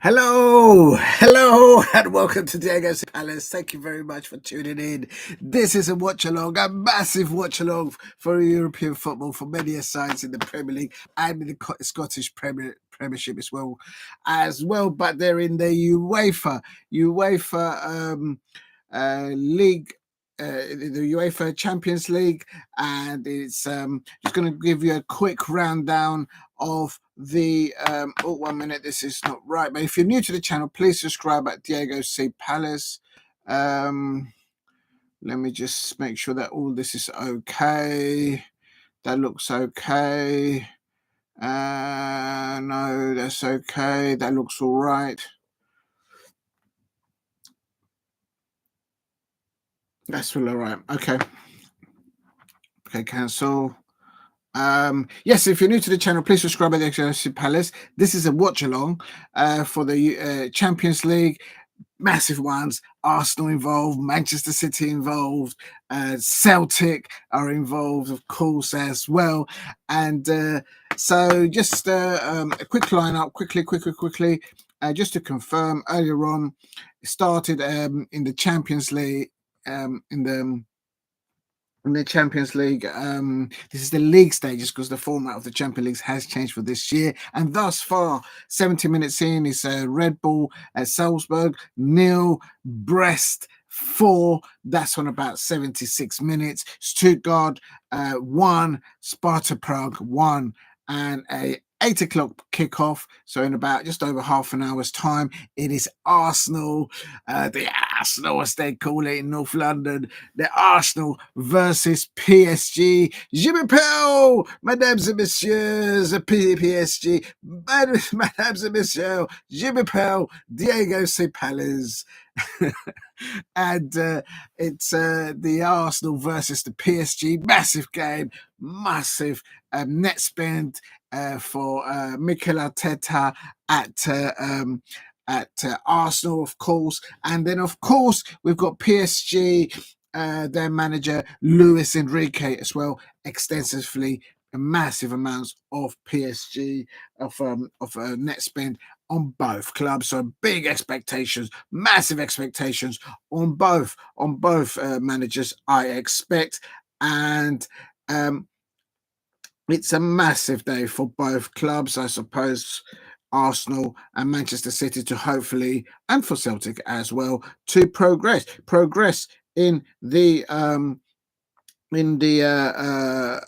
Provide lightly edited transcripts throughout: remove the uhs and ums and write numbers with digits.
Hello, and welcome to Diego's Palace. Thank you very much for tuning in. This is a watch along, a massive watch along for European football for many sides in the Premier League and in the Scottish Premiership as well. But they're in the UEFA League. The UEFA Champions League, and it's just going to give you a quick rundown of the 1 minute, this is not right, but if you're new to the channel, please subscribe at Diego C Palace. Let me just make sure that all this is okay. That looks okay. No, that's okay. That looks all right. That's all right. Okay, cancel. Yes, if you're new to the channel, please subscribe at the Excelsior Palace. This is a watch along for the Champions League. Massive ones. Arsenal involved, Manchester City involved, Celtic are involved, of course, as well. And so just a quick lineup, quickly. Just to confirm, earlier on, it started in the Champions League, in the Champions League. This is the league stages because the format of the Champions League has changed for this year. And thus far, 70 minutes in, is Red Bull at Salzburg, nil, Brest 4. That's on about 76 minutes. Stuttgart 1, Sparta Prague 1, and a 8 o'clock kickoff. So in about just over half an hour's time, it is Arsenal, the Arsenal, as they call it in North London, the Arsenal versus PSG. Je m'appelle, mesdames et messieurs, PSG, mesdames et messieurs, je m'appelle Diego C. Palace. And it's the Arsenal versus the PSG. Massive game, massive net spend for Mikel Arteta at Arsenal, of course. And then, of course, we've got PSG, their manager, Luis Enrique, as well, extensively, massive amounts of PSG, of net spend on both clubs. So big expectations, massive expectations on both managers, I expect. And it's a massive day for both clubs, I suppose. Arsenal and Manchester City to hopefully, and for Celtic as well, to progress in the in the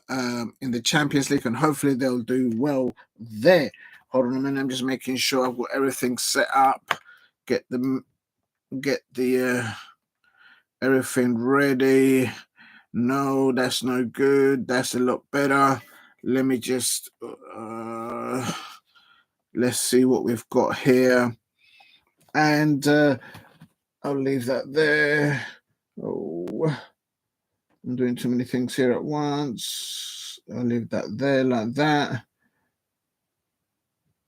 Champions League, and hopefully they'll do well there. Hold on a minute, I'm just making sure I've got everything set up. Get the everything ready. No, that's no good. That's a lot better. Let me just let's see what we've got here, and I'll leave that there. Oh, I'm doing too many things here at once. I'll leave that there like that.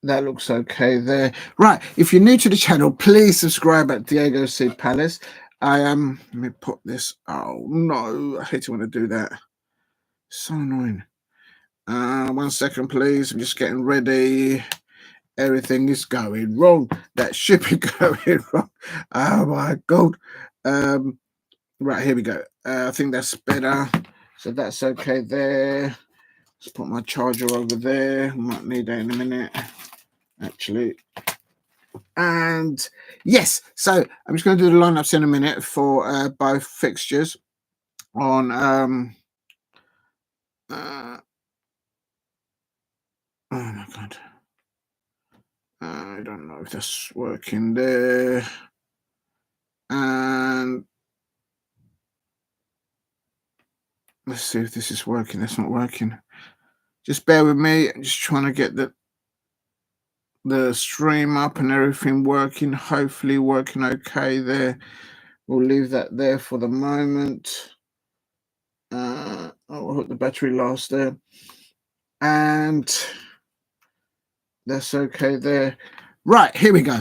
That looks okay there. Right, if you're new to the channel, please subscribe at Diego C Palace. I am, let me put this, oh no, I hate it when I do that. So annoying. 1 second, please. I'm just getting ready. Everything is going wrong. That should be going wrong. Oh my God. Right, here we go. I think that's better. So that's okay there. Let's put my charger over there. Might need that in a minute, actually. And yes, so I'm just going to do the lineups in a minute for both fixtures on oh my God, I don't know if that's working there. And let's see if this is working. That's not working. Just bear with me. I'm just trying to get the stream up and everything working. Hopefully working okay there. We'll leave that there for the moment. I hope the battery lasts there. And that's okay there. Right, here we go.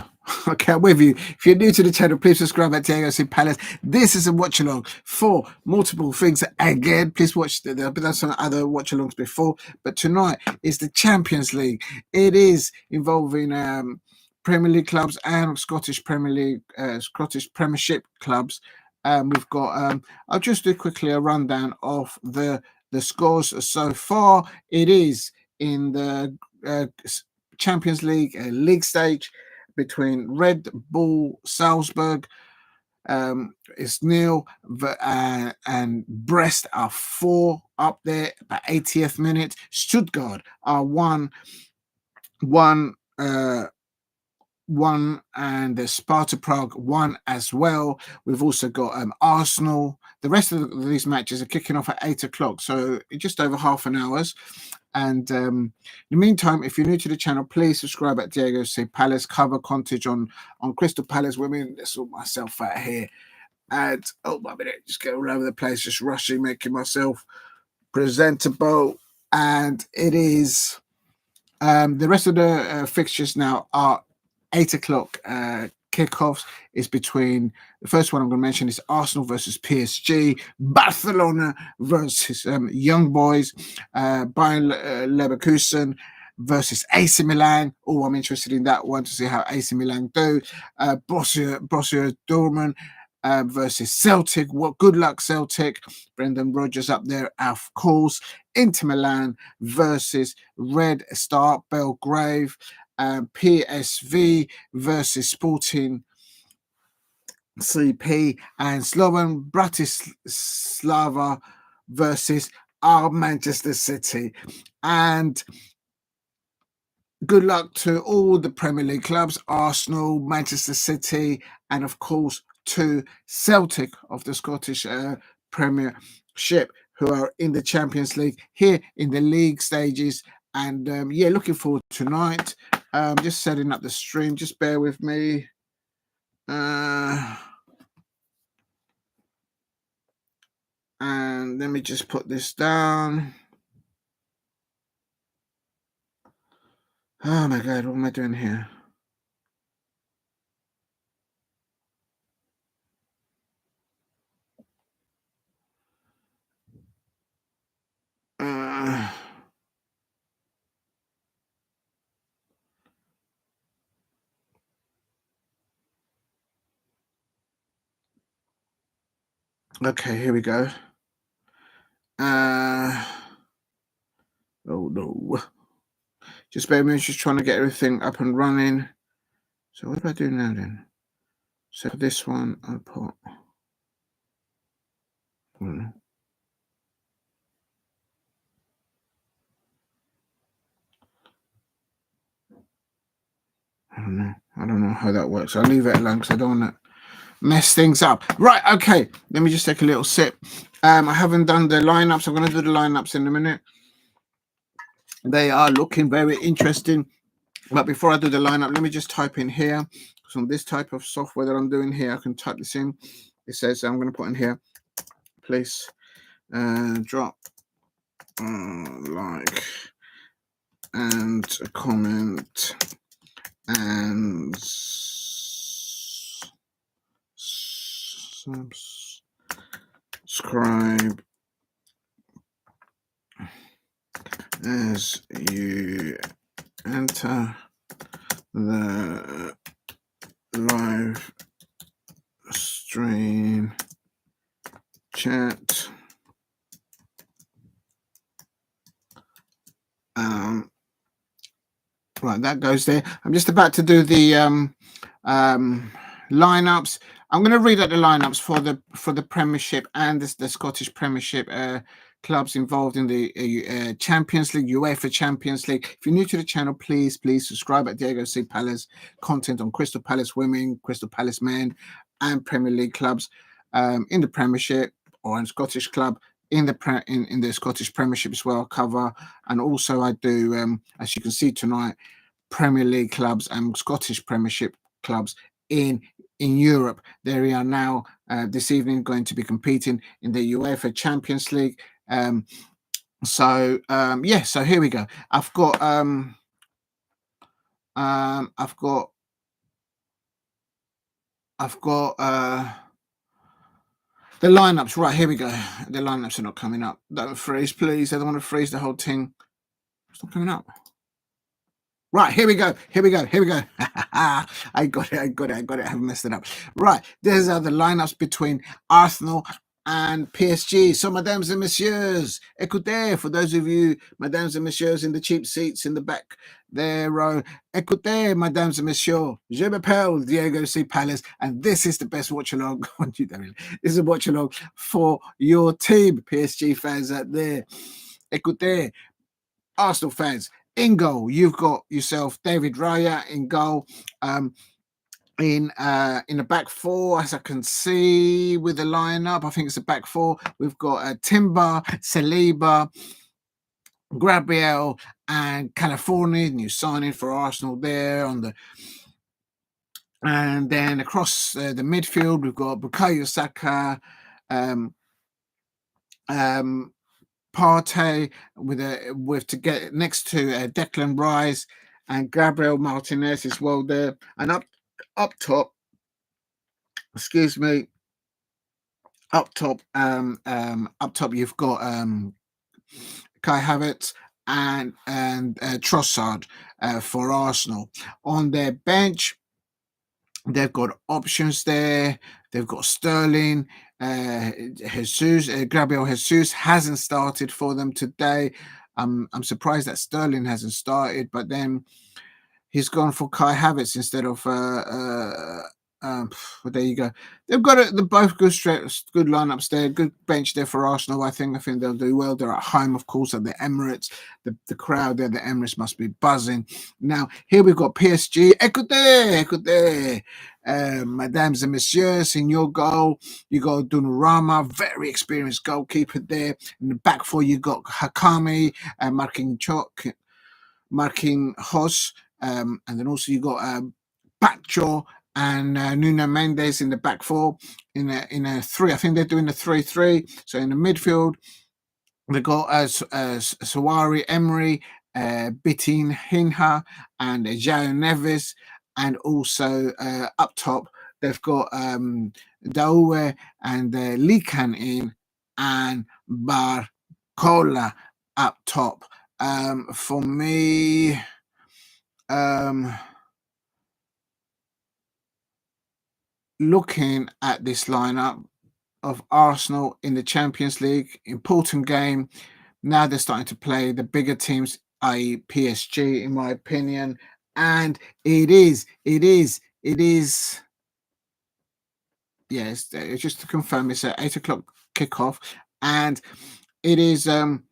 Okay, I'm with you. If you're new to the channel, please subscribe at Diego C Palace. This is a watch along for multiple things. Again, please watch. There have been some other watch alongs before, but tonight is the Champions League. It is involving Premier League clubs and Scottish Premier League, Scottish Premiership clubs. We've got. I'll just do quickly a rundown of the scores so far. It is in the Champions League league stage between Red Bull Salzburg. It's nil, and Brest are 4 up there at 80th minute. Stuttgart are 1, and the Sparta Prague 1 as well. We've also got Arsenal. The rest of these matches are kicking off at 8 o'clock, so just over half an hour's. And in the meantime, if you're new to the channel, please subscribe at Diego C. Palace. Cover contage on Crystal Palace women. Let's sort myself out here. And my minute, just go all over the place, just rushing, making myself presentable. And it is the rest of the fixtures now are 8 o'clock kickoffs. Is between the first one I'm going to mention is Arsenal versus PSG, Barcelona versus Young Boys, Bayern Leverkusen versus AC Milan. Oh, I'm interested in that one to see how AC Milan do. Borussia Dortmund versus Celtic. Well, good luck, Celtic. Brendan Rodgers up there, of course. Inter Milan versus Red Star Belgrade. PSV versus Sporting CP, and Slovan Bratislava versus our Manchester City. And good luck to all the Premier League clubs, Arsenal, Manchester City, and of course to Celtic of the Scottish Premiership, who are in the Champions League here in the league stages. And yeah, looking forward to tonight. Just setting up the stream. Just bear with me. And let me just put this down. Oh my God, what am I doing here? Okay, here we go. Oh no. Just bear with me, just trying to get everything up and running. So what do I do now then? So for this one, I'll put. I don't know how that works. I'll leave it alone because I don't want to mess things up. Right, okay. Let me just take a little sip. I haven't done the lineups. I'm going to do the lineups in a minute. They are looking very interesting. But before I do the lineup, let me just type in here. So on this type of software that I'm doing here, I can type this in. It says I'm going to put in here, place drop like and a comment and subscribe as you enter the live stream chat. Right, that goes there. I'm just about to do the lineups. I'm going to read out the lineups for the Premiership and the Scottish Premiership clubs involved in the Champions League, UEFA Champions League. If you're new to the channel, please subscribe at Diego C. Palace. Content on Crystal Palace women, Crystal Palace men, and Premier League clubs in the Premiership or in Scottish club. In the Scottish Premiership as well, cover, and also I do, as you can see tonight, Premier League clubs and Scottish Premiership clubs in Europe. They are now this evening going to be competing in the UEFA Champions League. So here we go. I've got the lineups. Right, here we go. The lineups are not coming up. Don't freeze, please. I don't want to freeze the whole thing. It's not coming up. Right, here we go. Here we go. Here we go. I got it. I got it. I got it. I haven't messed it up. Right, there's the lineups between Arsenal and PSG. So, mesdames and messieurs, écoutez, for those of you, mesdames and messieurs, in the cheap seats in the back there, row, écoutez, mesdames and messieurs, je m'appelle Diego C. Palace, and this is the best watch along. This is a watch along for your team, PSG fans out there. Écoutez, Arsenal fans. In goal, you've got yourself David Raya in goal. In the back four, as I can see with the lineup, I think it's a back four. We've got Timber, Saliba, Gabriel, and California, new signing for Arsenal there on the. And then across the midfield, we've got Bukayo Saka, Partey with to get next to Declan Rice and Gabriel Martinez as well there, and up top, excuse me, up top you've got Kai Havertz and Trossard for Arsenal. On their bench, they've got options there. They've got Sterling, Jesus, Gabriel Jesus hasn't started for them today. I'm surprised that Sterling hasn't started, but then he's gone for Kai Havertz instead of. Well, there you go. They've got the both good lineups there, good bench there for Arsenal. I think they'll do well. They're at home, of course, at the Emirates. The crowd there, the Emirates must be buzzing. Now here we've got PSG. Écoutez, mesdames and messieurs, in your goal, you got Donnarumma, very experienced goalkeeper there. In the back four, you got Hakami, marking Hoss, and then also you got Bacho and Nuno Mendes in the back four in a three. I think they're doing a 3-3. So in the midfield, they got Sawari Emery, Bitin Hinha, and João Neves, and also up top they've got Daoue and Likan in, and Barcola up top. For me, looking at this lineup of Arsenal in the Champions League, important game. Now they're starting to play the bigger teams, i.e. PSG, in my opinion. And it is, yes, just to confirm, it's at 8 o'clock kickoff. And it is, I'm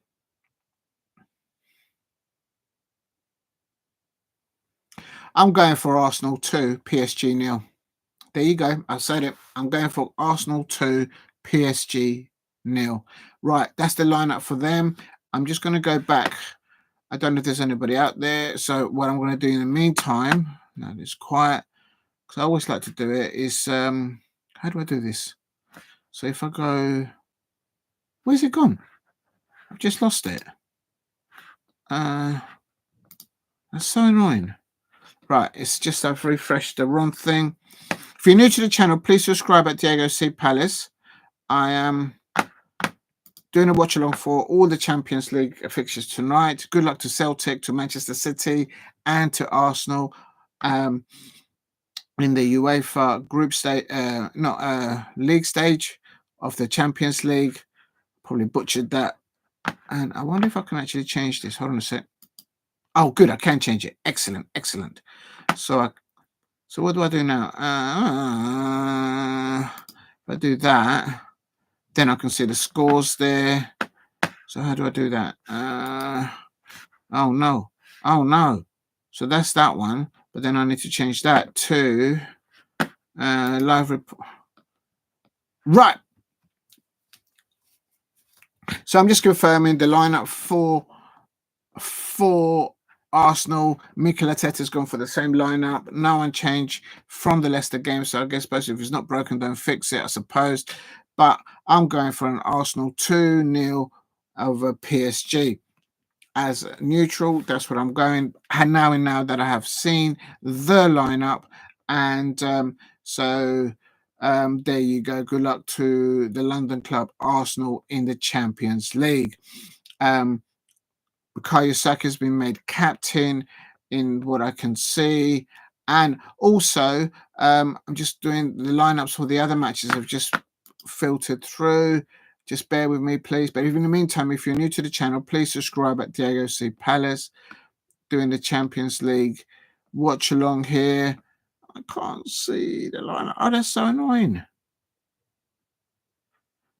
going for Arsenal 2, PSG 0. There you go. I said it. I'm going for Arsenal 2, PSG 0. Right, that's the lineup for them. I'm just going to go back. I don't know if there's anybody out there. So what I'm going to do in the meantime, now it's quiet, because I always like to do it, is how do I do this? So if I go, where's it gone? I've just lost it. That's so annoying. Right, it's just I've refreshed the wrong thing. If you're new to the channel, please subscribe at Diego C. Palace. I am doing a watch along for all the Champions League fixtures tonight. Good luck to Celtic, to Manchester City, and to Arsenal in the UEFA group stage, league stage of the Champions League. Probably butchered that. And I wonder if I can actually change this. Hold on a sec. Oh, good. I can change it. Excellent. Excellent. So what do I do now? If I do that, then I can see the scores there. So how do I do that? Oh no. So that's that one. But then I need to change that to live report. Right. So I'm just confirming the lineup for Arsenal. Mikel Arteta's gone for the same lineup. No one changed from the Leicester game. So I guess basically if it's not broken, don't fix it, I suppose. But I'm going for an Arsenal 2-0 over PSG. As neutral, that's what I'm going. And now that I have seen the lineup, and so there you go. Good luck to the London club Arsenal in the Champions League. Bukayo Saka has been made captain. in what I can see. And also, I'm just doing the lineups for the other matches. I've just filtered through. Just bear with me, please. But in the meantime, if you're new to the channel, please subscribe at Diego C. Palace, doing the Champions League watch along here. I can't see the lineup. Oh, that's so annoying.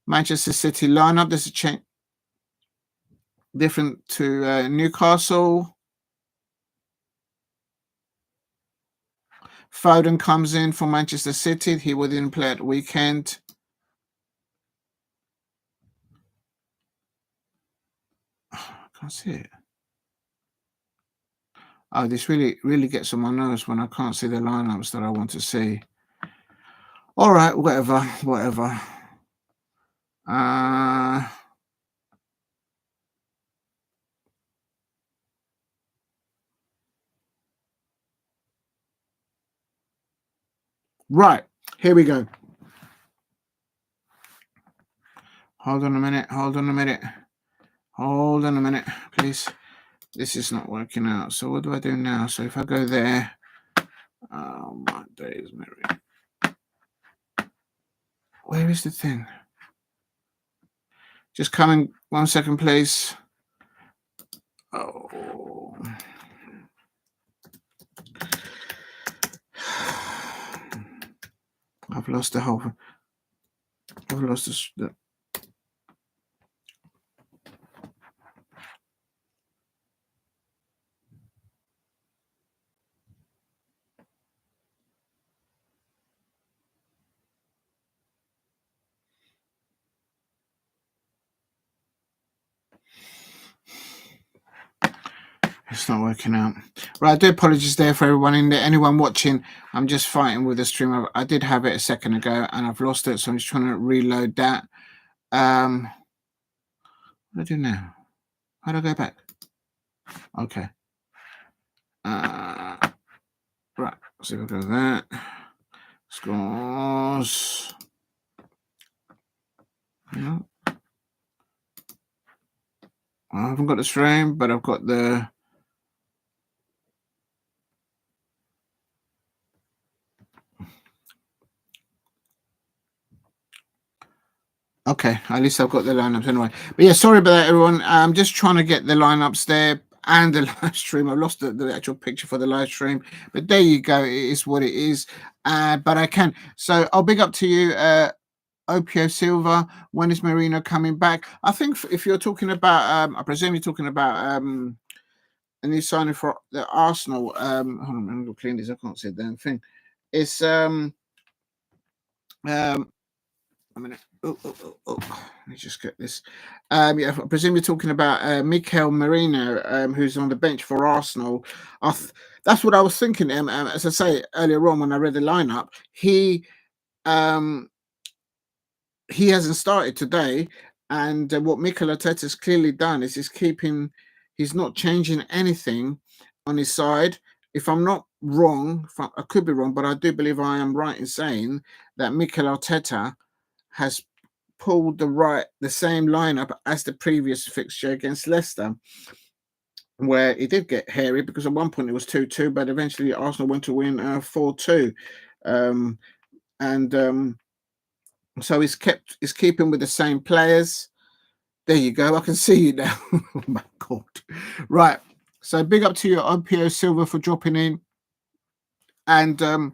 Manchester City lineup. There's a change different to Newcastle. Foden comes in for Manchester City. He didn't play at the weekend. I can't see it. Oh, this really gets on my nerves when I can't see the lineups that I want to see. All right, whatever. Right, here we go. Hold on a minute, please. This is not working out. So what do I do now? So if I go there, oh my days, Mary. Where is the thing? Just coming 1 second, please. Oh. I've lost the whole. I've lost the. It's not working out. Right, I do apologize there for everyone in there. Anyone watching, I'm just fighting with the stream. I did have it a second ago and I've lost it, so I'm just trying to reload that. What do I do now? How do I go back? Okay. Right, so if I go that. Scores. No. I haven't got the stream, but I've got the. Okay, at least I've got the lineups anyway. But yeah, sorry about that, everyone. I'm just trying to get the lineups there and the live stream. I've lost the actual picture for the live stream, but there you go. It is what it is. But I can. So I'll big up to you, Opio Silva. When is Marino coming back? I think if you're talking about, I presume you're talking about a new signing for the Arsenal. Hold on, I'm gonna clean this. I can't see a damn thing. It's a minute. Oh. Let me just get this. Yeah, I presume you're talking about Mikel Merino, who's on the bench for Arsenal. That's what I was thinking. As I say earlier on when I read the lineup, he hasn't started today, and what Mikel Arteta's clearly done is he's not changing anything on his side. If I'm not wrong, I could be wrong, but I do believe I am right in saying that Mikel Arteta has pulled the same lineup as the previous fixture against Leicester, where it did get hairy because at one point it was 2-2, but eventually Arsenal went to win 4-2. So he's keeping with the same players. There you go. I can see you now. Oh my God. Right. So big up to you, Opio Silva, for dropping in. And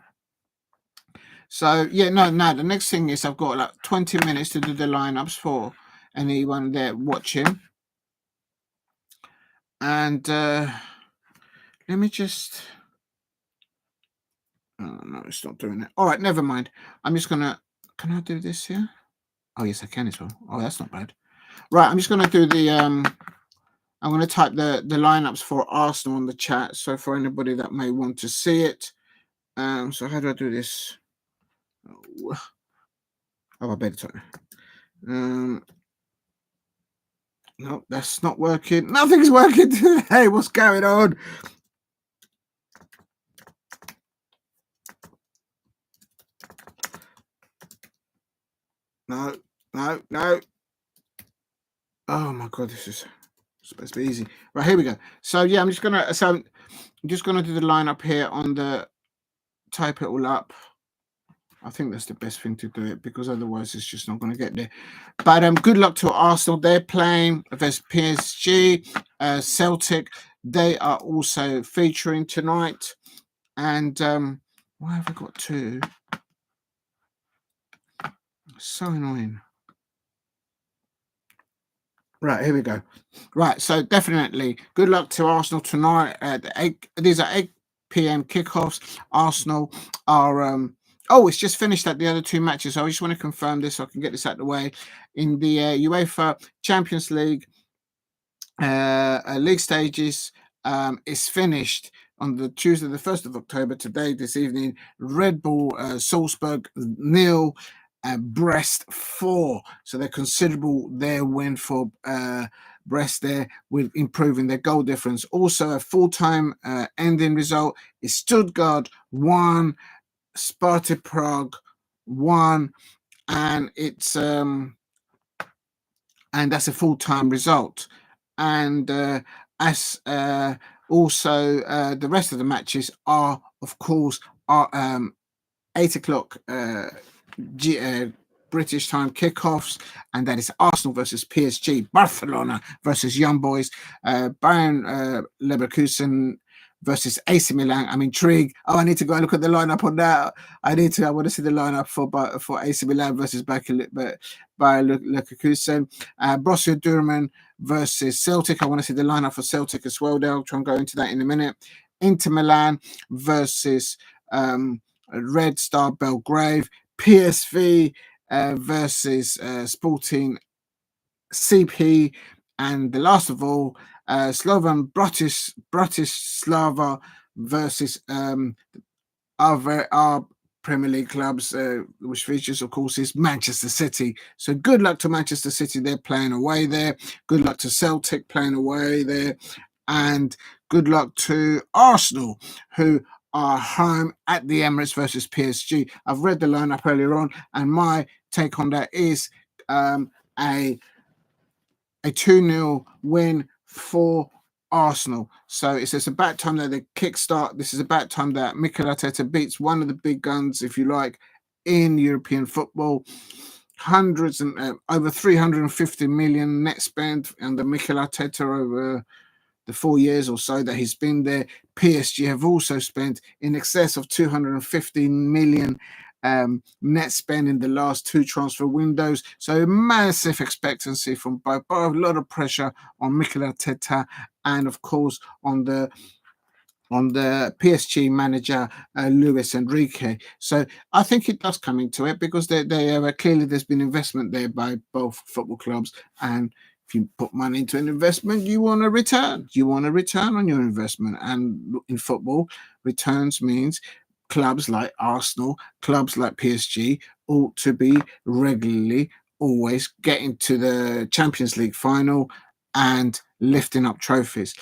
so yeah, no. The next thing is I've got like 20 minutes to do the lineups for anyone there watching. And let me just. Oh no, it's not doing it. All right, never mind. I'm just gonna. Can I do this here? Oh yes, I can as well. Oh, that's not bad. Right, I'm just gonna do the. I'm gonna type the lineups for Arsenal on the chat. So for anybody that may want to see it. So how do I do this? Oh, I better type. No, that's not working. Nothing's working today. What's going on? No. Oh my God, this is supposed to be easy. Right, here we go. So yeah, I'm just gonna do the lineup here on the type it all up. I think that's the best thing to do it, because otherwise it's just not going to get there. But good luck to Arsenal. They're playing versus PSG. Celtic, they are also featuring tonight. And why have I got two? So annoying. Right, here we go. Right, so definitely good luck to Arsenal tonight. These are 8 p.m. kickoffs. Arsenal are it's just finished at the other two matches. So I just want to confirm this so I can get this out of the way. In the UEFA Champions League league stages, is finished on the Tuesday, the 1st of October, today, this evening. Red Bull Salzburg 0, Brest 4. So they're considerable, their win for Brest there, with improving their goal difference. Also, a full-time ending result is Stuttgart 1, Sparta Prague 1, and it's and that's a full-time result. And as also the rest of the matches are, of course, 8 o'clock British time kickoffs, and that is Arsenal versus PSG, Barcelona versus Young Boys, Bayern Leverkusen versus AC Milan. I'm intrigued. I need to go and look at the lineup on that. I want to see the lineup for AC Milan versus Bayern Leverkusen. Borussia Dortmund versus Celtic. I want to see the lineup for Celtic as well. I'll try and go into that in a minute. Inter Milan versus Red Star Belgrade. PSV versus Sporting CP, and the last of all, Slovan Bratislava versus our Premier League clubs, which features, of course, is Manchester City. So good luck to Manchester City. They're playing away there. Good luck to Celtic playing away there. And good luck to Arsenal, who are home at the Emirates versus PSG. I've read the lineup earlier on, and my take on that is a 2-0 win for Arsenal. So it's about time that they kickstart. This is about time that Mikel Arteta beats one of the big guns, if you like, in European football. Hundreds and over 350 million net spend under Mikel Arteta over the 4 years or so that he's been there. PSG have also spent in excess of 250 million net spend in the last 2 transfer windows. So massive expectancy from both, a lot of pressure on Mikel Arteta, and of course on the PSG manager, Luis Enrique. So I think it does come into it, because they clearly there's been investment there by both football clubs, and if you put money into an investment, you want a return. You want a return on your investment. And in football, returns means clubs like Arsenal, clubs like PSG ought to be regularly always getting to the Champions League final and lifting up trophies.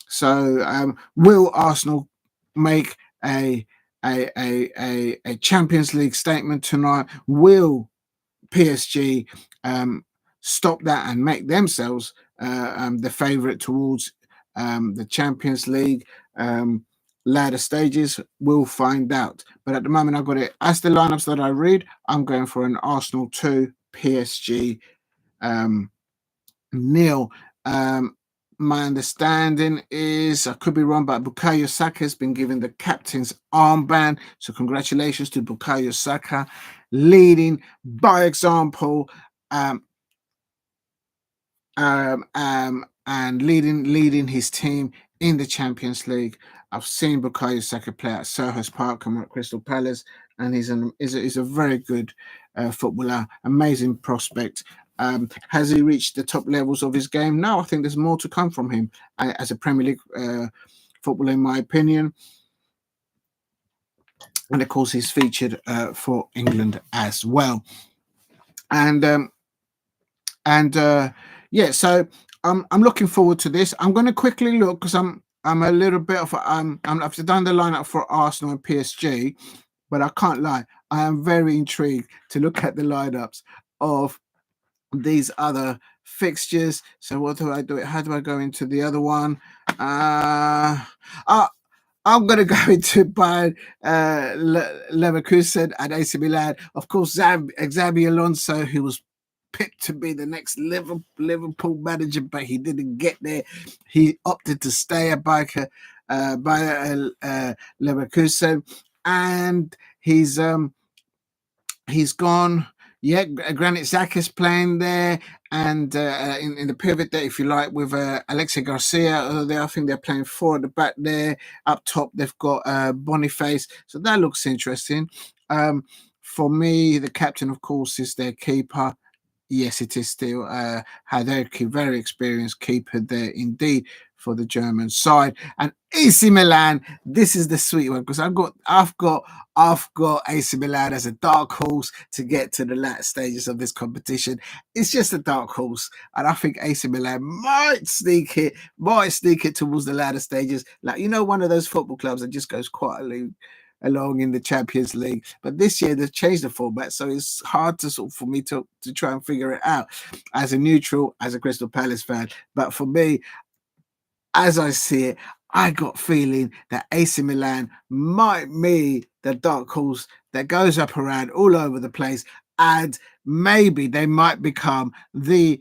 So will Arsenal make a Champions League statement tonight? Will PSG stop that and make themselves the favourite towards the Champions League ladder stages? We'll find out. But at the moment, I've got it as the lineups that I read. I'm going for an Arsenal 2, PSG 0. My understanding is, I could be wrong, but Bukayo Saka has been given the captain's armband. So congratulations to Bukayo Saka, leading by example, and leading his team in the Champions League. I've seen Bukayo Saka play at Selhurst Park and at Crystal Palace, and he's a very good footballer, amazing prospect. Has he reached the top levels of his game? No, I think there's more to come from him as a Premier League footballer, in my opinion. And of course, he's featured for England as well. And yeah, so I'm looking forward to this. I'm going to quickly look, because I'm a little bit of I've done the lineup for Arsenal and PSG, but I can't lie, I am very intrigued to look at the lineups of these other fixtures. So what do I do? How do I go into the other one? Oh, I'm going to go into Bayern Leverkusen and AC Milan. Of course, Xabi Alonso, who was picked to be the next Liverpool manager, but he didn't get there. He opted to stay at Bayern Leverkusen, and he's gone. Yeah, Granit Xhaka's playing there, and in the pivot there, if you like, with Alexia Garcia there. I think they're playing four at the back there. Up top, they've got Boniface, so that looks interesting. For me, the captain, of course, is their keeper. Yes, it is still Haderki, very experienced keeper there indeed for the German side. And AC Milan, this is the sweet one because I've got AC Milan as a dark horse to get to the latter stages of this competition. It's just a dark horse, and I think AC Milan might sneak it towards the latter stages. Like, one of those football clubs that just goes quietly along in the Champions League. But this year they've changed the format, so it's hard for me to try and figure it out as a neutral, as a Crystal Palace fan. But for me, as I see it, I got feeling that AC Milan might be the dark horse that goes up around all over the place, and maybe they might become the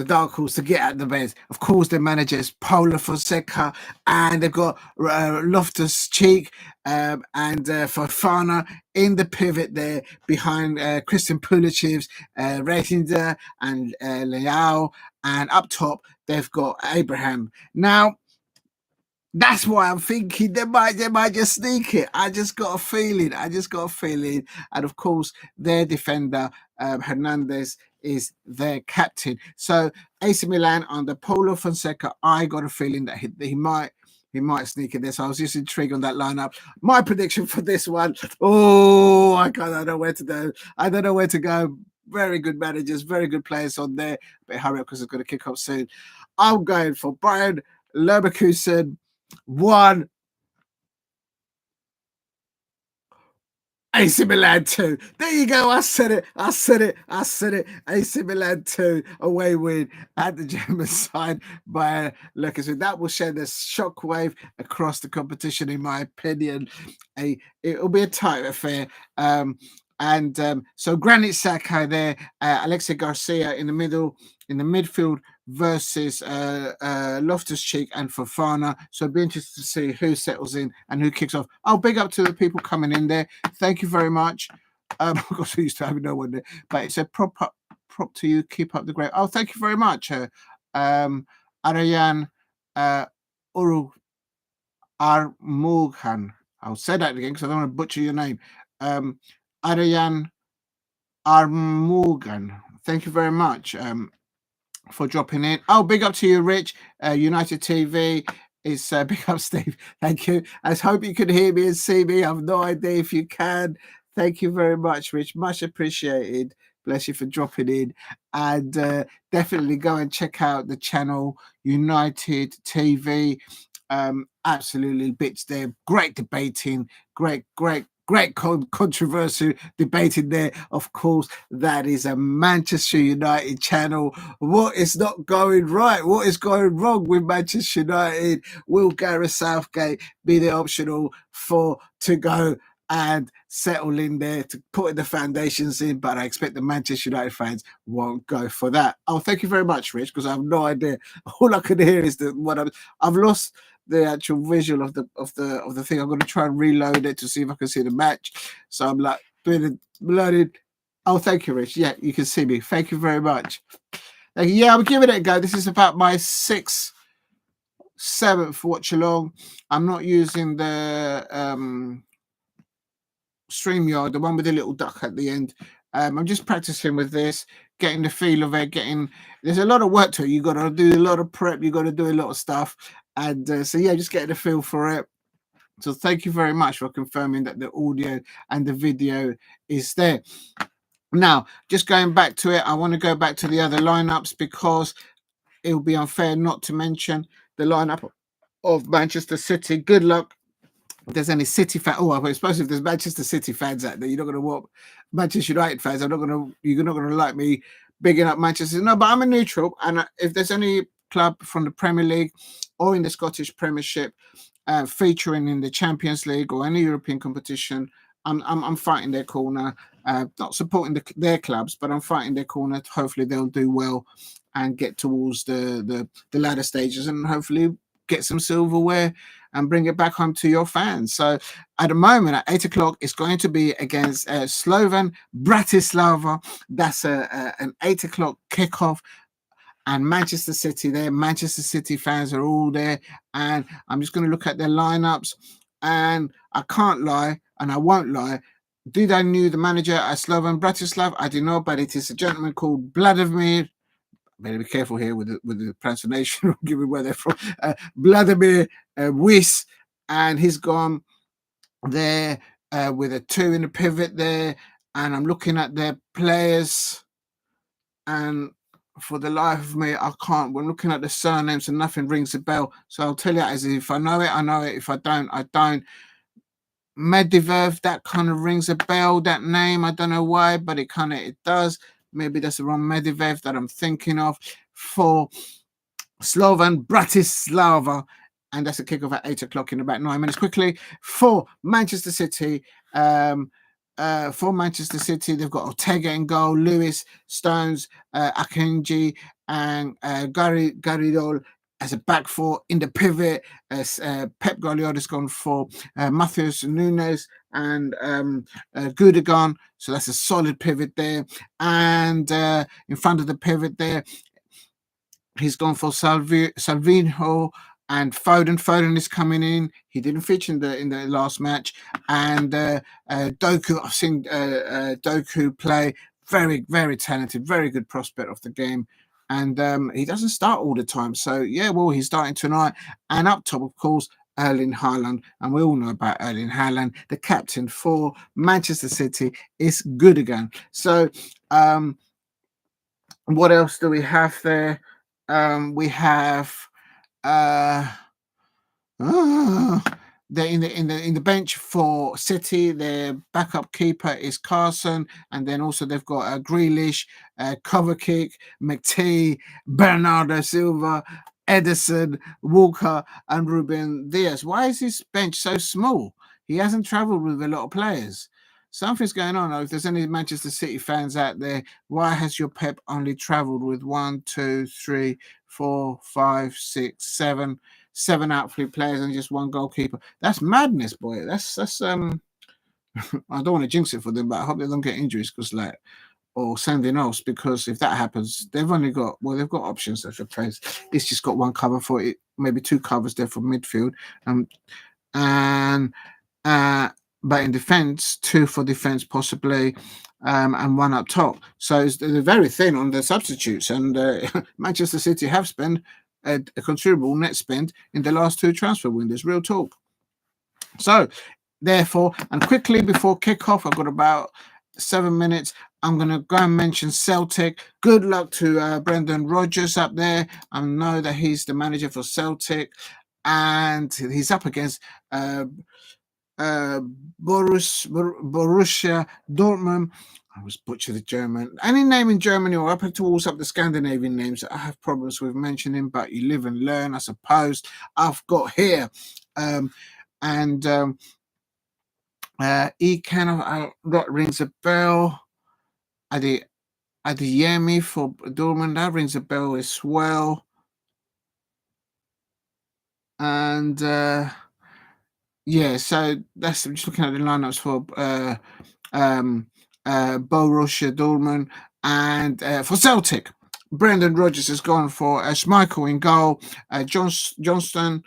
dark horse to get at the best. Of course, their manager is Paulo Fonseca, and they've got Loftus-Cheek and Fofana in the pivot there behind Christian Pulichev's Reitinger and Leao, and up top they've got Abraham. Now, that's why I'm thinking they might just sneak it. I just got a feeling. And of course, their defender, Hernandez, is their captain. So AC Milan under Paulo Fonseca, I got a feeling that he might sneak in this. I was just intrigued on that lineup. My prediction for this one, I don't know where to go. Very good managers, very good players on there. But hurry up because it's going to kick off soon. I'm going for Bayern Leverkusen 1, AC Milan 2. There you go. I said it. AC Milan 2 away win at the German side by Leverkusen. That will send a shockwave across the competition, in my opinion. It'll be a tight affair. So Granit Xhaka there, Alexia Garcia in the middle, in the midfield versus Loftus-Cheek and Fofana. So it'd be interesting to see who settles in and who kicks off. Big up to the people coming in there. Thank you very much. Of course, we used to have no one there, but it's a prop to you. Keep up the great. Thank you very much, Arayan Uru Armughan. I'll say that again because I don't want to butcher your name. Arayan Armugan. Thank you very much for dropping in. Big up to you, Rich. United TV is big up, Steve. Thank you. I hope you can hear me and see me. I have no idea if you can. Thank you very much, Rich. Much appreciated. Bless you for dropping in. And definitely go and check out the channel United TV. Absolutely bits there. Great debating. Great controversial debating there. Of course, that is a Manchester United channel. What is not going right? What is going wrong with Manchester United? Will Gareth Southgate be the optional to go and settle in there to put the foundations in? But I expect the Manchester United fans won't go for that. Thank you very much, Rich, because I have no idea. All I could hear is that I've lost the actual visual of the thing. I'm going to try and reload it to see if I can see the match. So I'm like doing it, loaded. Thank you, Rich. Yeah, you can see me. Thank you very much. Thank you. Yeah, I'm giving it a go. This is about my 7th watch along. I'm not using the StreamYard, the one with the little duck at the end. I'm just practicing with this, getting the feel of it, there's a lot of work to it. You got to do a lot of prep. You got to do a lot of stuff. And so, yeah, just getting a feel for it. So thank you very much for confirming that the audio and the video is there. Now, just going back to it, I want to go back to the other lineups because it will be unfair not to mention the lineup of Manchester City. Good luck if there's any City fan, I suppose if there's Manchester City fans out there, you're not going to want Manchester United fans. You're not going to like me bigging up Manchester. No, but I'm a neutral, and if there's any club from the Premier League or in the Scottish Premiership featuring in the Champions League or any European competition, I'm fighting their corner. Not supporting their clubs, but I'm fighting their corner. Hopefully, they'll do well and get towards the latter stages, and hopefully get some silverware and bring it back home to your fans. So at the moment, at 8 o'clock, it's going to be against Slovan Bratislava. That's an 8 o'clock kickoff. And Manchester City there. Manchester City fans are all there. And I'm just going to look at their lineups. And I can't lie, and I won't lie. Did I knew the manager at Slovan Bratislava? I didn't know, but it is a gentleman called Vladimir. Better be careful here with the pronunciation, given where they're from. Vladimir Weiss, and he's gone there with a 2 in the pivot there. And I'm looking at their players, and for the life of me, I can't. We're looking at the surnames, and nothing rings a bell. So I'll tell you as if I know it, I know it. If I don't, I don't. Medvedev, that kind of rings a bell, that name. I don't know why, but it does. Maybe that's the wrong Medvedev that I'm thinking of. For Slovan Bratislava, and that's a kickoff at 8 o'clock in about 9 minutes. Quickly, for Manchester City, they've got Ortega in goal, Lewis, Stones, Akanji, and Garidol as a back four. In the pivot, Pep Guardiola's gone for Matheus Nunes and Gundogan, so that's a solid pivot there. And in front of the pivot there, he's gone for Salvinho and Foden. Foden is coming in. He didn't feature in the last match. And Doku, I've seen Doku play. Very, very talented, very good prospect of the game. And he doesn't start all the time. So, yeah, well, he's starting tonight. And up top, of course, Erling Haaland. And we all know about Erling Haaland. The captain for Manchester City is good again. So, what else do we have there? We have they're in the bench for City. Their backup keeper is Carson, and then also they've got Grealish, Kovacic, McTee, Bernardo Silva, Edison, Walker, and Ruben Diaz. Why is this bench so small? He hasn't travelled with a lot of players. Something's going on. If there's any Manchester City fans out there, why has your Pep only travelled with 1, 2, 3, 4, 5, 6, 7 outfield players and just one goalkeeper? That's madness, boy. That's I don't want to jinx it for them, but I hope they don't get injuries or something else, because if that happens, they've got options that for players. It's just got one cover for it, maybe 2 covers there for midfield, but in defence, 2 for defence possibly, and 1 up top. So they're very thin on the substitutes, and Manchester City have spent a considerable net spend in the last 2 transfer windows. Real talk. So, therefore, and quickly before kickoff, I've got about 7 minutes. I'm going to go and mention Celtic. Good luck to Brendan Rodgers up there. I know that he's the manager for Celtic, and he's up against Borussia Dortmund. I was butchered the German. Any name in Germany or up towards the Scandinavian names, I have problems with mentioning, but you live and learn, I suppose. I've got here, that rings a bell. Adeyemi for Dortmund, that rings a bell as well. And so that's, I'm just looking at the lineups for Borussia Dortmund, and for Celtic, Brendan Rodgers has gone for Schmeichel in goal, Johnston,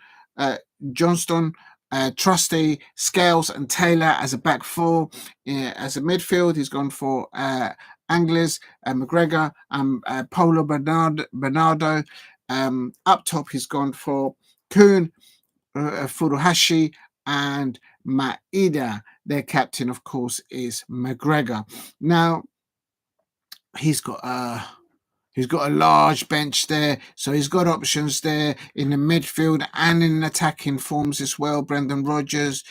Trusty, Scales, and Taylor as a back four. As a midfield, he's gone for Angles, McGregor, and Paulo Bernardo. Up top, he's gone for Kuhn, Furuhashi, and Maeda. Their captain, of course, is McGregor. Now, he's got He's got a large bench there, so he's got options there in the midfield and in attacking forms as well, Brendan Rodgers.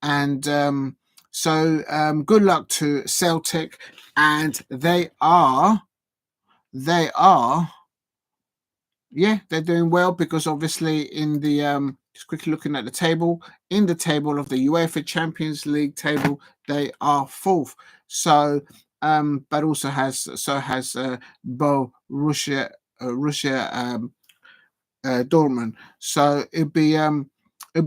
And good luck to Celtic. And they're doing well, because obviously in the just quickly looking at the table, in the table of the UEFA Champions League table, they are fourth. So but also has Borussia Dortmund. So it'd be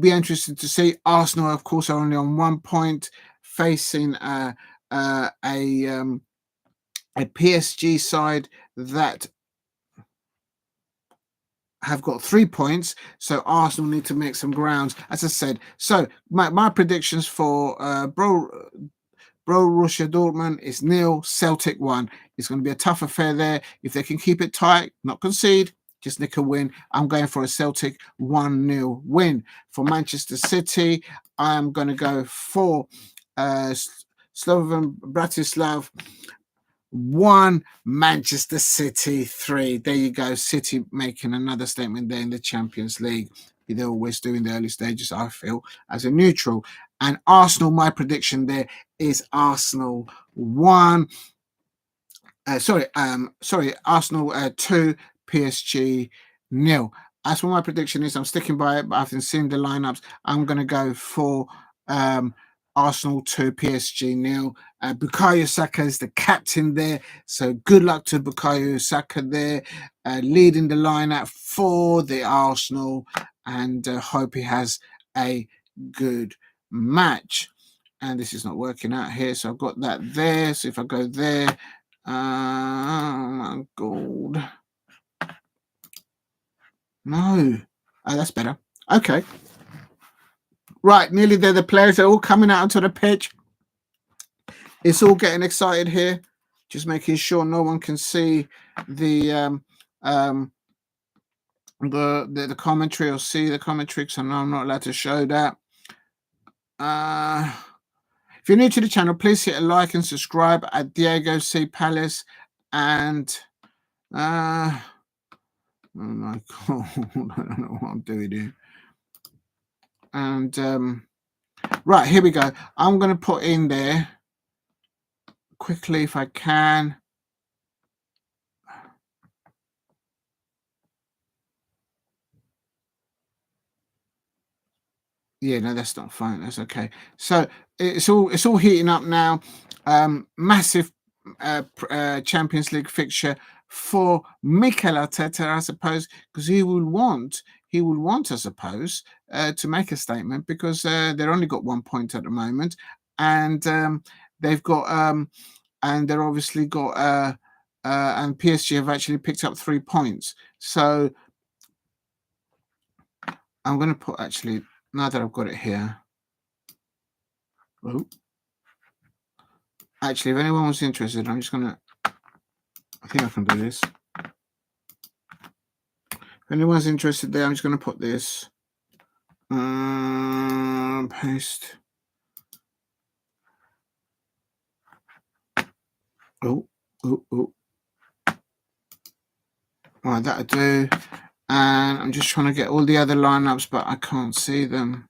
interesting to see. Arsenal, of course, are only on 1 point, facing a PSG side that have got 3 points, so Arsenal need to make some grounds, as I said. So my predictions for Borussia Dortmund is 0, Celtic 1. It's going to be a tough affair there. If they can keep it tight, not concede, just nick a win, I'm going for a Celtic 1-0 win. For Manchester City, I'm going to go for Slovan Bratislava 1, Manchester City 3. There you go. City making another statement there in the Champions League. They always do in the early stages, I feel, as a neutral. And Arsenal, my prediction there is Arsenal 1. Arsenal 2, PSG 0. As for my prediction is, I'm sticking by it, but after seeing the lineups, I'm going to go for Arsenal 2, PSG 0. Bukayo Saka is the captain there, so good luck to Bukayo Saka there, leading the lineup for the Arsenal, and hope he has a good match. And this is not working out here, so I've got that there. So if I go there, oh my God, no, that's better. Okay. Right, nearly there. The players are all coming out onto the pitch. It's all getting excited here. Just making sure no one can see the commentary or see the commentary, because I know I'm not allowed to show that. If you're new to the channel, please hit a like and subscribe at Diego C. Palace. And oh my God, I don't know what I'm doing here. And right, here we go. I'm going to put in there quickly, if I can. Yeah, no, that's not fine. That's okay. So it's all heating up now. Massive Champions League fixture for Mikel Arteta, I suppose, because he will want, I suppose, to make a statement, because they've only got 1 point at the moment, and they've got and they're obviously got and PSG have actually picked up 3 points. So I'm going to put, actually, now that I've got it here. Oh. Actually, if anyone was interested, I'm just going to, I think I can do this. If anyone's interested there, I'm just going to put this. Paste. Oh. Right, that'll do. And I'm just trying to get all the other lineups, but I can't see them.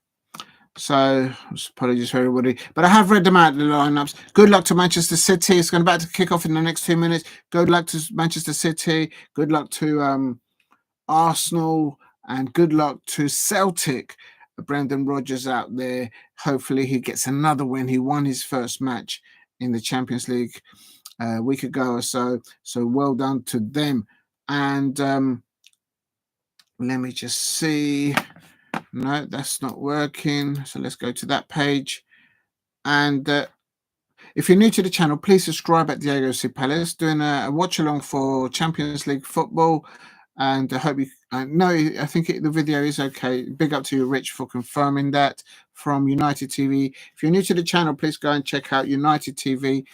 So apologies for everybody, but I have read them out, the lineups. Good luck to Manchester City. It's going about to kick off in the next 2 minutes. Good luck to Manchester City. Good luck to Arsenal, and good luck to Celtic. Brendan Rodgers out there. Hopefully he gets another win. He won his first match in the Champions League a week ago or so. So well done to them. And let me just see. No, that's not working. So let's go to that page. And if you're new to the channel, please subscribe at Diego C. Palace, doing a watch along for Champions League football. And I hope you know, I think the video is okay. Big up to you, Rich, for confirming that, from United TV. If you're new to the channel, please go and check out United TV.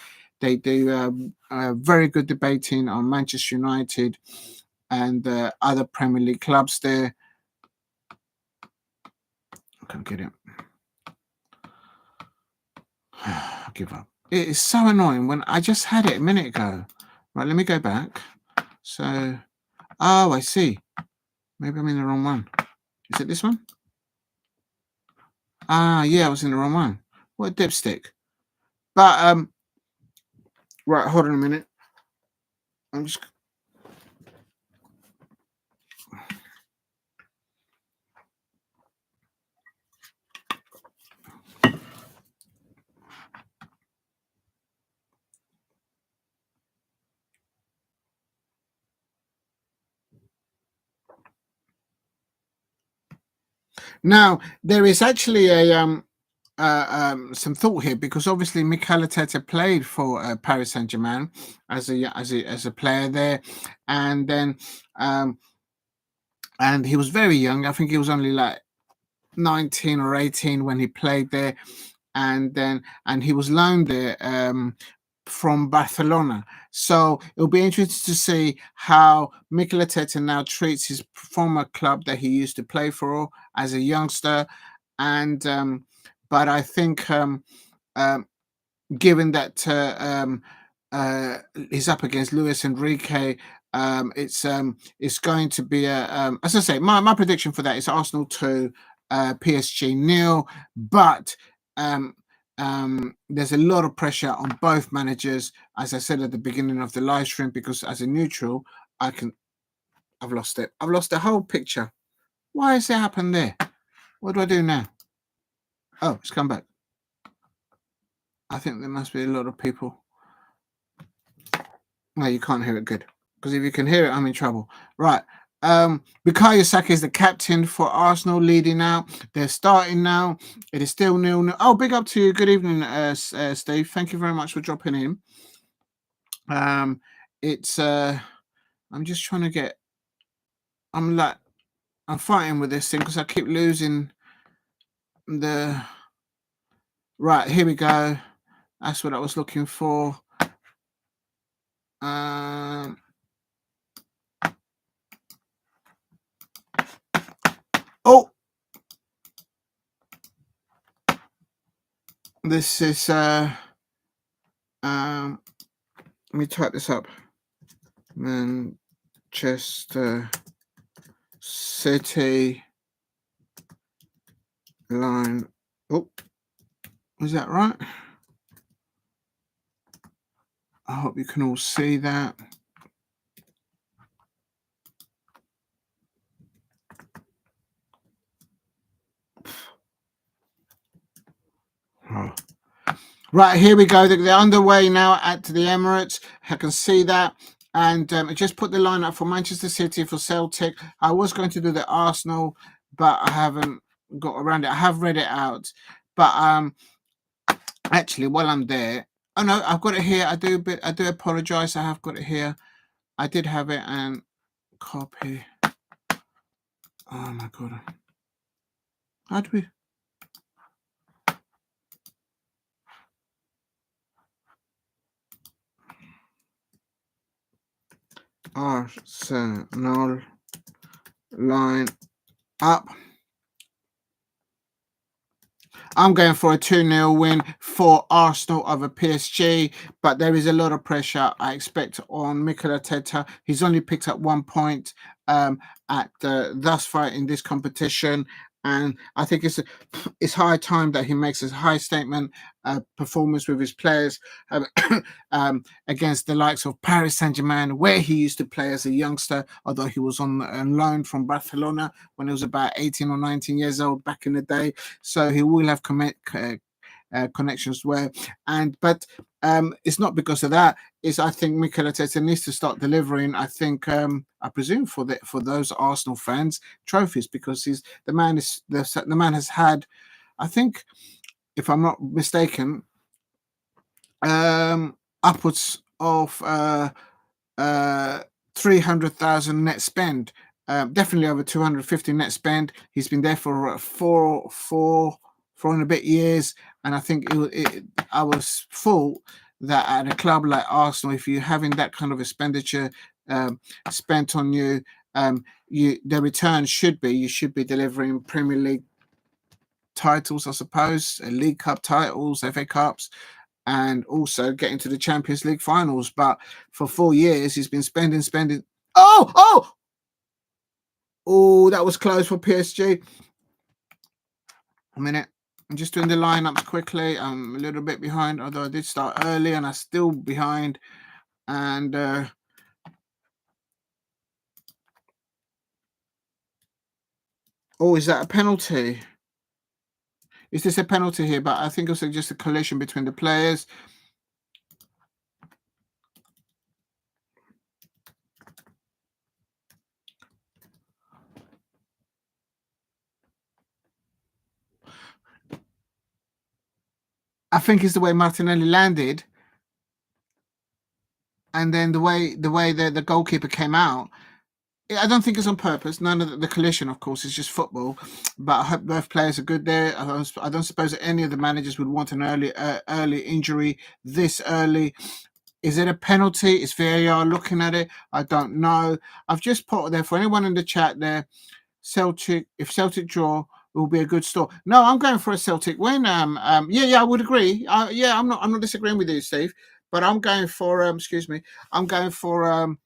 They do very good debating on Manchester United and other Premier League clubs there. I can't get it. I give up. It is so annoying when I just had it a minute ago. Right, let me go back. So, oh, I see. Maybe I'm in the wrong one. Is it this one? Ah, yeah, I was in the wrong one. What a dipstick. But right, hold on a minute. I'm just now there is actually a some thought here, because obviously Mikel Arteta played for Paris Saint-Germain as a player there, and then and he was very young. I think he was only like 19 or 18 when he played there, and he was loaned there from Barcelona. So it'll be interesting to see how Mikel Arteta now treats his former club that he used to play for as a youngster, and but I think um, given that he's up against Luis Enrique, it's going to be a as I say, my prediction for that is Arsenal 2, PSG 0, but there's a lot of pressure on both managers, as I said at the beginning of the live stream, because as a neutral, I've lost it. I've lost the whole picture. Why has it happened there? What do I do now? Oh, it's come back. I think there must be a lot of people. No, you can't hear it good, because if you can hear it, I'm in trouble. Right. Bukayo Saka is the captain for Arsenal, leading now. They're starting now. It is still 0-0. Oh, big up to you. Good evening, Steve. Thank you very much for dropping in. It's I'm just trying to get. I'm fighting with this thing because I keep losing the. Right, here we go. That's what I was looking for. Oh, this is let me type this up. Manchester City line. Oh, is that right? I hope you can all see that. Oh. Right, here we go. They're underway now at the Emirates. I can see that. And I just put the line up for Manchester City, for Celtic. I was going to do the Arsenal, but I haven't got around it. I have read it out. But actually, while I'm there, oh no, I've got it here. I do apologize. I have got it here. I did have it, and copy. Oh my god. How do we? Arsenal line up. I'm going for a 2-0 win for Arsenal over PSG, but there is a lot of pressure I expect on Mikel Arteta. He's only picked up 1 point at thus far in this competition, and I think it's high time that he makes a high statement performance with his players against the likes of Paris Saint-Germain, where he used to play as a youngster, although he was on loan from Barcelona when he was about 18 or 19 years old back in the day. So he will have connections where, but it's not because of that. I think Mikel Arteta needs to start delivering. I think I presume for those Arsenal fans, trophies, because the man has had, I think, if I'm not mistaken, upwards of 300,000 net spend. Definitely over 250 net spend. He's been there for four and a bit years, and I think I was full that at a club like Arsenal, if you're having that kind of expenditure spent on you, the return should be, you should be delivering Premier League titles, I suppose, League Cup titles, FA Cups, and also getting to the Champions League finals. But for 4 years, he's been spending. Oh, that was close for PSG. A minute. I'm just doing the lineups quickly. I'm a little bit behind, although I did start early and I'm still behind. And is that a penalty? Is this a penalty here? But I think it was just a collision between the players. I think it's the way Martinelli landed, and then the way the goalkeeper came out. I don't think it's on purpose. None of the collision, of course, is just football. But I hope both players are good there. I don't suppose that any of the managers would want an early injury this early. Is it a penalty? Is VAR looking at it? I don't know. I've just put there for anyone in the chat there. Celtic, if Celtic draw, will be a good store. No, I'm going for a Celtic win. Yeah, I would agree. Yeah, I'm not disagreeing with you, Steve. But I'm going for excuse me. I'm going for a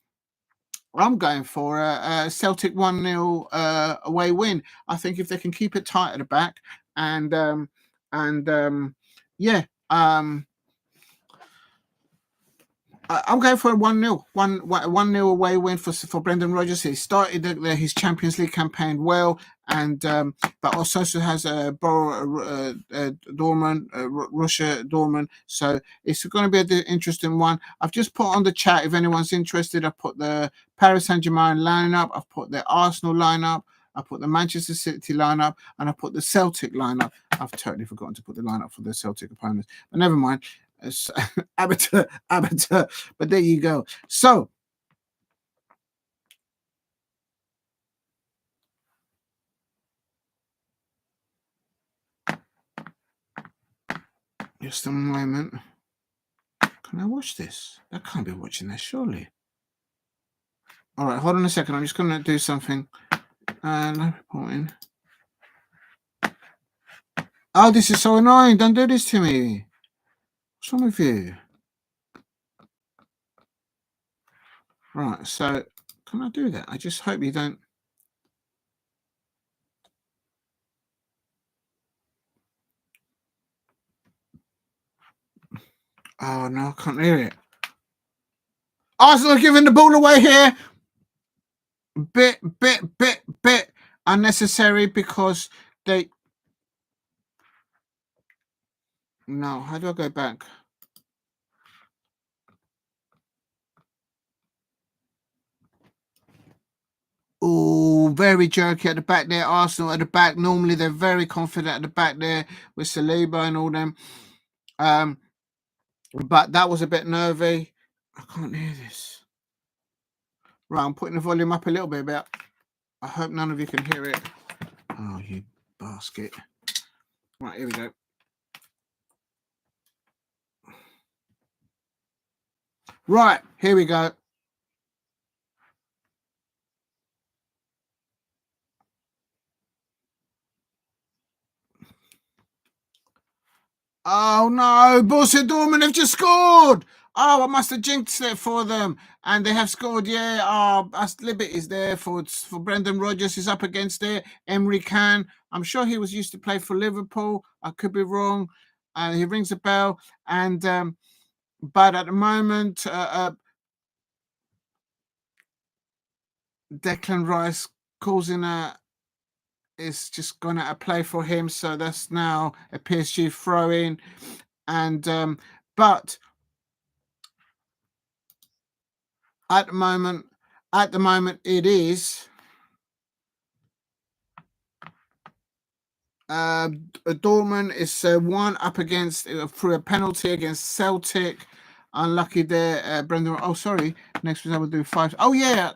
Celtic 1-0 away win. I think if they can keep it tight at the back and yeah. I'm going for a 1-0, 1-0 away win for Brendan Rodgers. He started his Champions League campaign well, and but also has Dortmund, Russia Dortmund. So it's going to be an interesting one. I've just put on the chat if anyone's interested. I've put the Paris Saint-Germain lineup. I've put the Arsenal lineup. I put the Manchester City lineup, and I put the Celtic lineup. I've totally forgotten to put the lineup for the Celtic opponents, but never mind. Amateur. But there you go. So just a moment. Can I watch this? I can't be watching this, surely. All right, hold on a second. I'm just going to do something. No reporting. Oh, this is so annoying. Don't do this to me. What's wrong with you? Right, so can I do that? I just hope you don't. Oh, no, I can't hear it. Arsenal giving the ball away here. Bit unnecessary because they. No, how do I go back? Oh, very jerky at the back there. Arsenal at the back. Normally they're very confident at the back there with Saliba and all them. But that was a bit nervy. I can't hear this. Right, I'm putting the volume up a little bit, but I hope none of you can hear it. Oh, you basket. Right, here we go. Right, here we go. Oh no, Borussia Dortmund have just scored. Oh, I must have jinxed it for them. And they have scored, yeah. Oh, Libit is there for Brendan Rodgers. He's up against it. Emery Can. I'm sure he was used to play for Liverpool. I could be wrong. He rings a bell. And but at the moment, Declan Rice causing is just gone out of play for him. So that's now a PSG throw in. And but at the moment it is Dortmund is 1 up against through a penalty against Celtic. Unlucky there, Brendan. Oh, sorry. Next week I will do 5. Oh yeah,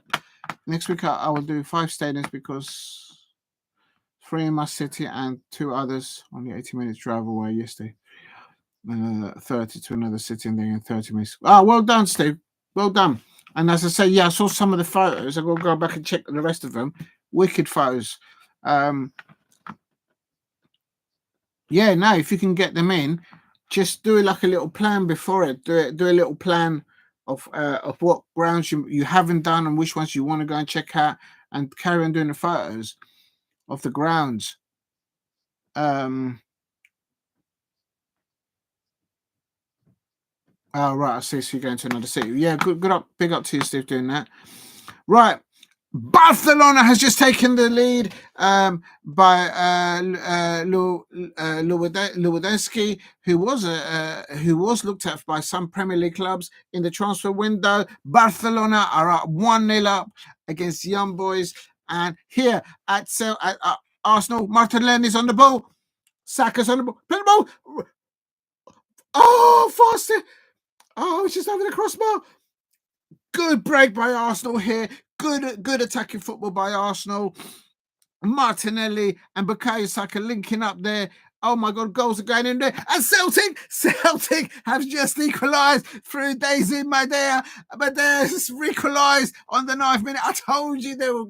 next week I will do 5 stadiums because 3 in my city and 2 others only 80 minutes drive away yesterday. 30 to another city and then in 30 minutes. Oh, well done, Steve. Well done. And as I say, yeah, I saw some of the photos. I will go back and check the rest of them. Wicked photos. Yeah, no, if you can get them in, just do like a little plan before it. Do a little plan of what grounds you haven't done and which ones you want to go and check out, and carry on doing the photos of the grounds. Oh, right, I see. So you're going to another city. Yeah, big up to you, Steve, doing that. Right. Barcelona has just taken the lead by Lewandowski, who was looked at by some Premier League clubs in the transfer window. Barcelona are up 1-0 up against Young Boys, and here at Arsenal, Martinelli's on the ball, Saka's on the ball, play the ball. Oh, Foster! Oh, it's just over the crossbar. Good break by Arsenal here. Good attacking football by Arsenal. Martinelli and Bukayo Saka linking up there. Oh my God, goals are going in there. And Celtic have just equalised through Daisy Madea. But they're equalised on the 9th minute. I told you they'll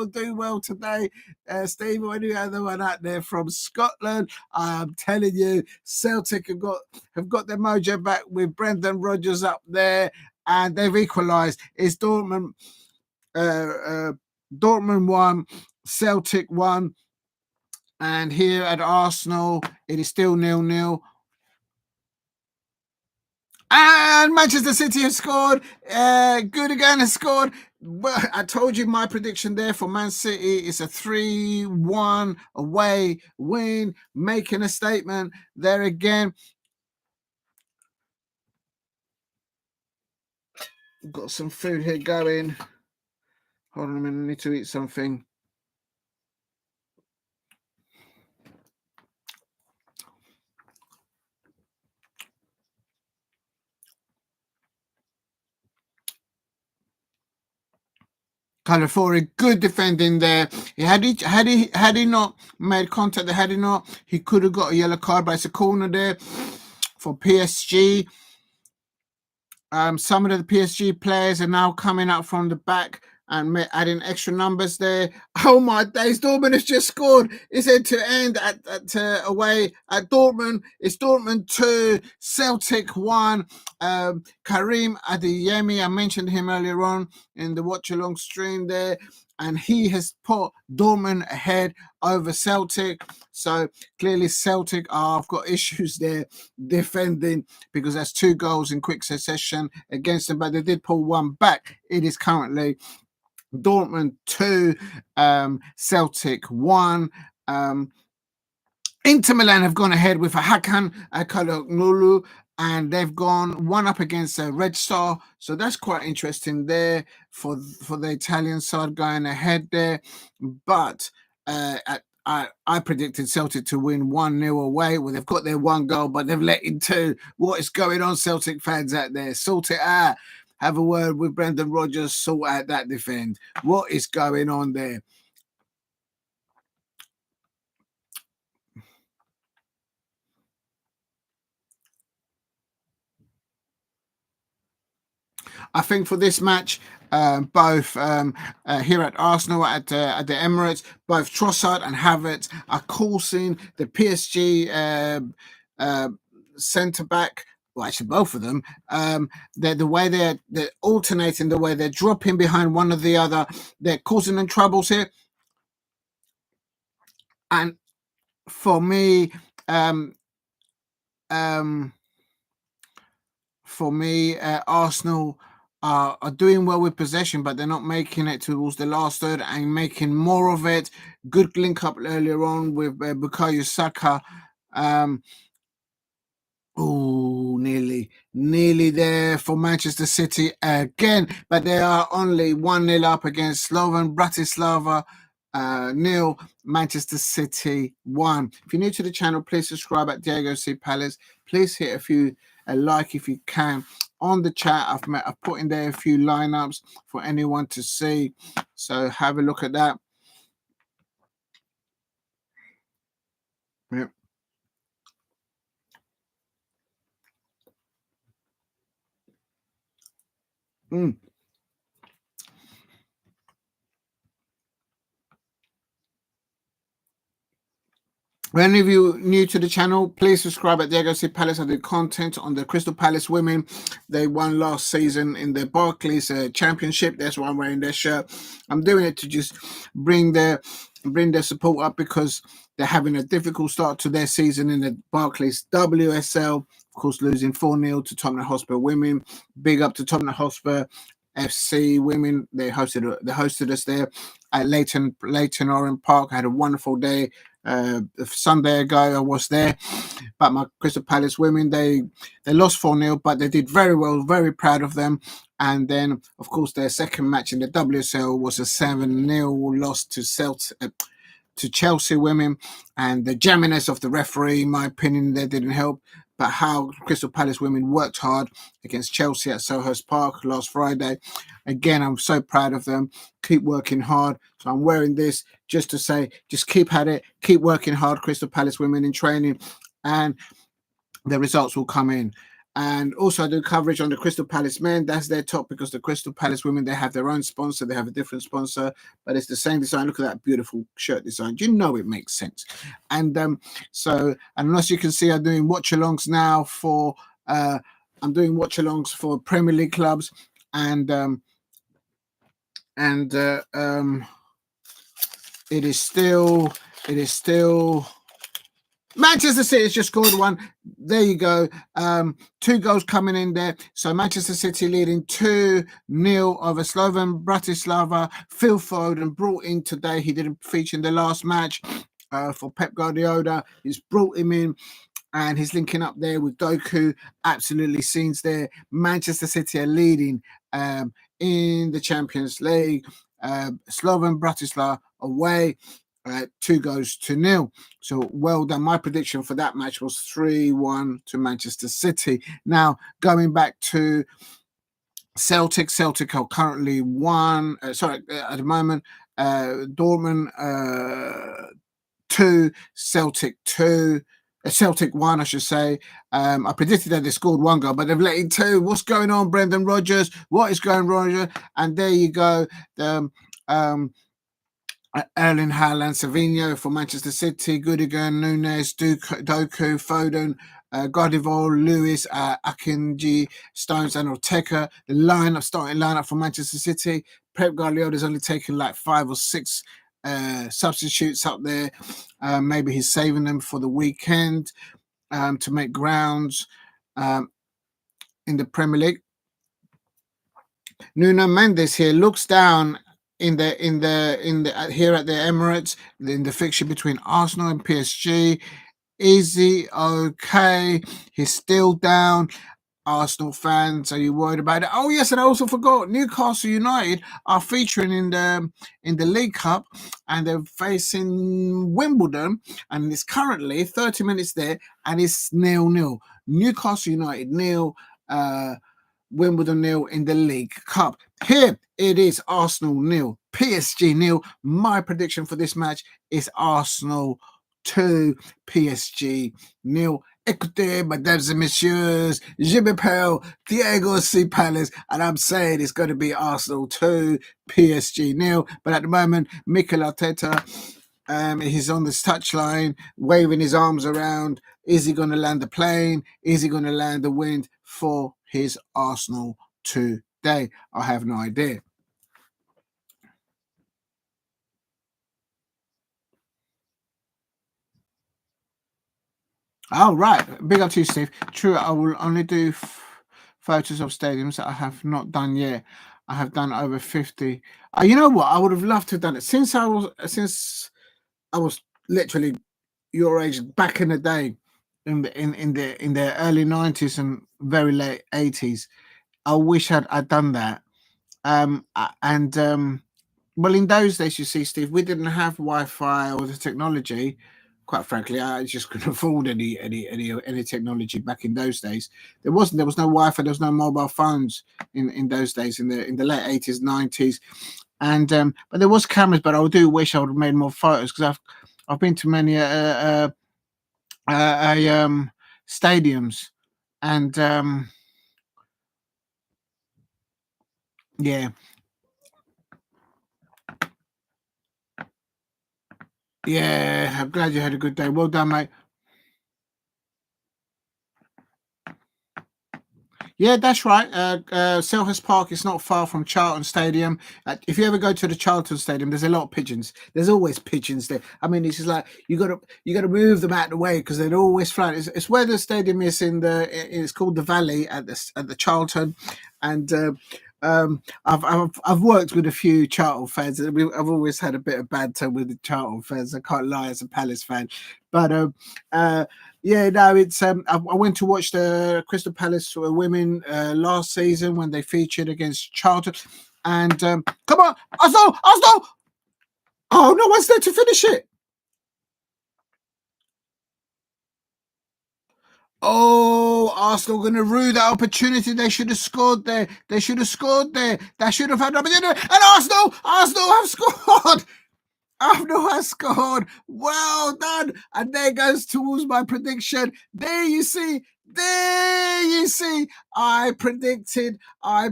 do well today. Steve, when you had the one out there from Scotland, I'm telling you, Celtic have got their mojo back with Brendan Rodgers up there, and they've equalised. It's Dortmund. Dortmund won, Celtic won, and here at Arsenal, it is still 0-0. And Manchester City have scored. Gundogan has scored. Well, I told you my prediction there for Man City is a 3-1 away win, making a statement there again. Got some food here going. Hold on a minute, I need to eat something. Calafiori, good defending there. Had he not made contact, he could have got a yellow card, but it's a corner there for PSG. Some of the PSG players are now coming out from the back and adding extra numbers there. Oh my days, Dortmund has just scored. It's end to end at away at Dortmund. It's Dortmund 2, Celtic 1. Karim Adeyemi, I mentioned him earlier on in the watch along stream there, and he has put Dortmund ahead over Celtic. So clearly Celtic have got issues there defending, because that's 2 goals in quick succession against them, but they did pull one back. It is currently Dortmund 2, Celtic 1. Inter Milan have gone ahead with a Hakan Kaloglu, and they've gone 1 up against Red Star. So that's quite interesting there for the Italian side going ahead there. But I predicted Celtic to win 1-0 away. Well, they've got their 1 goal, but they've let in 2. What is going on, Celtic fans out there? Sort it out. Have a word with Brendan Rodgers. Sort out that defend. What is going on there? I think for this match, both here at Arsenal at the Emirates, both Trossard and Havertz are coursing the PSG centre back. Well, actually, both of them. The way they're alternating, the way they're dropping behind one or the other, they're causing them troubles here. And for me, Arsenal are doing well with possession, but they're not making it towards the last third and making more of it. Good link up earlier on with Bukayo Saka. Nearly there for Manchester City again, but they are only 1-0 up against Slovan. Bratislava 0, Manchester City 1. If you're new to the channel, please subscribe at Diego C. Palace. Please hit a like if you can. On the chat, I've put in there a few lineups for anyone to see, so have a look at that. Yep. For any of you new to the channel, please subscribe at Diego C. Palace. I do content on the Crystal Palace women. They won last season in the Barclays Championship. That's why I'm wearing their shirt. I'm doing it to just bring their support up because they're having a difficult start to their season in the Barclays WSL. Of course, losing 4-0 to Tottenham Hotspur women. Big up to Tottenham Hotspur FC women. They hosted us there at Leighton Orient Park. I had a wonderful day. Sunday ago I was there, but my Crystal Palace women, they lost 4-0, but they did very well. Very proud of them. And then of course their second match in the WSL was a 7-0 loss to Chelsea women, and the jamminess of the referee, in my opinion, that didn't help. But how Crystal Palace women worked hard against Chelsea at Selhurst Park last Friday. Again, I'm so proud of them. Keep working hard. So I'm wearing this just to say, just keep at it. Keep working hard, Crystal Palace women in training, and the results will come in. And also I do coverage on the Crystal Palace men. That's their top, because the Crystal Palace women, they have their own sponsor. They have a different sponsor, but it's the same design. Look at that beautiful shirt design. You know it makes sense. And and as you can see, I'm doing watch-alongs now for Premier League clubs, and it is still Manchester City has just scored one. There you go. 2 goals coming in there. So Manchester City leading 2-0 over Slovan Bratislava. Phil Foden brought in today. He didn't feature in the last match for Pep Guardiola. He's brought him in, and he's linking up there with Doku. Absolutely scenes there. Manchester City are leading in the Champions League. Slovan Bratislava away. 2-0. So well done. My prediction for that match was 3-1 to Manchester City. Now, going back to Celtic are currently at the moment, Dortmund 2, Celtic 2. Celtic 1, I should say. I predicted that they scored 1 goal, but they've let in 2. What's going on, Brendan Rodgers? What is going on, Roger? And there you go. Erling Haaland, Savinho for Manchester City, Gudigan, Nunes, Doku, Foden, Gardivol, Lewis, Akinji, Stones, and Ortega. The starting lineup for Manchester City. Pep Guardiola's only taken like 5 or 6 substitutes up there. Maybe he's saving them for the weekend to make grounds in the Premier League. Nuno Mendes here looks down in the here at the Emirates in the fixture between Arsenal and PSG. Is he okay? He's still down. Arsenal fans, are you worried about it? Oh yes, and I also forgot, Newcastle United are featuring in the League Cup, and they're facing Wimbledon, and it's currently 30 minutes there, and it's 0-0. Newcastle United 0, Wimbledon 0 in the League Cup. Here it is, Arsenal 0, PSG 0. My prediction for this match is Arsenal 2, PSG 0. Écoutez, mesdames et messieurs, je m'appelle Diego C. Palace, and I'm saying it's going to be Arsenal 2, PSG 0. But at the moment, Mikel Arteta, he's on this touchline, waving his arms around. Is he going to land the plane? Is he going to land the wind for his Arsenal today? I have no idea. Oh, right. Big up to you, Steve. True, I will only do photos of stadiums that I have not done yet. I have done over 50. You know what? I would have loved to have done it since I was literally your age back in the day, in the early 90s and very late 80s. I wish I'd done that. Well, in those days, you see, Steve, we didn't have Wi-Fi or the technology. Quite frankly, I just couldn't afford any technology back in those days. There was no Wi-Fi, there was no mobile phones in those days, in the late 80s, 90s, and but there was cameras. But I do wish I would have made more photos, because I've been to many stadiums, and yeah. Yeah, I'm glad you had a good day. Well done, mate. Yeah, that's right. Selhurst Park is not far from Charlton Stadium. If you ever go to the Charlton Stadium, there's a lot of pigeons. There's always pigeons there. I mean, it's just like you got to move them out of the way because they're always flying. It's where the stadium is it's called the Valley at the Charlton, and I've worked with a few Charlton fans. I've always had a bit of banter with the Charlton fans. I can't lie as a Palace fan, but yeah, no, it's I went to watch the Crystal Palace women last season when they featured against Charlton, and come on, Arsenal, Arsenal! Oh, no one's there to finish it. Oh, Arsenal going to rue that opportunity. They should have scored there. They should have scored there. They should have had an opportunity. And Arsenal have scored. Arsenal has scored. Well done. And there goes towards my prediction. There you see. There you see. I predicted. I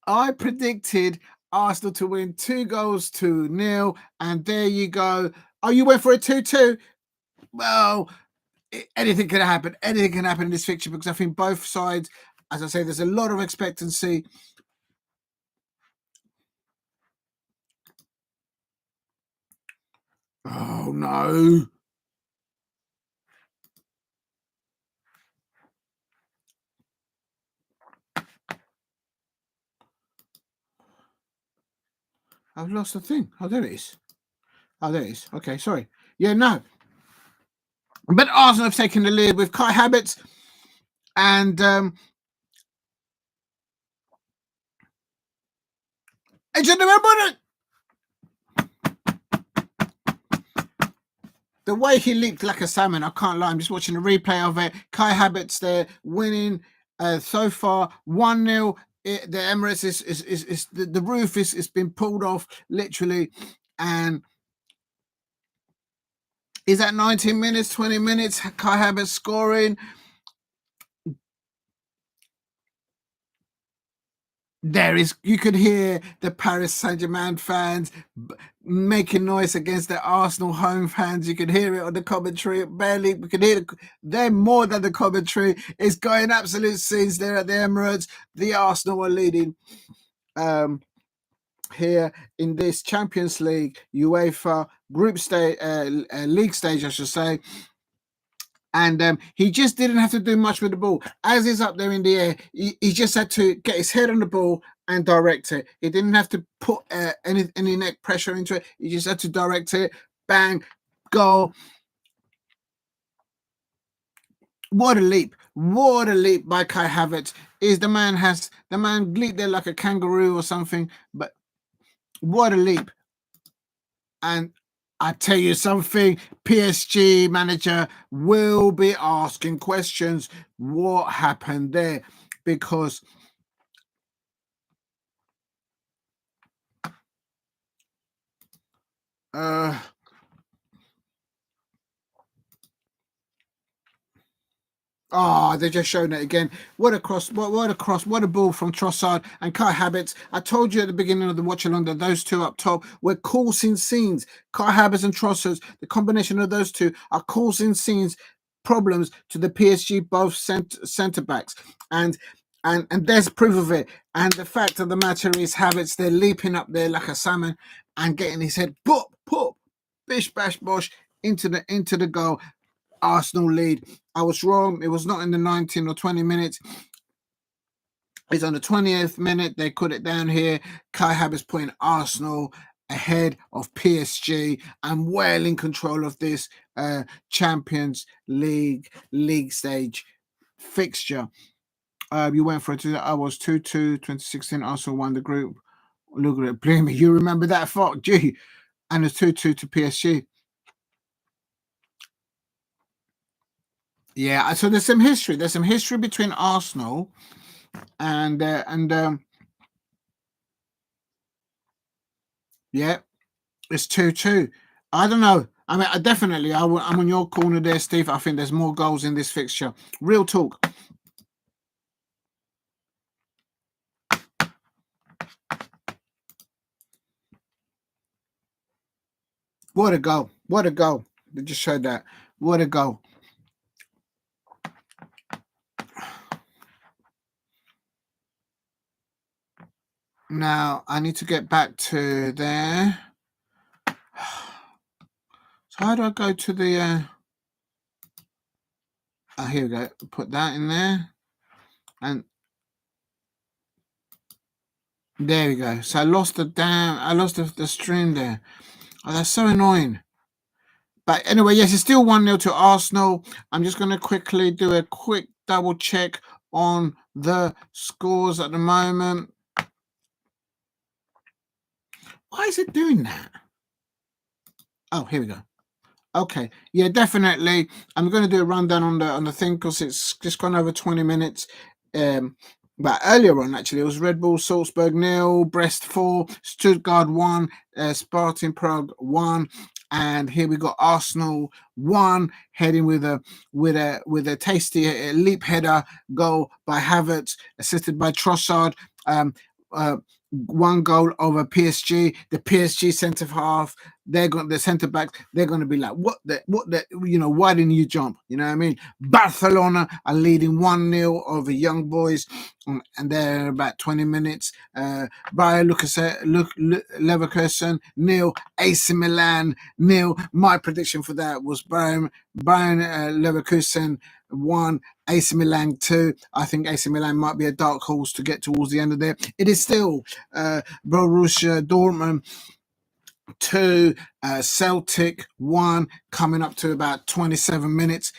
I predicted Arsenal to win 2-0, and there you go. Oh, you went for a 2-2? Well, anything can happen. Anything can happen in this fixture because I think both sides, as I say, there's a lot of expectancy. Oh no. I've lost the thing. Oh, there it is. Oh, there it is. Okay, sorry. Yeah, no. But Arsenal have taken the lead with Kai Havertz, and I just remember the way he leaped like a salmon. I can't lie. I'm just watching a replay of it. Kai Havertz there winning so far 1-0. The Emirates is the roof is been pulled off literally, and is that 19 minutes, 20 minutes? Kai Havertz scoring. There is, you could hear the Paris Saint-Germain fans making noise against the Arsenal home fans. You could hear it on the commentary. Barely, we could hear them more than the commentary. It's going absolute scenes there at the Emirates. The Arsenal are leading here in this Champions League, UEFA group stage, league stage, I should say. And he just didn't have to do much with the ball. As he's up there in the air, he just had to get his head on the ball and direct it. He didn't have to put any neck pressure into it. He just had to direct it. Bang, goal. What a leap. What a leap by Kai Havertz. The man leaped there like a kangaroo or something, but what a leap. And I tell you something, PSG manager will be asking questions. What happened there? Because they're just showing it again. What a cross, what a cross, what a ball from Trossard and Kai Havertz. I told you at the beginning of the watch along that those two up top were causing scenes. Kai Havertz and Trossard, the combination of those two are causing scenes, problems to the PSG both centre backs. And there's proof of it. And the fact of the matter is Havertz, they're leaping up there like a salmon and getting his head pop, bish bash bosh into the goal. Arsenal lead. I was wrong. It was not in the 19 or 20 minutes. It's on the 20th minute. They put it down here. Kai Havertz putting Arsenal ahead of PSG and well in control of this Champions League stage fixture. You went for it. I was 2-2, 2016. Arsenal won the group. Look at it. Blame me. You remember that fuck, gee. And it's 2-2 to PSG. Yeah, so there's some history. There's some history between Arsenal and yeah, it's 2-2. I don't know. I mean, I'm on your corner there, Steve. I think there's more goals in this fixture. Real talk. What a goal. What a goal. They just showed that. What a goal. Now, I need to get back to there. So how do I go to the... here we go. Put that in there. And there we go. So I lost the stream there. Oh, that's so annoying. But anyway, yes, it's still 1-0 to Arsenal. I'm just going to quickly do a quick double check on the scores at the moment. Why is it doing that? Oh, here we go. Okay, yeah, definitely. I'm going to do a rundown on the thing because it's just gone over 20 minutes. But earlier on, actually, it was Red Bull Salzburg 0, Brest 4, Stuttgart 1, Spartan Prague 1, and here we got Arsenal 1 heading with a tasty leap header goal by Havertz, assisted by Trossard. 1 goal over PSG. The PSG centre half, the centre backs, they're going to be like, what the, why didn't you jump? You know what I mean? Barcelona are leading 1-0 over Young Boys, and they're about 20 minutes. Bayer Leverkusen 0, AC Milan 0. My prediction for that was Bayern Leverkusen 1, AC Milan 2. I think AC Milan might be a dark horse to get towards the end of there. It is still Borussia Dortmund 2, Celtic 1, coming up to about 27 minutes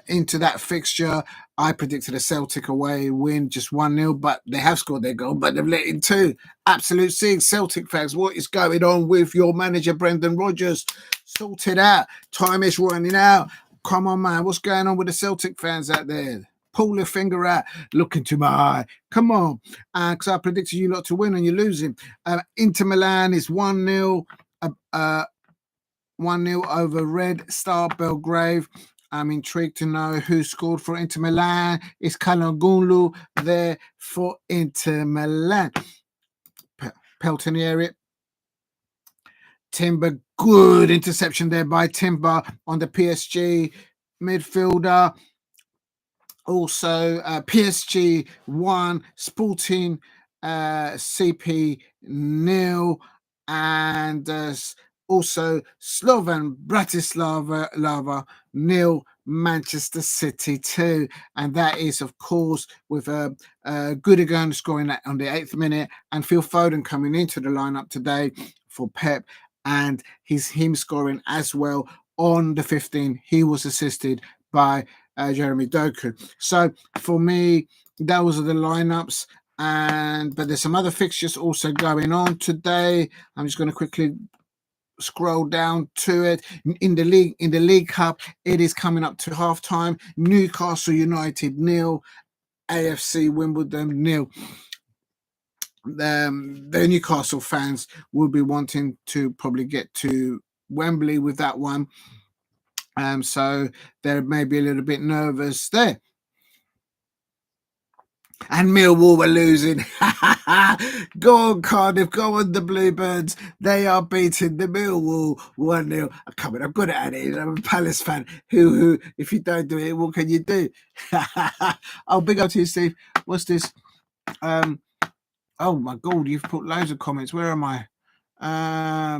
into that fixture. I predicted a Celtic away win, just 1-0, but they have scored their goal, but they've let in 2. Absolute siege. Celtic fans, what is going on with your manager, Brendan Rodgers? Sort it out. Time is running out. Come on, man. What's going on with the Celtic fans out there? Pull your finger out. Look into my eye. Come on. Because I predicted you lot to win and you're losing. Inter Milan is 1-0. 1-0 over Red Star Belgrade. I'm intrigued to know who scored for Inter Milan. It's Kalangulu there for Inter Milan. Peltonieri. Timber, good interception there by Timber on the PSG midfielder. Also, PSG 1, Sporting CP 0, and also Slovan Bratislava 0, Manchester City 2, and that is, of course, with Gudogan scoring on the 8th minute, and Phil Foden coming into the lineup today for Pep, and him scoring as well on the 15th. He was assisted by Jeremy Doku. So for me, those are the lineups. But there's some other fixtures also going on today. I'm just going to quickly scroll down to it. In the League Cup, it is coming up to halftime. Newcastle United 0, AFC Wimbledon 0. The Newcastle fans will be wanting to probably get to Wembley with that one. So they may be a little bit nervous there. And Millwall were losing. Go on, Cardiff. Go on, the Bluebirds. They are beating the Millwall 1-0. Come on, I'm good at it. I'm a Palace fan. Who, if you don't do it, what can you do? Oh, big up to you, Steve. What's this? Oh, my God. You've put loads of comments. Where am I?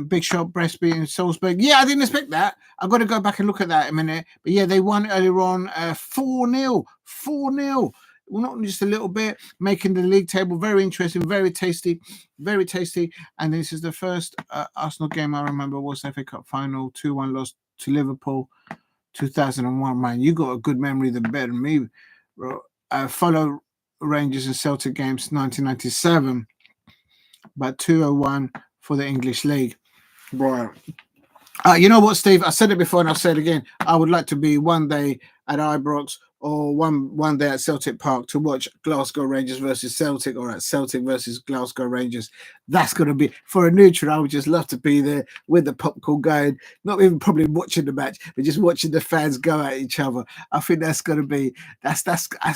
Big shot, Brest beating Salzburg. Yeah, I didn't expect that. I've got to go back and look at that in a minute. But yeah, they won earlier on 4-0. 4-0. Well, not just a little bit, making the league table very interesting, very tasty, very tasty. And this is the first Arsenal game I remember was FA Cup final, 2-1 loss to Liverpool, 2001. Man, you got a good memory better than me. Follow Rangers and Celtic games, 1997, but 201 for the English League. Right. You know what, Steve? I said it before and I'll say it again. I would like to be one day at Ibrox or one day at Celtic Park to watch Glasgow Rangers versus Celtic, or at Celtic versus Glasgow Rangers. That's going to be, for a neutral, I would just love to be there with the popcorn going, not even probably watching the match, but just watching the fans go at each other. I think that's going to be, I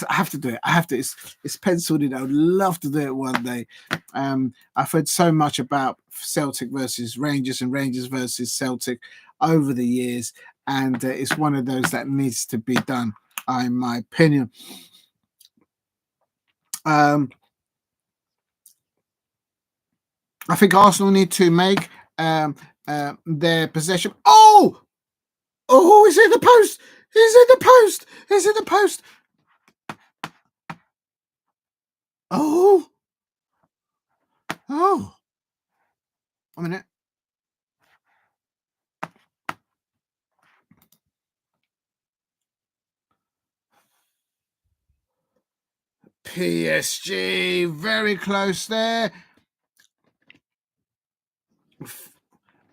have to do it. I have to, it's penciled in. I would love to do it one day. I've heard so much about Celtic versus Rangers and Rangers versus Celtic over the years, and it's one of those that needs to be done, in my opinion. I think Arsenal need to make their possession. Oh, he's in the post. He's in the post. He's in the post. Oh, a minute. PSG very close there.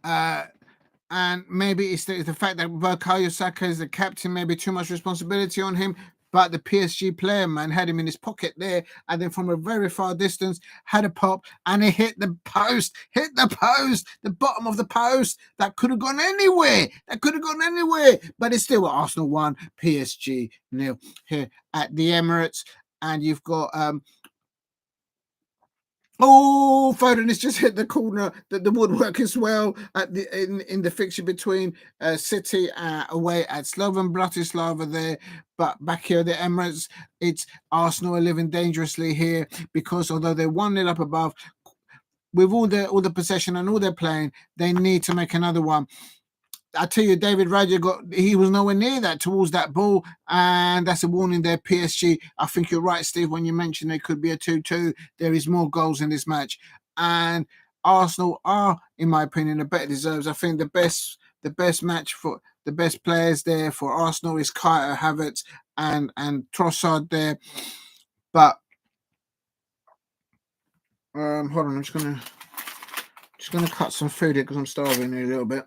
And maybe it's the fact that Bukayo Saka is the captain, maybe too much responsibility on him. But the PSG player, man, had him in his pocket there, and then from a very far distance, had a pop, and it hit the post, the bottom of the post. That could have gone anywhere. But it's still Arsenal 1, PSG 0 here at the Emirates. And you've got Foden has just hit the corner, the woodwork as well at the in the fixture between City away at Slovan Bratislava there, but back here at the Emirates, it's Arsenal are living dangerously here, because although they're 1-0 up above, with all the possession and all their playing, they need to make another one. I tell you, David Raya he was nowhere near that towards that ball, and that's a warning there, PSG. I think you're right, Steve, when you mentioned it could be a 2-2. There is more goals in this match, and Arsenal are, in my opinion, the better deserves. I think the best match for the best players there for Arsenal is Kai Havertz and Trossard there, but hold on, I'm just gonna cut some food here because I'm starving here a little bit.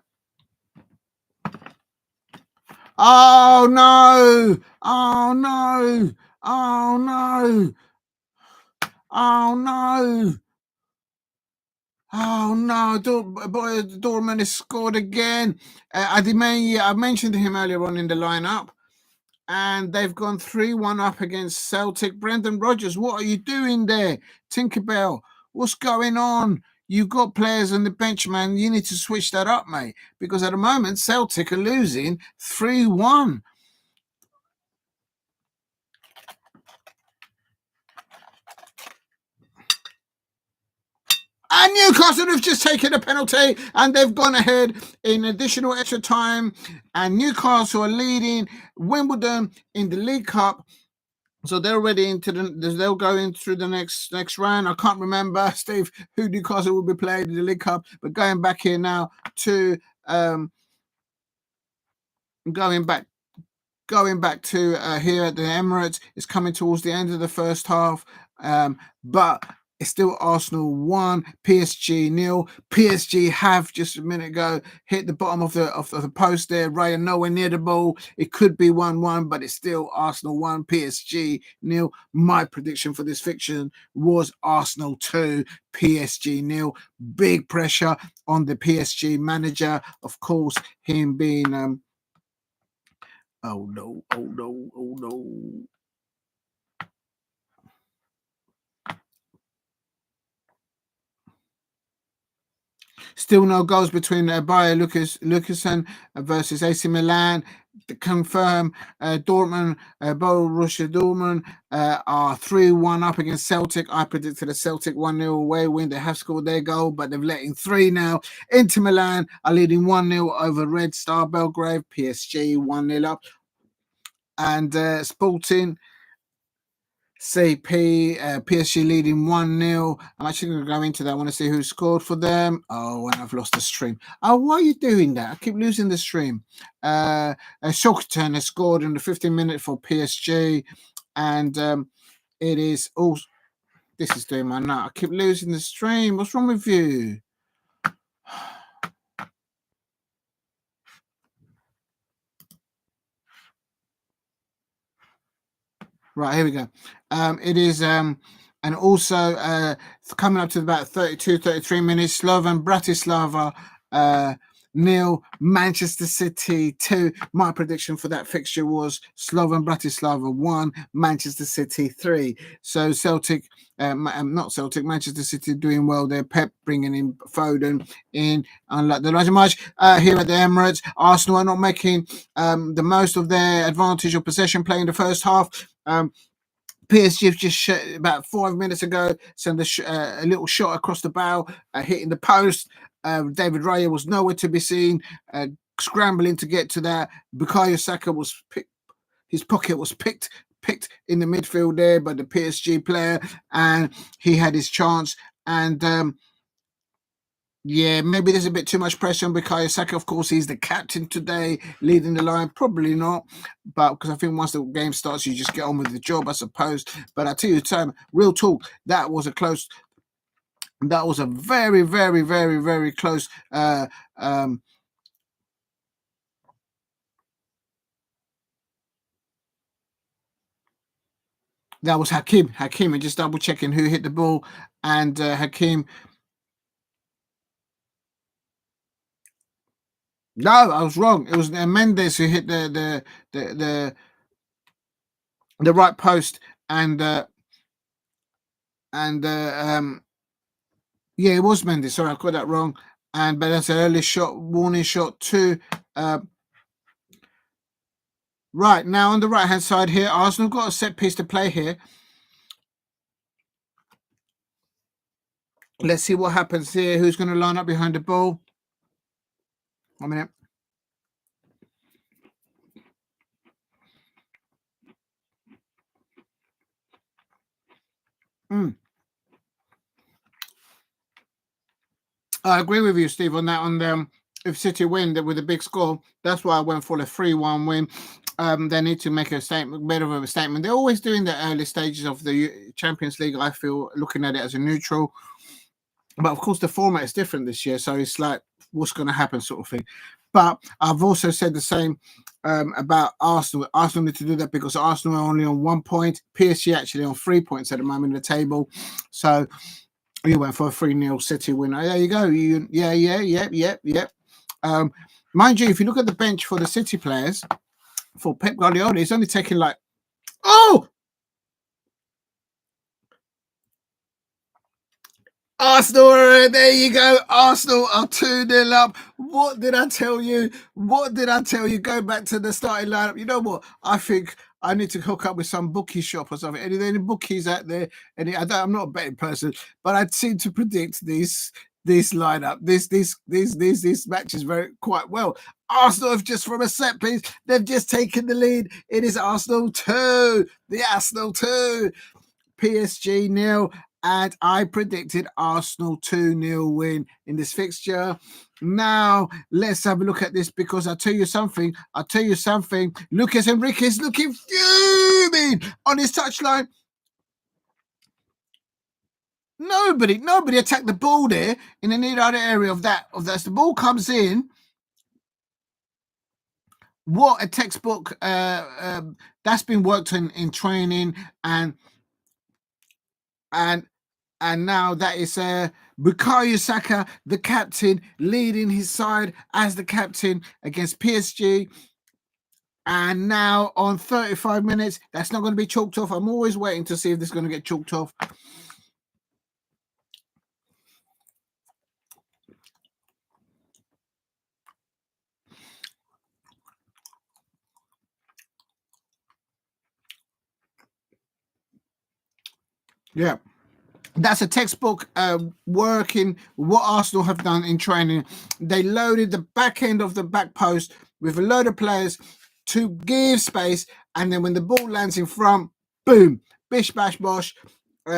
Oh no! Oh no! Oh no! Oh no! Oh no! Dortmund has scored again. I mentioned him earlier on in the lineup, and they've gone 3-1 up against Celtic. Brendan Rodgers, what are you doing there? Tinkerbell, what's going on? You've got players on the bench, man. You need to switch that up, mate, because at the moment Celtic are losing 3-1. And Newcastle have just taken a penalty, and they've gone ahead in additional extra time. And Newcastle are leading Wimbledon in the League Cup, so they're already they'll go in through the next round. I can't remember, Steve, who Newcastle will be playing in the League Cup, but going back here now to going back to here at the Emirates. It's coming towards the end of the first half, but it's still Arsenal 1, PSG 0. PSG have just a minute ago hit the bottom of the post there. Raya nowhere near the ball. It could be 1-1, but it's still Arsenal 1, PSG 0. My prediction for this fiction was Arsenal 2, PSG 0. Big pressure on the PSG manager, of course, him being oh no. Still no goals between Bayer Leverkusen versus AC Milan. To confirm, Dortmund, Borussia Dortmund are 3-1 up against Celtic. I predicted a Celtic 1-0 away win. They have scored their goal, but they've let in 3 now. Inter Milan are leading 1-0 over Red Star Belgrade. PSG 1-0 up. And Sporting CP, PSG leading 1-0. I'm actually going to go into that. I want to see who scored for them. Oh, and I've lost the stream. Oh, why are you doing that? I keep losing the stream. Shakhtar has scored in the 15th minute for PSG. And it is also... This is doing my nut. I keep losing the stream. What's wrong with you? Right, here we go. It is and also coming up to about 32, 33 minutes, Slovan Bratislava nil, Manchester City 2. My prediction for that fixture was Slovan Bratislava 1, Manchester City 3. So Celtic, not Celtic, Manchester City doing well there. Pep bringing in Foden in, unlike the larger match here at the Emirates. Arsenal are not making the most of their advantage of possession play in the first half. PSG have just about 5 minutes ago sent a little shot across the bow, hitting the post. David Raya was nowhere to be seen, scrambling to get to that. Bukayo Saka was his pocket was picked in the midfield there by the PSG player, and he had his chance. And yeah, maybe there's a bit too much pressure on Bukayo Saka. Of course, he's the captain today, leading the line. Probably not, but because I think once the game starts, you just get on with the job, I suppose. But I tell you, time, real talk, that was a close. That was a very, very, very, very close. That was Hakim. And just double checking who hit the ball, and Hakim. No, I was wrong. It was Mendes who hit the right post, and yeah, it was Mendes. Sorry, I got that wrong. But that's an early shot, warning shot too. Right now on the right hand side here, Arsenal got a set piece to play here. Let's see what happens here. Who's going to line up behind the ball? 1 minute. I agree with you, Steve, on that. On if City win with a big score, that's why I went for a 3-1 win. They need to make a statement, bit of a statement. They're always doing the early stages of the Champions League. I feel looking at it as a neutral, but of course the format is different this year, so it's like what's going to happen, sort of thing. But I've also said the same about Arsenal. Arsenal need to do that because Arsenal are only on 1 point. PSG actually on 3 points at the moment in the table. So you went for a 3-0 City winner. There you go. Yep. Mind you, if you look at the bench for the City players, for Pep Guardiola, it's only taking like, Arsenal, there you go. Arsenal are 2-0 up. What did I tell you? Go back to the starting lineup. You know what? I think I need to hook up with some bookie shop or something. Any bookies out there? I'm not a betting person, but I'd seem to predict this lineup, these matches very quite well. Arsenal have just from a set piece, they've just taken the lead. It is Arsenal 2, the Arsenal 2, PSG 0. And I predicted Arsenal 2-0 win in this fixture. Now, let's have a look at this because I'll tell you something. Lucas Enriquez looking fuming on his touchline. Nobody attacked the ball there in any other area of that. As the ball comes in, what a textbook that's been worked in training, and now that is Bukayo Saka, the captain, leading his side as the captain against PSG. And now on 35 minutes, that's not going to be chalked off. I'm always waiting to see if this is going to get chalked off. Yeah. That's a textbook working what Arsenal have done in training. They loaded the back end of the back post with a load of players to give space, and then when the ball lands in front, boom, bish bash bosh.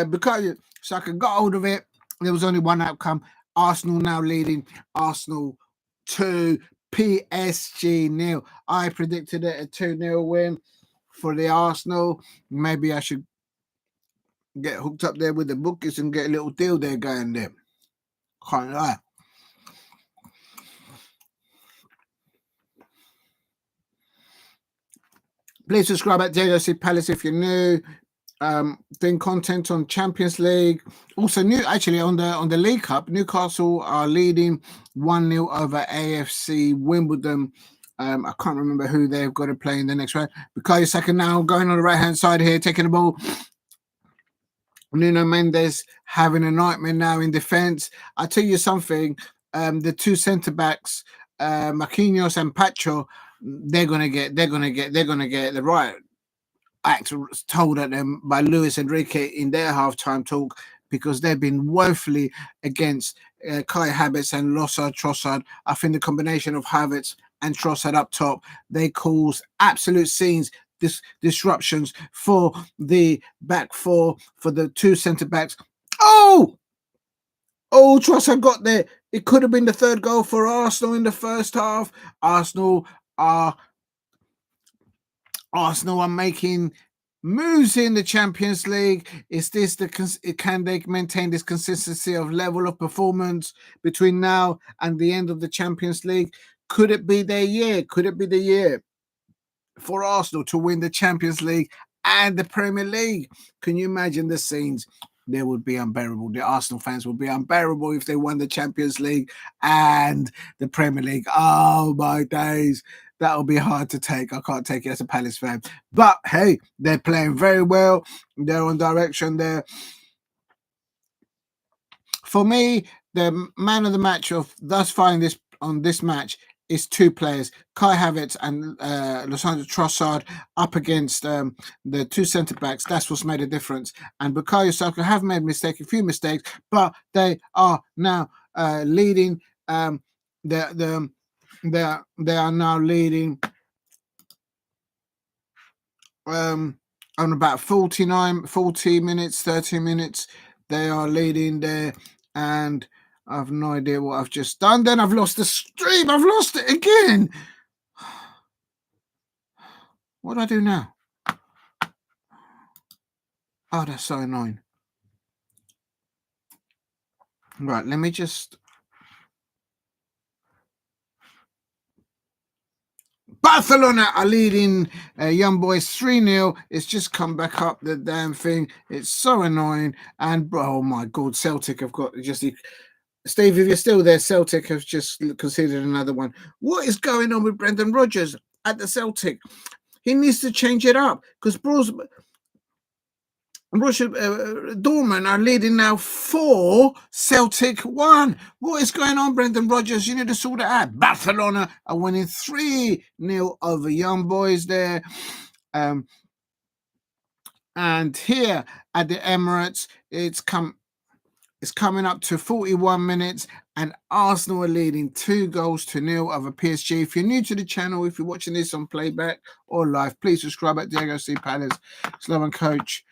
Because Saka got hold of it, there was only one outcome. Arsenal now leading. Arsenal 2, PSG 0. I predicted it a 2-0 win for the Arsenal. Maybe I should get hooked up there with the bookies and get a little deal there going there. Can't lie. Please subscribe at JOC Palace if you're new. Doing content on Champions League. Also new actually on the League Cup. Newcastle are leading 1-0 over AFC Wimbledon. I can't remember who they've got to play in the next round. Bukayo Saka now going on the right hand side here, taking the ball. Nuno Mendes having a nightmare now in defence. I tell you something, the two centre backs, Marquinhos and Pacho, they're gonna get the right act told at them by Luis Enrique in their halftime talk, because they've been woefully against Kai Havertz and Trossard. I think the combination of Havertz and Trossard up top, they cause absolute scenes, disruptions for the back four, for the two centre backs. Oh, Trossard got there. It could have been the third goal for Arsenal in the first half. Arsenal are making moves in the Champions League. Is this can they maintain this consistency of level of performance between now and the end of the Champions League? Could it be their year? Could it be the year for Arsenal to win the Champions League and the Premier League? Can you imagine the scenes? They would be unbearable. The Arsenal fans would be unbearable if they won the Champions League and the Premier League. Oh my days. That'll be hard to take. I can't take it as a Palace fan. But hey, they're playing very well. They're on direction there. For me, the man of the match of thus far on this match is two players, Kai Havertz and Lissandro Trossard, up against the two centre backs. That's what's made a difference. And Bukayo Saka have made a few mistakes, but they are now leading. They are now leading on about 40 minutes, 30 minutes. They are leading there, and I have no idea what I've just done. Then I've lost the stream. I've lost it again. What do I do now? Oh, that's so annoying. Right, let me just... Barcelona are leading Young Boys 3-0. It's just come back up, the damn thing. It's so annoying. And, oh my God, Celtic have got just... Steve, if you're still there, Celtic have just conceded another one. What is going on with Brendan Rodgers at the Celtic? He needs to change it up, because Dortmund are leading now 4, Celtic 1. What is going on, Brendan Rodgers? You need to sort it out. Barcelona are winning 3-0 over Young Boys there. And here at the Emirates, it's coming up to 41 minutes, and Arsenal are leading 2-0 over PSG. If you're new to the channel, if you're watching this on playback or live, please subscribe at Diego C. Palace. Slovan coach,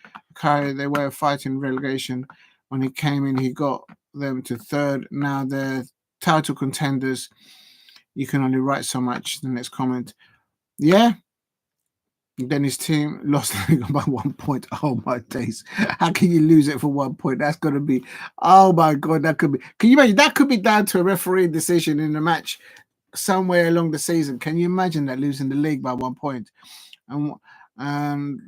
they were fighting relegation. When he came in, he got them to 3rd. Now they're title contenders. You can only write so much. The next comment. Yeah. Then his team lost by 1 point. Oh my days. How can you lose it for 1 point? That's going to be, oh my God, that could be, can you imagine? That could be down to a referee decision in the match somewhere along the season. Can you imagine that, losing the league by 1 point? And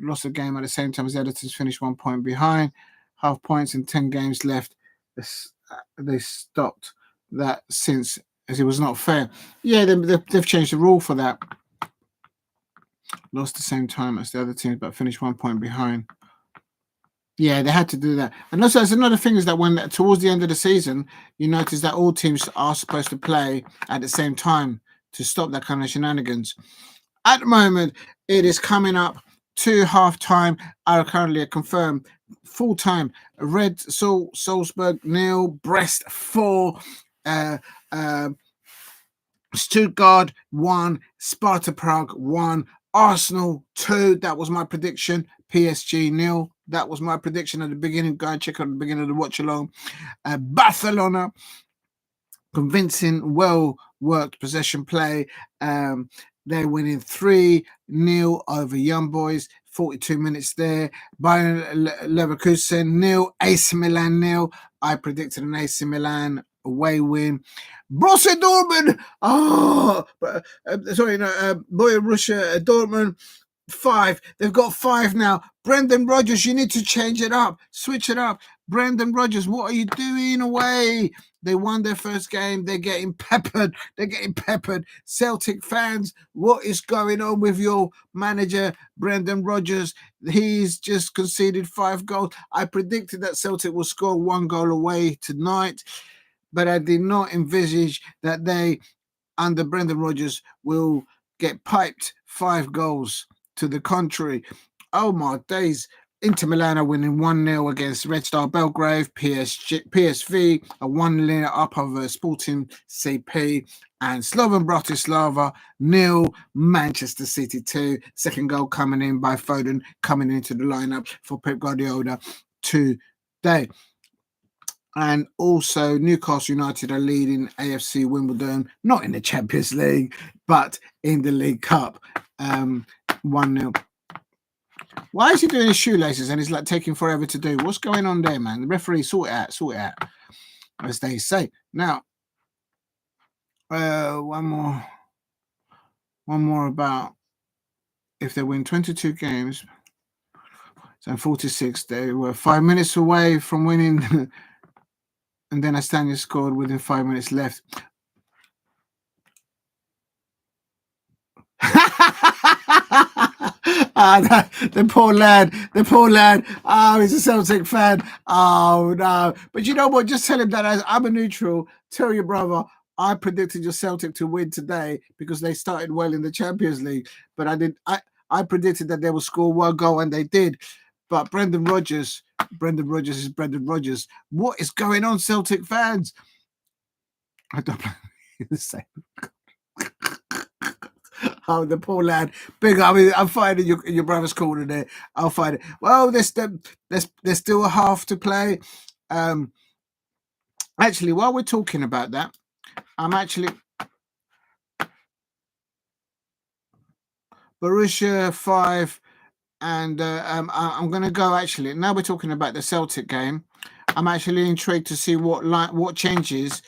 lost the game at the same time as the Editors finished 1 point behind. Half points and 10 games left. They stopped that since, as it was not fair. Yeah, they've changed the rule for that. Lost the same time as the other teams, but finished 1 point behind. Yeah, they had to do that. And also, there's another thing is that when towards the end of the season, you notice that all teams are supposed to play at the same time to stop that kind of shenanigans. At the moment, it is coming up to half-time. Are currently confirmed. Full-time, Red Salzburg 0, Brest 4, Stuttgart 1, Sparta Prague 1, Arsenal 2. That was my prediction. PSG 0. That was my prediction at the beginning. Go and check out the beginning of the watch along. Barcelona, convincing, well-worked possession play. They're winning 3-0 over Young Boys. 42 minutes there. Bayern Leverkusen 0, AC Milan 0. I predicted an AC Milan away win. Borussia Dortmund. Borussia Dortmund 5. They've got 5 now. Brendan Rodgers, you need to change it up. Switch it up. Brendan Rodgers, what are you doing away? They won their first game. They're getting peppered. They're getting peppered. Celtic fans, what is going on with your manager, Brendan Rodgers? He's just conceded 5 goals. I predicted that Celtic will score 1 goal away tonight, but I did not envisage that they, under Brendan Rodgers, will get piped 5 goals to the contrary. Oh my days. Inter Milan are winning 1-0 against Red Star Belgrade. PSV are 1-0 up over Sporting CP. And Slovan Bratislava 0, Manchester City 2. Second goal coming in by Foden, coming into the lineup for Pep Guardiola today. And also Newcastle United are leading AFC Wimbledon, not in the Champions League, but in the League Cup. 1-0. Why is he doing his shoelaces and he's like taking forever to do? What's going on there, man? The referee, sort it out, as they say. Now, one more about if they win 22 games and 46, they were 5 minutes away from winning, and then Astana scored within 5 minutes left. The poor lad. Oh, he's a Celtic fan. Oh no! But you know what? Just tell him that I'm a neutral. Tell your brother I predicted your Celtic to win today because they started well in the Champions League. But I predicted that they will score 1 goal, and they did. But Brendan Rodgers is Brendan Rodgers. What is going on, Celtic fans? I don't know the same. Oh, the poor lad. Big. I mean, I'm fighting your brother's corner there. I'll fight it. Well, there's still a half to play. Actually, while we're talking about that, I'm actually Borussia 5, and I'm going to go. Actually, now we're talking about the Celtic game. I'm actually intrigued to see what changes.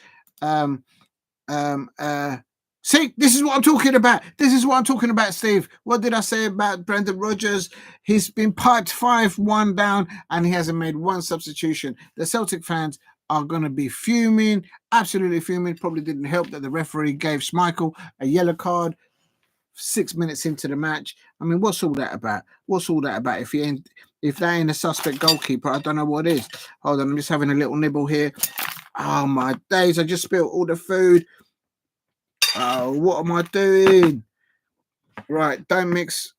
See, this is what I'm talking about. Steve. What did I say about Brendan Rodgers? He's been piped 5-1 down, and he hasn't made 1 substitution. The Celtic fans are going to be fuming, absolutely fuming. Probably didn't help that the referee gave Schmeichel a yellow card 6 minutes into the match. I mean, what's all that about? If that ain't a suspect goalkeeper, I don't know what is. Hold on, I'm just having a little nibble here. Oh my days! I just spilled all the food. Oh, what am I doing? Right, don't mix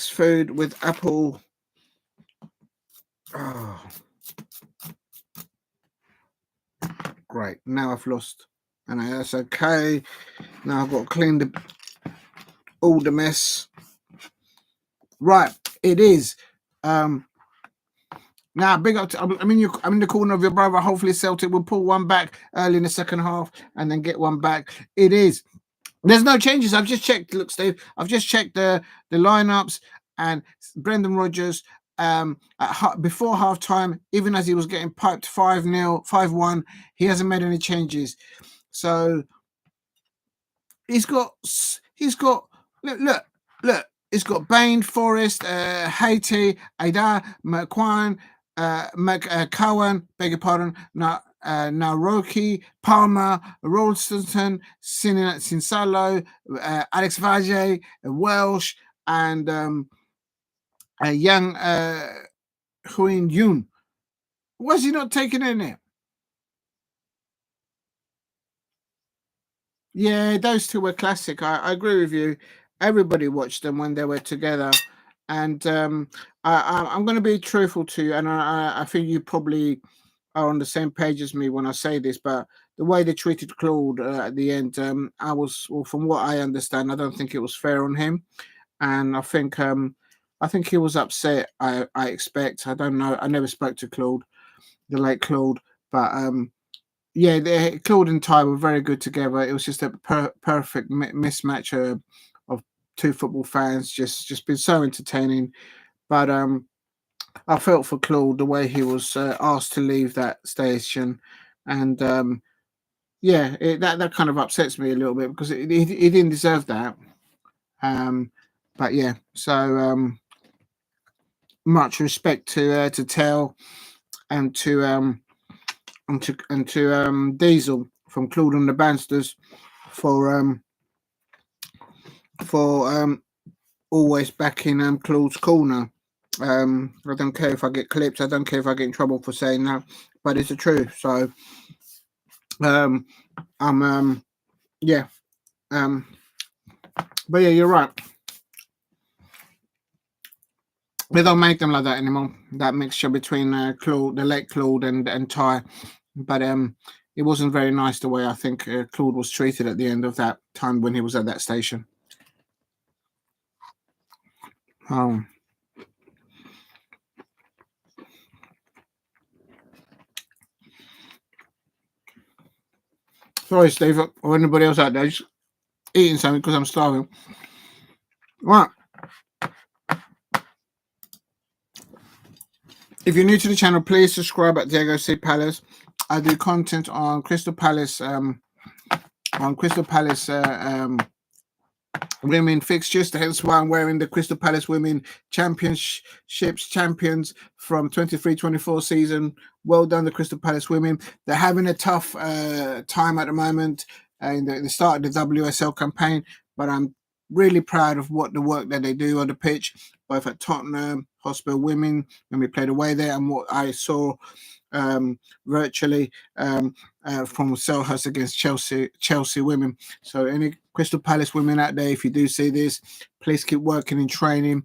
food with apple. Oh, great. Now I've lost, and that's okay. Now I've got to clean all the mess. Right, it is. Now, big up. I'm in the corner of your brother. Hopefully, Celtic will pull 1 back early in the second half and then get 1 back. It is. There's no changes. I've just checked. Look, Steve, I've just checked the lineups, and Brendan Rodgers before halftime, even as he was getting piped 5-0, 5-1, he hasn't made any changes. So he's got look. He's got Bain, Forrest, Haiti, Aida, McQuan, McCowan, beg your pardon, Naroki, Palmer, Ralston, Sinsalo, Alex Valle, Welsh, and young Huin Yun. Was he not taken in it? Yeah, those two were classic. I agree with you. Everybody watched them when they were together. And I'm going to be truthful to you, and I think you probably are on the same page as me when I say this, but the way they treated Claude at the end, from what I understand, I don't think it was fair on him, and I think he was upset. I expect. I don't know. I never spoke to Claude, the late Claude, but yeah, Claude and Ty were very good together. It was just a perfect mismatch of 2 football fans. Just been so entertaining, but I felt for Claude the way he was asked to leave that station, and that kind of upsets me a little bit because he didn't deserve that. But yeah, so much respect to Tell and to Diesel from Claude and the Bansters for always backing Claude's corner. I don't care if I get clips. I don't care if I get in trouble for saying that, but it's the truth. So I'm yeah but yeah, you're right. They don't make them like that anymore. That mixture between Claude, the late Claude, and Ty, but it wasn't very nice the way I think Claude was treated at the end of that time when he was at that station. Sorry, Steve, or anybody else out there, just eating something because I'm starving. Right. If you're new to the channel, please subscribe at Diego C Palace. I do content on Crystal Palace, women fixtures. Hence why I'm wearing the Crystal Palace Women Championships champions from 23-24 season. Well done, the Crystal Palace Women. They're having a tough time at the moment in the start of the WSL campaign, but I'm really proud of the work that they do on the pitch, both at Tottenham Hotspur Women when we played away there, and what I saw virtually from Selhurst against Chelsea Women. So any Crystal Palace women out there, if you do see this, please keep working in training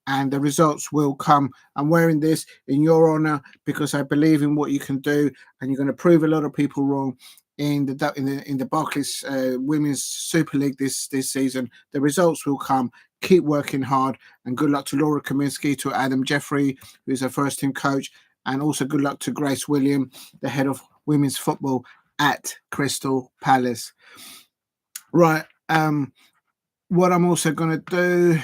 and the results will come. I'm wearing this in your honor because I believe in what you can do, and you're going to prove a lot of people wrong in the Barclays Women's Super League this season. The results will come. Keep working hard, and good luck to Laura Kaminsky, to Adam Jeffrey, who's her first team coach, and also good luck to Grace William, the head of women's football at Crystal Palace. Right. What I'm also going to do,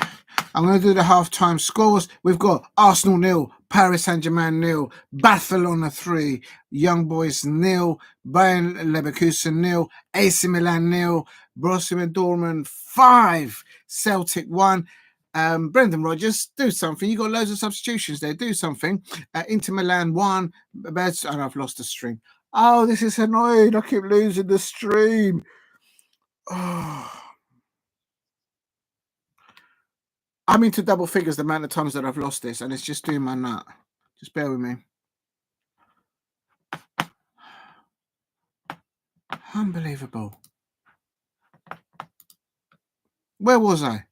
I'm going to do the halftime scores. We've got Arsenal 0, Paris Saint-Germain 0, Barcelona 3, Young Boys 0, Bayern Leverkusen 0, AC Milan 0, Borussia Dortmund 5, Celtic 1. Brendan Rodgers, do something. You got loads of substitutions there. Do something. Inter Milan 1. And I've lost the stream. Oh, this is annoying. I keep losing the stream. Oh. I'm into double figures the amount of times that I've lost this, and it's just doing my nut. Just bear with me. Unbelievable. Where was I?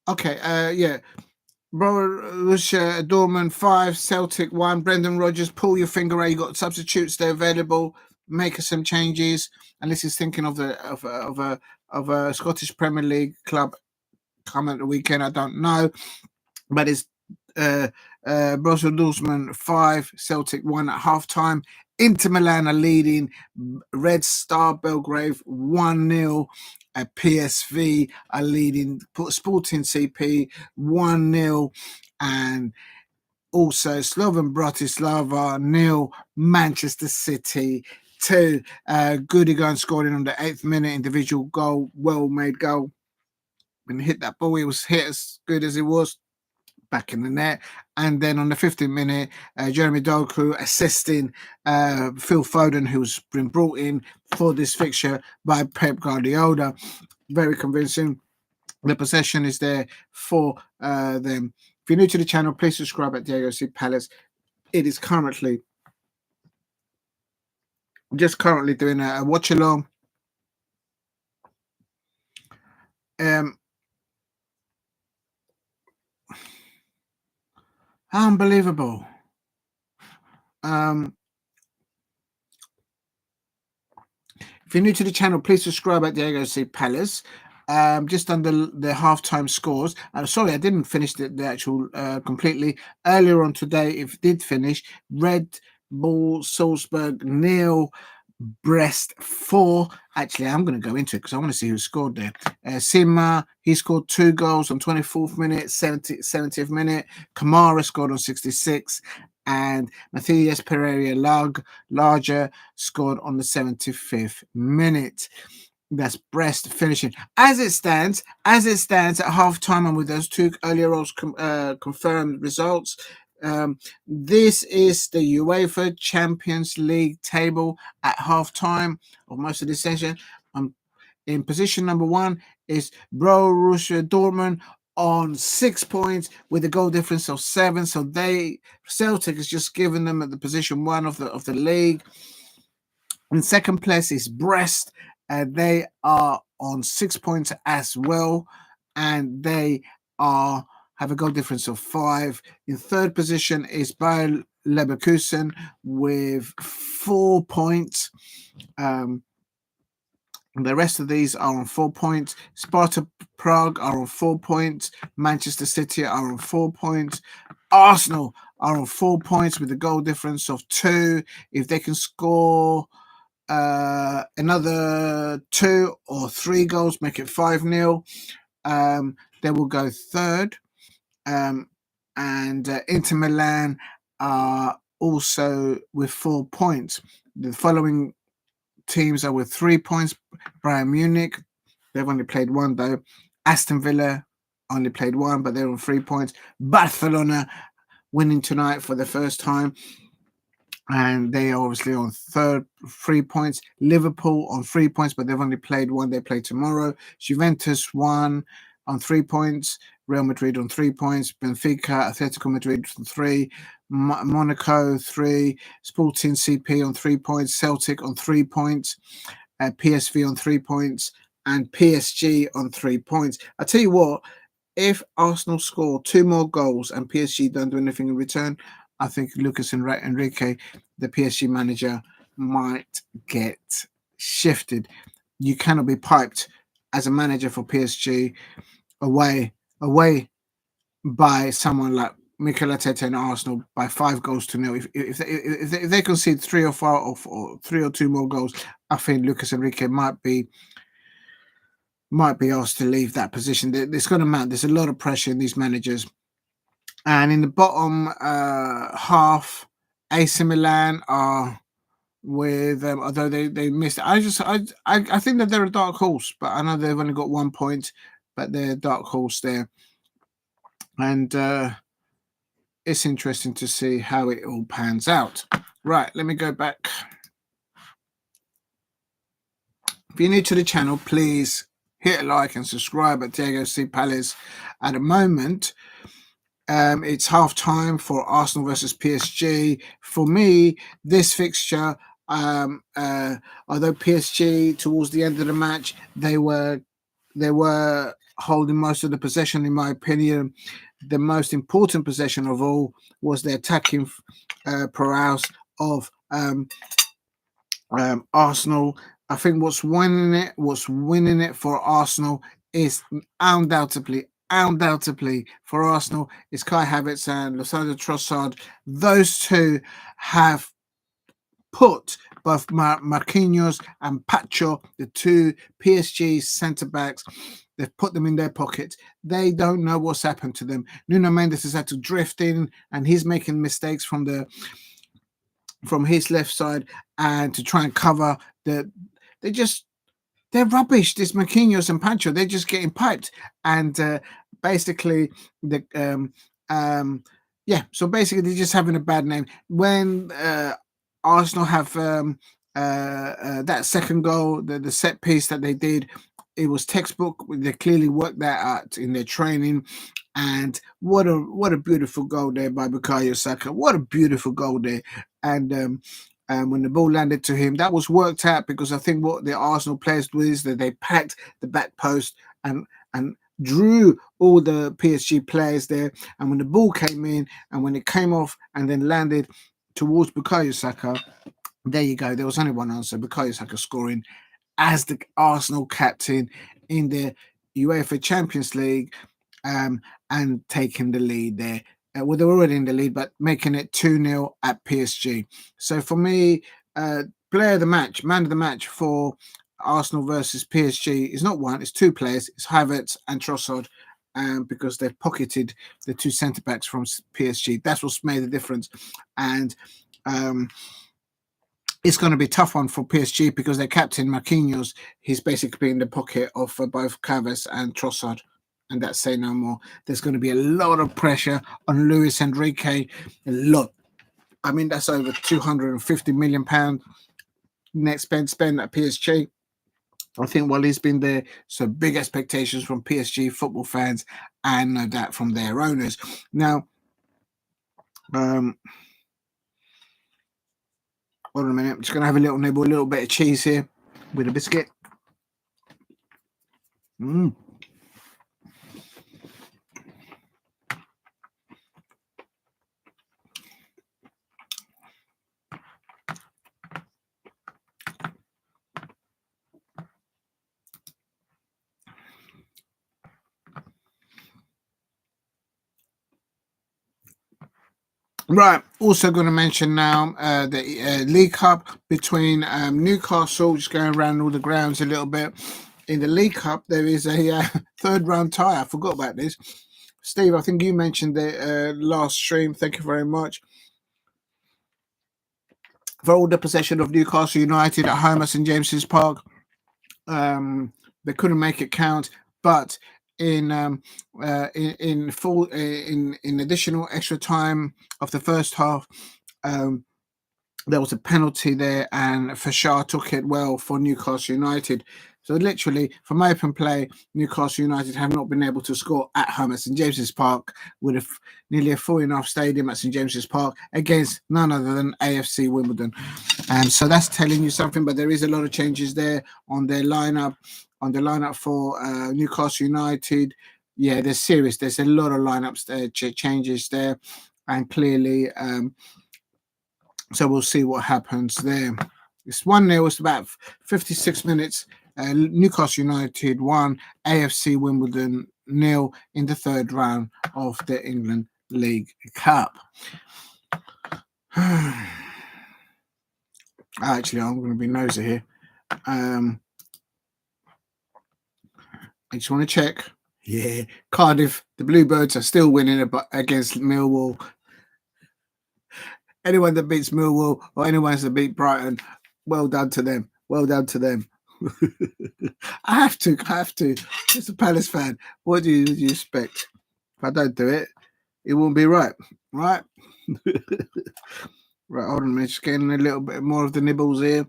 Okay, yeah. Borussia Dortmund 5, Celtic 1. Brendan Rodgers, pull your finger out. You got substitutes there available. Make some changes. And this is thinking of a Scottish Premier League club coming at the weekend. I don't know, but it's Borussia Dortmund 5, Celtic 1 at halftime. Inter Milan are leading Red Star Belgrade 1-0. PSV are leading Sporting CP 1-0, and also Slovan Bratislava 0, Manchester City 2. Goodigan scoring on the 8th minute, individual goal, well-made goal. When he hit that ball, it was hit as good as it was back in the net. And then on the 15th minute, Jeremy Doku assisting Phil Foden, who's been brought in for this fixture by Pep Guardiola. Very convincing. The possession is there for them. If you're new to the channel, please subscribe at Diego C Palace. It is currently doing a watch along. Unbelievable. If you're new to the channel, please subscribe at Diego C Palace. Just under the halftime scores. Sorry, I didn't finish the actual completely. Earlier on today, it did finish. Red Bull Salzburg 0, Brest 4. Actually, I'm going to go into it because I want to see who scored there. Sima, he scored 2 goals on 24th minute, 70th minute. Kamara scored on 66th. And Matthias Pereira Larger scored on the 75th minute. That's Brest finishing. As it stands at half-time, and with those two earlier confirmed results, this is the UEFA Champions League table at half-time of most of this session. In position number 1 is Borussia Dortmund on 6 points with a goal difference of 7. So Celtic has just given them at the position 1 of the league. In second place is Brest. They are on 6 points as well, and they have a goal difference of 5. In third position is Bayer Leverkusen with 4 points. The rest of these are on 4 points. Sparta Prague are on 4 points. Manchester City are on 4 points. Arsenal are on 4 points with a goal difference of 2. If they can score another 2 or 3 goals, make it 5-0, they will go third. And Inter Milan are also with 4 points. The following teams are with 3 points. Bayern Munich, they've only played 1 though. Aston Villa only played 1, but they're on 3 points. Barcelona winning tonight for the first time, and they are obviously on third, 3 points. Liverpool on 3 points, but they've only played 1. They play tomorrow. Juventus 1 on 3 points. Real Madrid on 3 points. Benfica, Atletico Madrid 3. Monaco 3. Sporting CP on 3 points. Celtic on 3 points. PSV on 3 points. And PSG on 3 points. I tell you what, if Arsenal score 2 more goals and PSG don't do anything in return, I think Lucas Enrique, the PSG manager, might get shifted. You cannot be piped as a manager for PSG away by someone like Mikel Arteta and Arsenal by 5-0. If they concede 3 or 4 or 3 or 2 more goals, I think Lucas Enrique might be asked to leave that position. It's going to mount. There's a lot of pressure in these managers. And in the bottom half, AC Milan are with although they missed. I think that they're a dark horse, but I know they've only got 1 point, but they're a dark horse there. And it's interesting to see how it all pans out. Right, let me go back. If you're new to the channel, please hit a like and subscribe at Diego C. Palace. At the moment, it's half time for Arsenal versus PSG. For me, this fixture, although PSG towards the end of the match, they were holding most of the possession, in my opinion, the most important possession of all was the attacking prowess of Arsenal. I think what's winning it for Arsenal is undoubtedly for Arsenal is Kai Havertz and Losada Trossard. Those two have put both Marquinhos and Pacho, the two PSG centre-backs, they've put them in their pockets. They don't know what's happened to them. Nuno Mendes has had to drift in, and he's making mistakes from his left side and to try and cover they're rubbish. This Marquinhos and Pancho, they're just getting piped, and basically so basically they're just having a bad name. When Arsenal have that second goal, the set piece that they did, it was textbook. They clearly worked that out in their training, and what a beautiful goal there by Bukayo Saka. What a beautiful goal there, and when the ball landed to him, that was worked out, because I think what the Arsenal players do is that they packed the back post and drew all the PSG players there. And when the ball came in and when it came off and then landed towards Bukayo Saka, there you go. There was only one answer: Bukayo Saka scoring as the Arsenal captain in the UEFA Champions League, and taking the lead there. Well, they're already in the lead, but making it 2-0 at PSG. So for me, player of the match, man of the match for Arsenal versus PSG is not one, it's 2 players. It's Havertz and Trossard, because they've pocketed the 2 centre-backs from PSG. That's what's made the difference. And it's going to be a tough one for PSG because their captain Marquinhos, he's basically in the pocket of both Cavas and Trossard, and that's say no more. There's going to be a lot of pressure on Luis Enrique, a lot. I mean, that's over £250 million net spend at PSG. I think while he's been there, so big expectations from PSG football fans and no doubt from their owners. Now, hold on a minute. I'm just going to have a little nibble, a little bit of cheese here with a biscuit. Right, also going to mention now the League Cup between Newcastle, just going around all the grounds a little bit. In the League Cup, there is a third round tie. I forgot about this. Steve, I think you mentioned the last stream. Thank you very much. For all the possession of Newcastle United at home at St James's Park, they couldn't make it count, but in additional extra time of the first half, there was a penalty there, and Fashar took it well for Newcastle United. So literally, from open play, Newcastle United have not been able to score at home at St James's Park with nearly a full enough stadium at St James's Park against none other than AFC Wimbledon. And so that's telling you something, but there is a lot of changes there on their lineup. On the lineup for Newcastle United, yeah, there's serious. There's a lot of lineups changes there, and clearly, so we'll see what happens there. It's 1-0. It's about 56 minutes. Newcastle United 1, AFC Wimbledon 0 in the third round of the England League Cup. Actually, I'm going to be nosy here. I just want to check. Yeah, Cardiff, the Bluebirds are still winning against Millwall. Anyone that beats Millwall or anyone that beat Brighton, well done to them. Well done to them. I have to. It's a Palace fan. What do you expect? If I don't do it, it won't be right. Right? Right, hold on a minute. Just getting a little bit more of the nibbles here.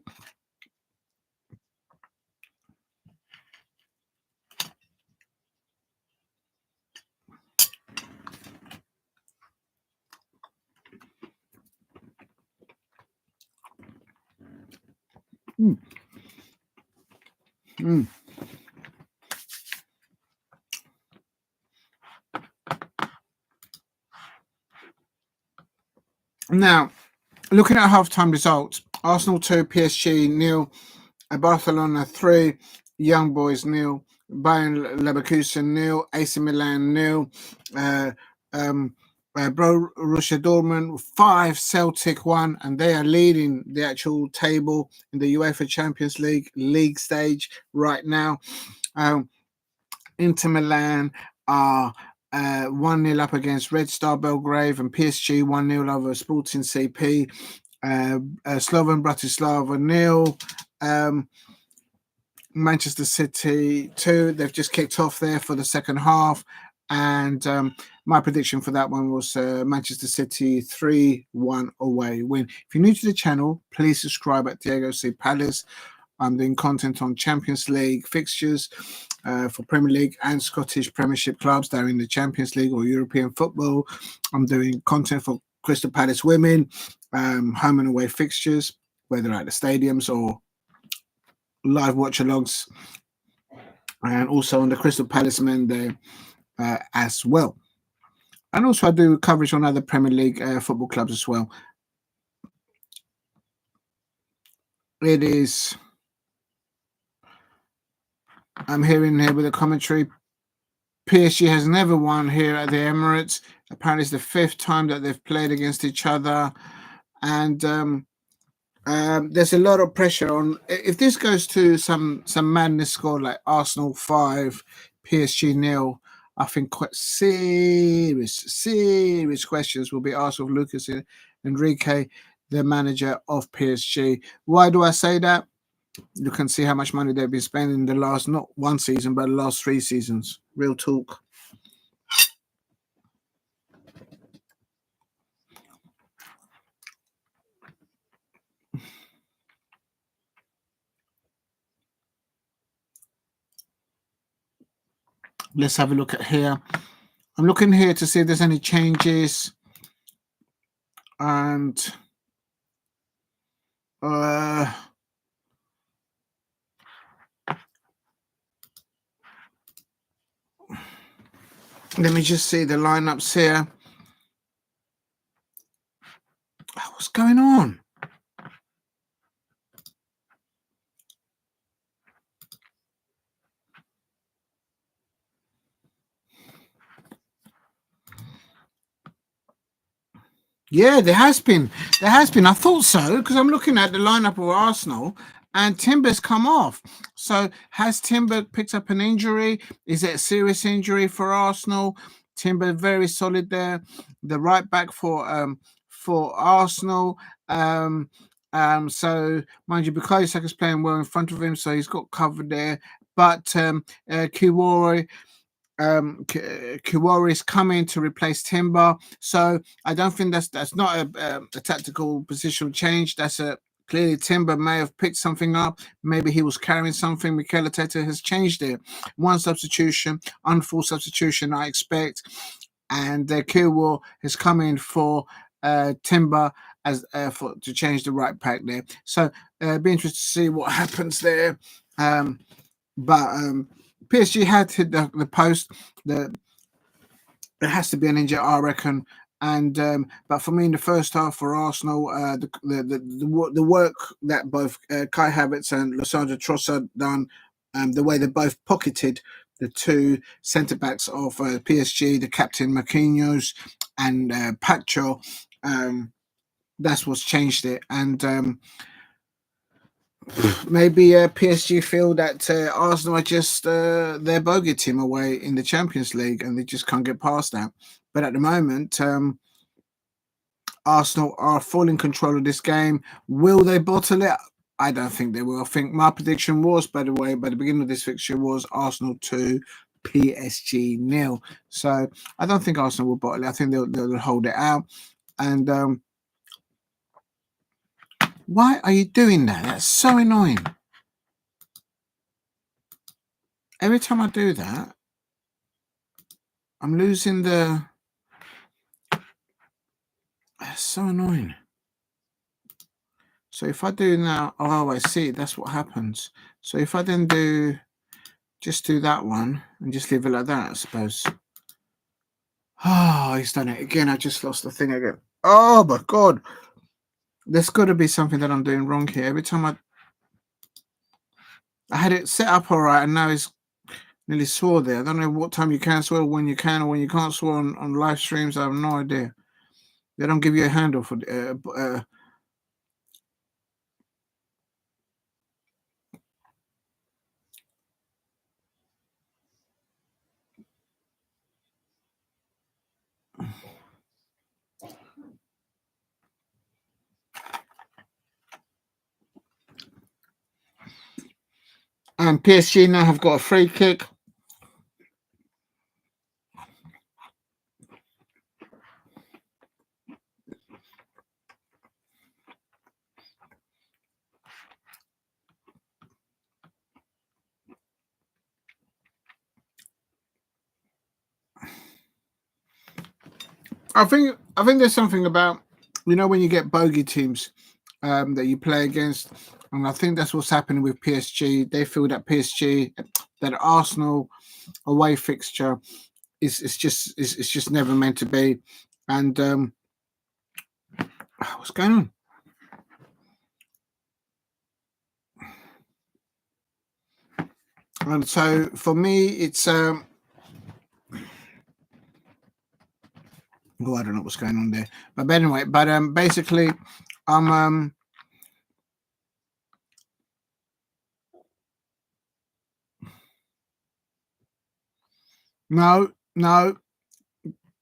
Now, looking at halftime results, Arsenal 2, PSG 0, Barcelona 3, Young Boys 0, Bayern Leverkusen 0, AC Milan 0, Borussia Dortmund 5, Celtic 1, and they are leading the actual table in the UEFA Champions League stage right now. Inter Milan are 1-0 up against Red Star Belgrade, and PSG 1-0 over Sporting CP. Slovan Bratislava 0. Manchester City 2. They've just kicked off there for the second half, and my prediction for that one was Manchester City 3-1 away win. If you're new to the channel, please subscribe at Diego C. Palace. I'm doing content on Champions League fixtures for Premier League and Scottish Premiership clubs that are in the Champions League or European football. I'm doing content for Crystal Palace women, home and away fixtures, whether at the stadiums or live watch-alongs, and also on the Crystal Palace men there as well. And also I do coverage on other Premier League football clubs as well. It is... I'm hearing here with the commentary, PSG has never won here at the Emirates. Apparently it's the 5th time that they've played against each other. And there's a lot of pressure on... If this goes to some madness score like Arsenal 5, PSG 0, I think quite serious questions will be asked of Lucas Enrique. the manager of PSG. Why do I say that? You can see how much money they've been spending the last, not one season, but the last 3 seasons. Real talk. Let's have a look at here. I'm looking here to see if there's any changes. And let me just see the lineups here. What's going on? Yeah, there has been. There has been. I thought so because I'm looking at the lineup of Arsenal and Timber's come off. So has Timber picked up an injury? Is it a serious injury for Arsenal? Timber very solid there. The right back for Arsenal. So mind you, Bukayo Saka's playing well in front of him, so he's got covered there. But Kiwori Kiwori's coming to replace Timber, so I don't think that's not a tactical positional change. That's a clearly Timber may have picked something up. Maybe he was carrying something. Mikel Arteta has changed it. One substitution, unfull substitution, I expect, and Kiwor has come in for Timber as to change the right back there. So be interested to see what happens there. But PSG had hit the post. It has to be an injury, I reckon. And but for me, in the first half for Arsenal, the work that both Kai Havertz and Lissandro Trossard done, the way they both pocketed the two centre backs of PSG, the captain Marquinhos and Pacho, that's what's changed it. And maybe PSG feel that Arsenal are just their bogey team away in the Champions League and they just can't get past that. But at the moment, Arsenal are full in control of this game. Will they bottle it? I don't think they will. I think my prediction was, by the way, by the beginning of this fixture was Arsenal 2, PSG 0. So I don't think Arsenal will bottle it. I think they'll hold it out. And why are you doing that? That's so annoying. Every time I do that, I'm losing the... That's so annoying. So if I do now... Oh, I see. That's what happens. So if I then just do that one and just leave it like that, I suppose. Oh, he's done it again. I just lost the thing again. Oh, my God. There's got to be something that I'm doing wrong here. Every time I had it set up all right, and now it's nearly swore there. I don't know what time you can swear, when you can or when you can't swear on live streams. I have no idea. They don't give you a handle for and PSG now have got a free kick. I think there's something about, when you get bogey teams that you play against, and I think that's what's happening with PSG. They feel that that Arsenal away fixture is just never meant to be. And what's going on? And so for me, it's oh, I don't know what's going on there. But anyway, basically, no,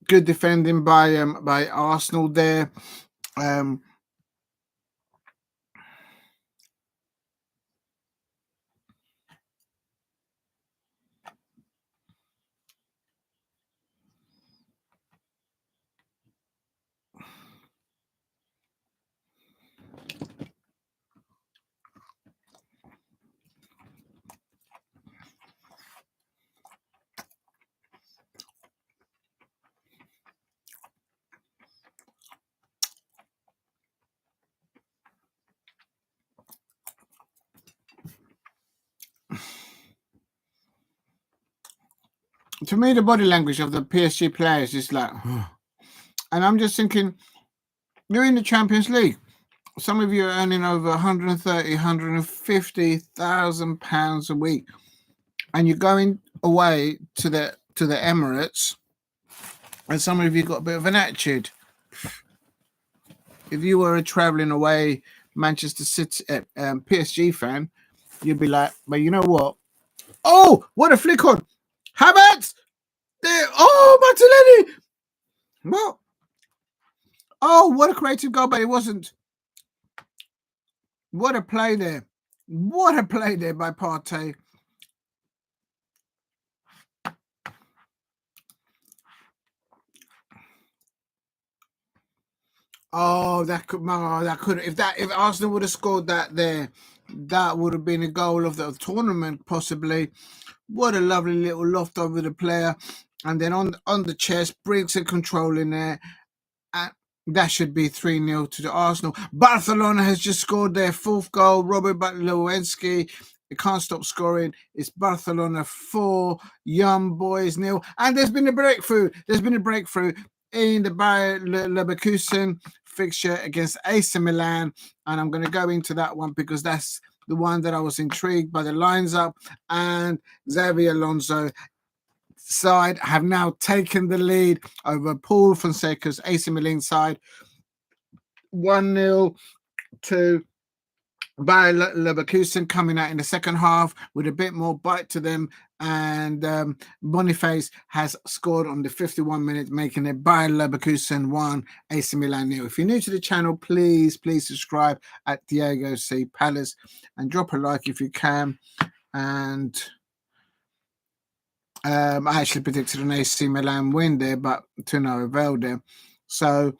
good defending by Arsenal there. To me, the body language of the PSG players is like, and I'm just thinking, you're in the Champions League. Some of you are earning over 130, 150,000 pounds a week, and you're going away to the Emirates, and some of you got a bit of an attitude. If you were a travelling away Manchester City PSG fan, you'd be like, but you know what? Oh, what a flick on! Havertz! Oh, Martinelli! What? Oh, what a creative goal, but it wasn't. What a play there. What a play there by Partey. Oh, that could if Arsenal would have scored that there, that would have been a goal of the tournament possibly. What a lovely little loft over the player, and then on the chest, Briggs in control in there. And that should be 3-0 to the Arsenal. Barcelona has just scored their fourth goal. Robert Lewandowski. It can't stop scoring. It's Barcelona 4, Young Boys 0. And there's been a breakthrough. There's been a breakthrough in the Bayer Leverkusen fixture against AC Milan. And I'm going to go into that one because that's the one that I was intrigued by the lines up. And Xavi Alonso side have now taken the lead over Paul Fonseca's AC Milan side, 1-0 to Bayer Leverkusen, coming out in the second half with a bit more bite to them, and Boniface has scored on the 51 minutes, making it Bayer Leverkusen 1, AC Milan 0. If you're new to the channel, please subscribe at Diego C. Palace and drop a like if you can. And I actually predicted an AC Milan win there, but to no avail there. So,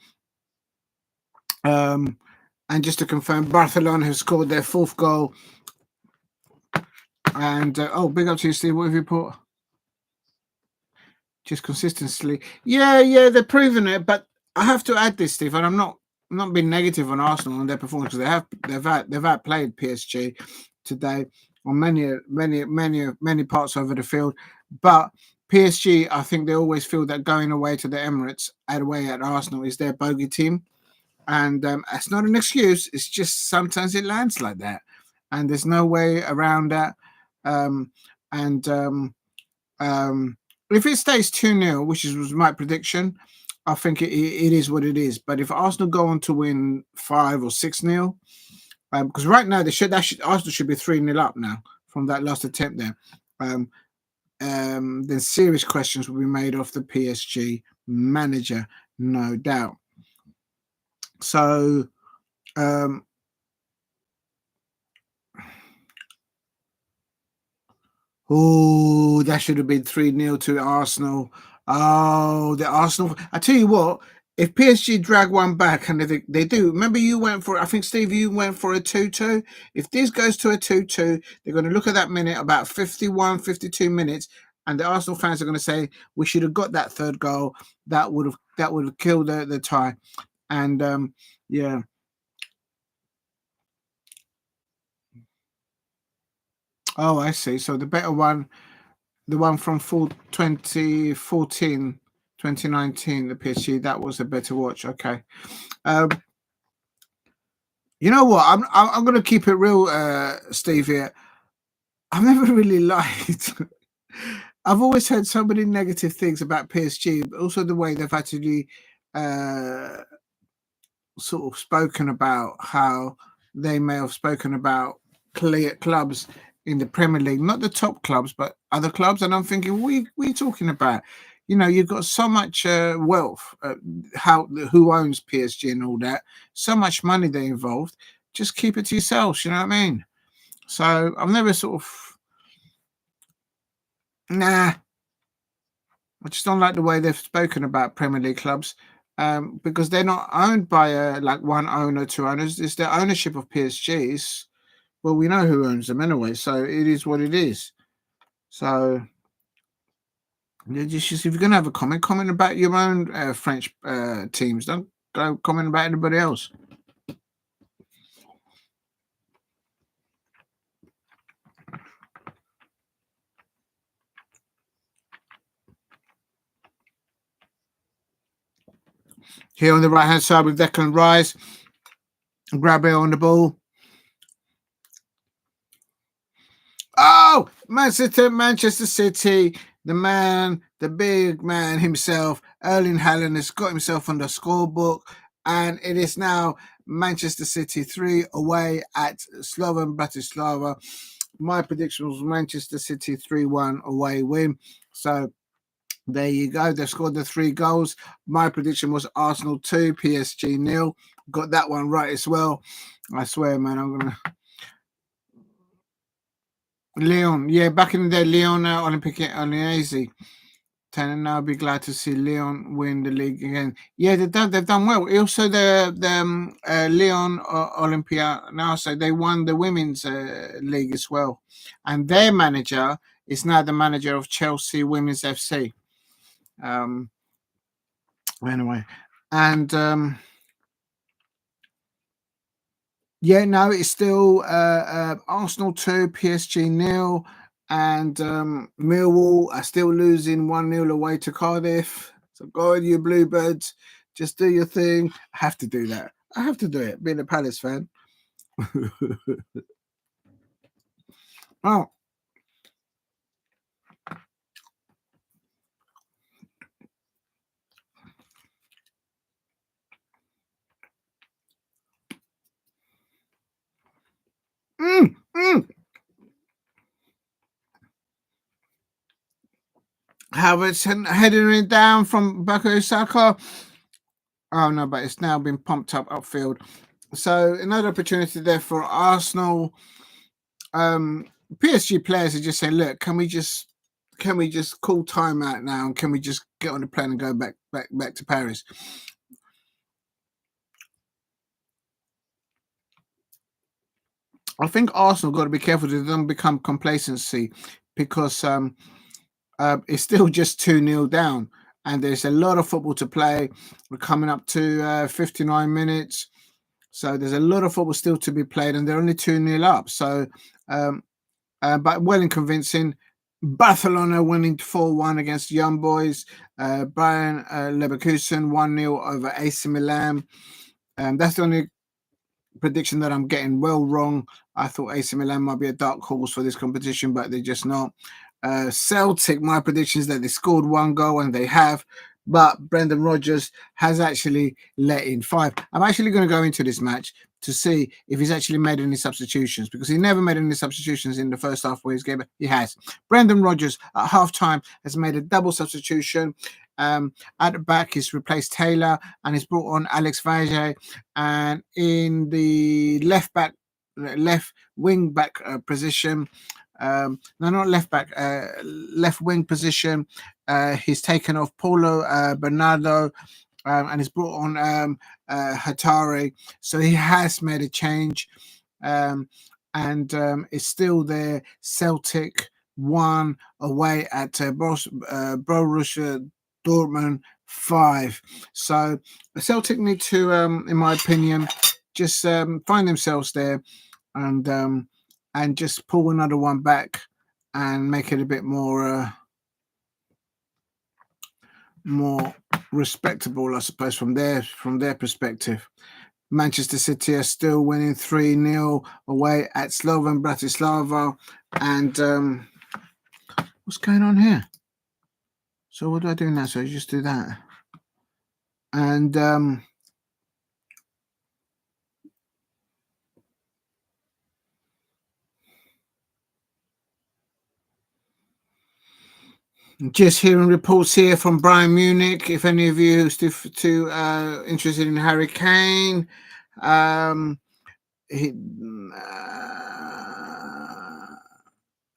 and just to confirm, Barcelona has scored their fourth goal. And big up to you, Steve. What have you put? Just consistency. Yeah, they're proving it. But I have to add this, Steve, and I'm not being negative on Arsenal and their performance, because they've outplayed PSG today on many parts over the field. But PSG, I think they always feel that going away to the Emirates, away at Arsenal, is their bogey team. And it's not an excuse. It's just sometimes it lands like that. And there's no way around that. If it stays 2-0, which was my prediction, I think it is what it is. But if Arsenal go on to win 5 or 6-0, because right now Arsenal should be 3-0 up now from that last attempt there. Then serious questions will be made of the PSG manager, no doubt. So, that should have been 3-0 to Arsenal. Oh, the Arsenal. I tell you what, if PSG drag one back, and they do, remember you went for, I think, Steve, you went for a 2-2. If this goes to a 2-2, they're going to look at that minute, about 51, 52 minutes, and the Arsenal fans are going to say, we should have got that third goal. That would have killed the tie. And yeah. Oh, I see. So the better one, the one from 2014, 2019, the PSG, that was a better watch. Okay. You know what? I'm going to keep it real, Steve, here. I've never really liked. I've always heard so many negative things about PSG, but also the way they've actually sort of spoken about how they may have spoken about clubs in the Premier League, not the top clubs, but other clubs. And I'm thinking, what are you talking about? You know, you've got so much wealth, who owns PSG and all that, so much money they involved. Just keep it to yourselves, you know what I mean? So I've never sort of, I just don't like the way they've spoken about Premier League clubs, because they're not owned by like one owner, two owners. It's the ownership of PSGs. Well, we know who owns them anyway, so it is what it is. So, just if you're going to have a comment about your own French teams. Don't go comment about anybody else. Here on the right-hand side with Declan Rice. Grab it on the ball. Oh, Manchester City. The man, the big man himself, Erling Haaland, has got himself on the scorebook. And it is now Manchester City 3 away at Slovan Bratislava. My prediction was Manchester City 3-1 away win. So there you go. They've scored the 3 goals. My prediction was Arsenal 2, PSG 0. Got that one right as well. I swear, man, I'm going to... Lyon. Yeah, back in the day, Lyon Olympique Lyonnais. And I'll be glad to see Lyon win the league again. Yeah, they've done well. Also, the Lyon Olympia now, so they won the women's league as well, and their manager is now the manager of Chelsea Women's FC. Anyway, and yeah, no, it's still Arsenal 2, PSG 0. And Millwall are still losing 1-0 away to Cardiff. So go on, you Bluebirds. Just do your thing. I have to do that. I have to do it, being a Palace fan. Oh. Havertz heading down from Bukayo Saka. Oh no, but it's now been pumped up upfield. So another opportunity there for Arsenal. PSG players are just saying, look, can we just call time out now, and can we just get on the plane and go back to Paris? I think Arsenal got to be careful they don't become complacency, because it's still just 2-0 down, and there's a lot of football to play. We're coming up to 59 minutes, so there's a lot of football still to be played, and they're only 2-0 up. So, but well and convincing. Barcelona winning 4-1 against Young Boys. Bayern Leverkusen 1-0 over AC Milan. That's the only prediction that I'm getting well wrong. I thought AC Milan might be a dark horse for this competition, but they're just not. Celtic, my prediction is that they scored 1 goal, and they have, but Brendan Rodgers has actually let in 5. I'm actually going to go into this match to see if he's actually made any substitutions, because he never made any substitutions in the first half of his game. He has. Brendan Rodgers at halftime has made a double substitution. At the back, he's replaced Taylor and he's brought on Alex Vage. And in the left wing back position, no, not left back, left wing position, he's taken off Paulo Bernardo, and he's brought on Hatari. So he has made a change, and it's still there. Celtic 1 away at Borussia Dortmund 5. So Celtic need to, in my opinion, just find themselves there and just pull another one back and make it a bit more respectable, I suppose, from their perspective. Manchester City are still winning 3-0 away at Slovan Bratislava. And what's going on here? So what do I do now? So I just do that. And just hearing reports here from Bayern Munich. If any of you are still too interested in Harry Kane,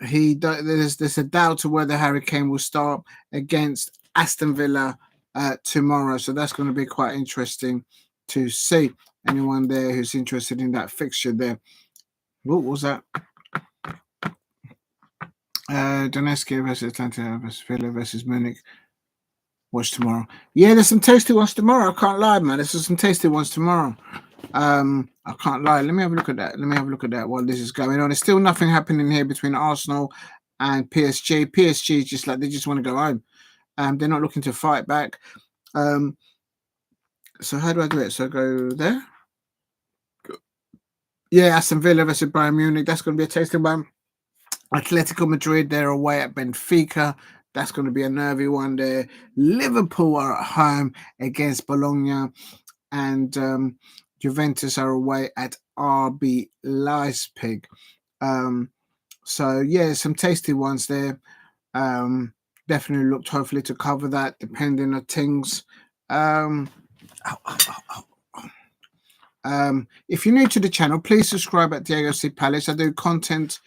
there's a doubt to whether Harry Kane will start against Aston Villa tomorrow. So that's going to be quite interesting to see. Anyone there who's interested in that fixture there. What was that? Donetsk versus Atlanta versus Villa versus Munich. Watch tomorrow. Yeah, there's some tasty ones tomorrow. I can't lie, man. There's some tasty ones tomorrow. I can't lie. Let me have a look at that while this is going on. There's still nothing happening here between Arsenal and PSG. PSG is just like they just want to go home. They're not looking to fight back. So how do I do it? So go there. Yeah, Aston Villa versus Bayern Munich. That's going to be a tasty one. Atletico Madrid, they're away at Benfica. That's going to be a nervy one there. Liverpool are at home against Bologna, and Juventus are away at RB Leipzig. So yeah, some tasty ones there. Definitely looked hopefully to cover that, depending on things. Um, ow, ow, ow, ow. If you're new to the channel, please subscribe at Diego C Palace. I do content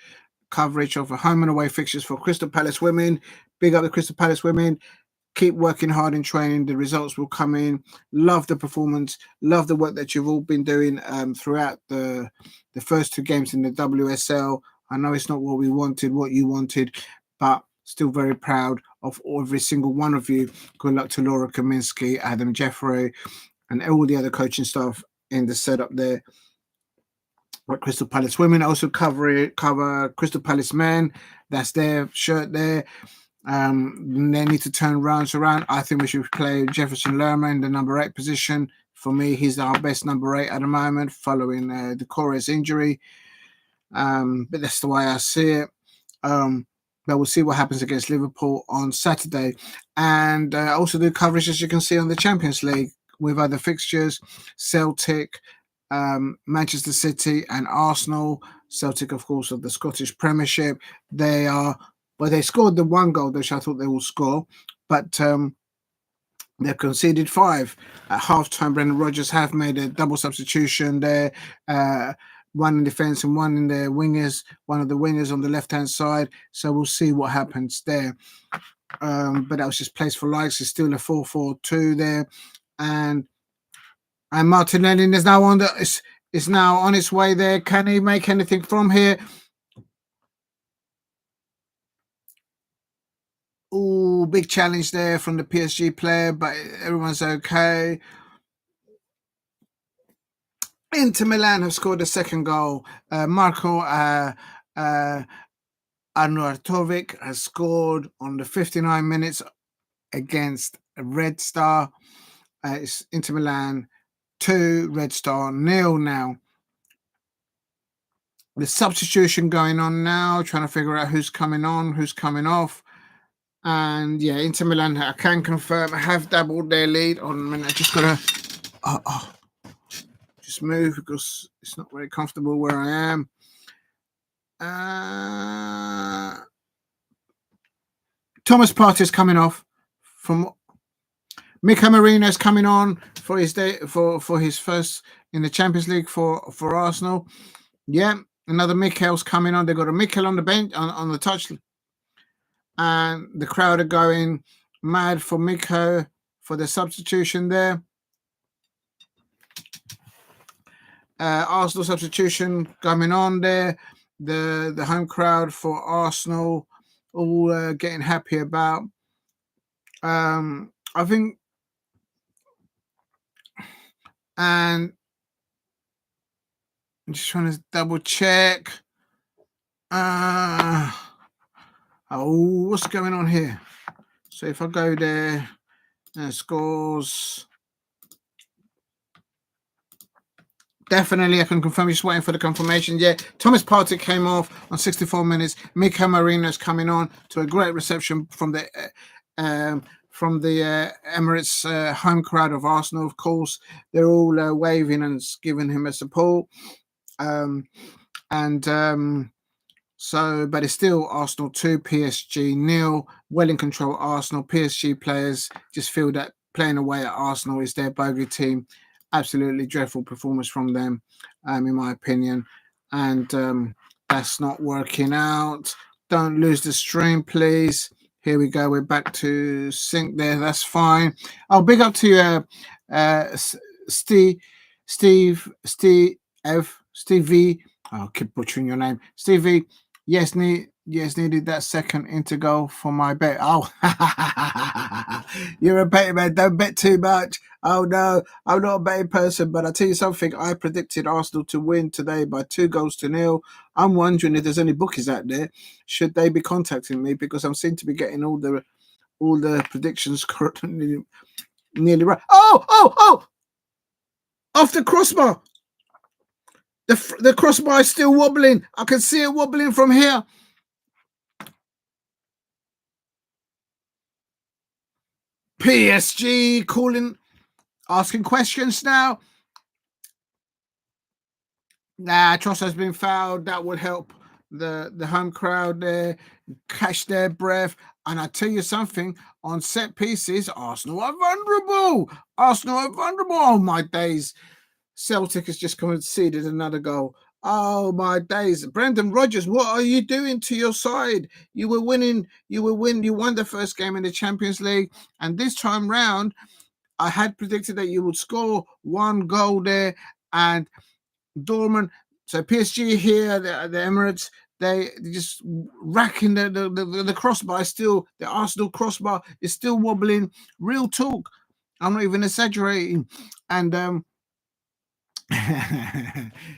coverage of home and away fixtures for Crystal Palace women. Big up the Crystal Palace women. Keep working hard in training. The results will come in. Love the performance. Love the work that you've all been doing throughout the first two games in the WSL. I know it's not what we wanted, what you wanted, but still very proud of every single one of you. Good luck to Laura Kaminsky, Adam Jeffrey, and all the other coaching staff in the setup there. But Crystal Palace women also cover Crystal Palace men. That's their shirt there. They need to turn rounds around. I think we should play Jefferson Lerma in the number 8 position. For me, he's our best number 8 at the moment, following the Corres injury. But that's the way I see it. But we'll see what happens against Liverpool on Saturday. And also do coverage, as you can see, on the Champions League with other fixtures. Celtic, Manchester City and Arsenal. Celtic, of course, of the Scottish Premiership. They scored the one goal, which I thought they would score, but they've conceded 5 at half-time. Brendan Rodgers have made a double substitution there, one in defence and one in the wingers, one of the wingers on the left-hand side. So we'll see what happens there. But that was just place for likes. It's still a 4-4-2 there, and Martinelli is now on its way there. Can he make anything from here? Oh, big challenge there from the PSG player, but everyone's okay. Inter Milan have scored the second goal. Marco Arnautovic has scored on the 59 minutes against Red Star. It's Inter Milan 2, Red Star 0 now. The substitution going on now, trying to figure out who's coming on, who's coming off. And yeah, Inter Milan, I can confirm, have doubled their lead. On a minute, I just gotta just move because it's not very comfortable where I am. Thomas Partey's coming off from Mika Marino's coming on for his day for his first in the Champions League for Arsenal. Yeah, another Mikel's coming on. They've got a Mikel on the bench on the touch, and the crowd are going mad for Miko for the substitution there. Arsenal substitution coming on there. The home crowd for Arsenal all getting happy about. I think, and I'm just trying to double check. What's going on here? So if I go there, scores. Definitely, I can confirm. Just waiting for the confirmation. Yeah, Thomas Partey came off on 64 minutes. Mika Marino's coming on to a great reception from the Emirates home crowd of Arsenal. Of course, they're all waving and giving him a support. So, but it's still Arsenal 2, PSG 0. Well in control, Arsenal. PSG players just feel that playing away at Arsenal is their bogey team. Absolutely dreadful performance from them, in my opinion. And that's not working out. Don't lose the stream, please. Here we go. We're back to sync there. That's fine. Oh, big up to Stevie. I'll keep butchering your name. Stevie. Yes, needed that second inter goal for my bet. Oh, you're a betting man. Don't bet too much. Oh no, I'm not a betting person, but I'll tell you something. I predicted Arsenal to win today by 2-0. I'm wondering if there's any bookies out there. Should they be contacting me, because I seem to be getting all the predictions nearly right. Oh! Off the crossbar. The crossbar is still wobbling. I can see it wobbling from here. PSG asking questions now. Nah, Trossard's been fouled. That would help the home crowd there catch their breath. And I tell you something, on set pieces, Arsenal are vulnerable. Arsenal are vulnerable. Oh my days. Celtic has just conceded another goal. Oh my days. Brendan Rodgers, what are you doing to your side? You were winning, you won the first game in the Champions League. And this time round, I had predicted that you would score one goal there. And Dortmund, so PSG here, the Emirates, they're just racking the crossbar. Still, the Arsenal crossbar is still wobbling. Real talk. I'm not even exaggerating. And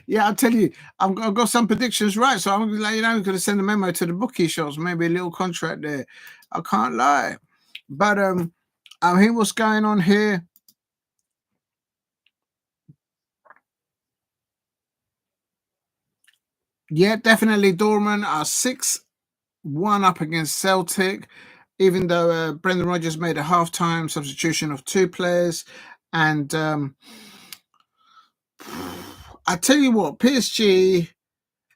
yeah, I'll tell you, I've got some predictions right. So I'm going to let you know, I'm going to send a memo to the bookie shops, maybe a little contract there. I can't lie. But I hear what's going on here. Yeah, definitely Dortmund are 6-1 up against Celtic, even though Brendan Rodgers made a half-time substitution of 2 players. And I tell you what, PSG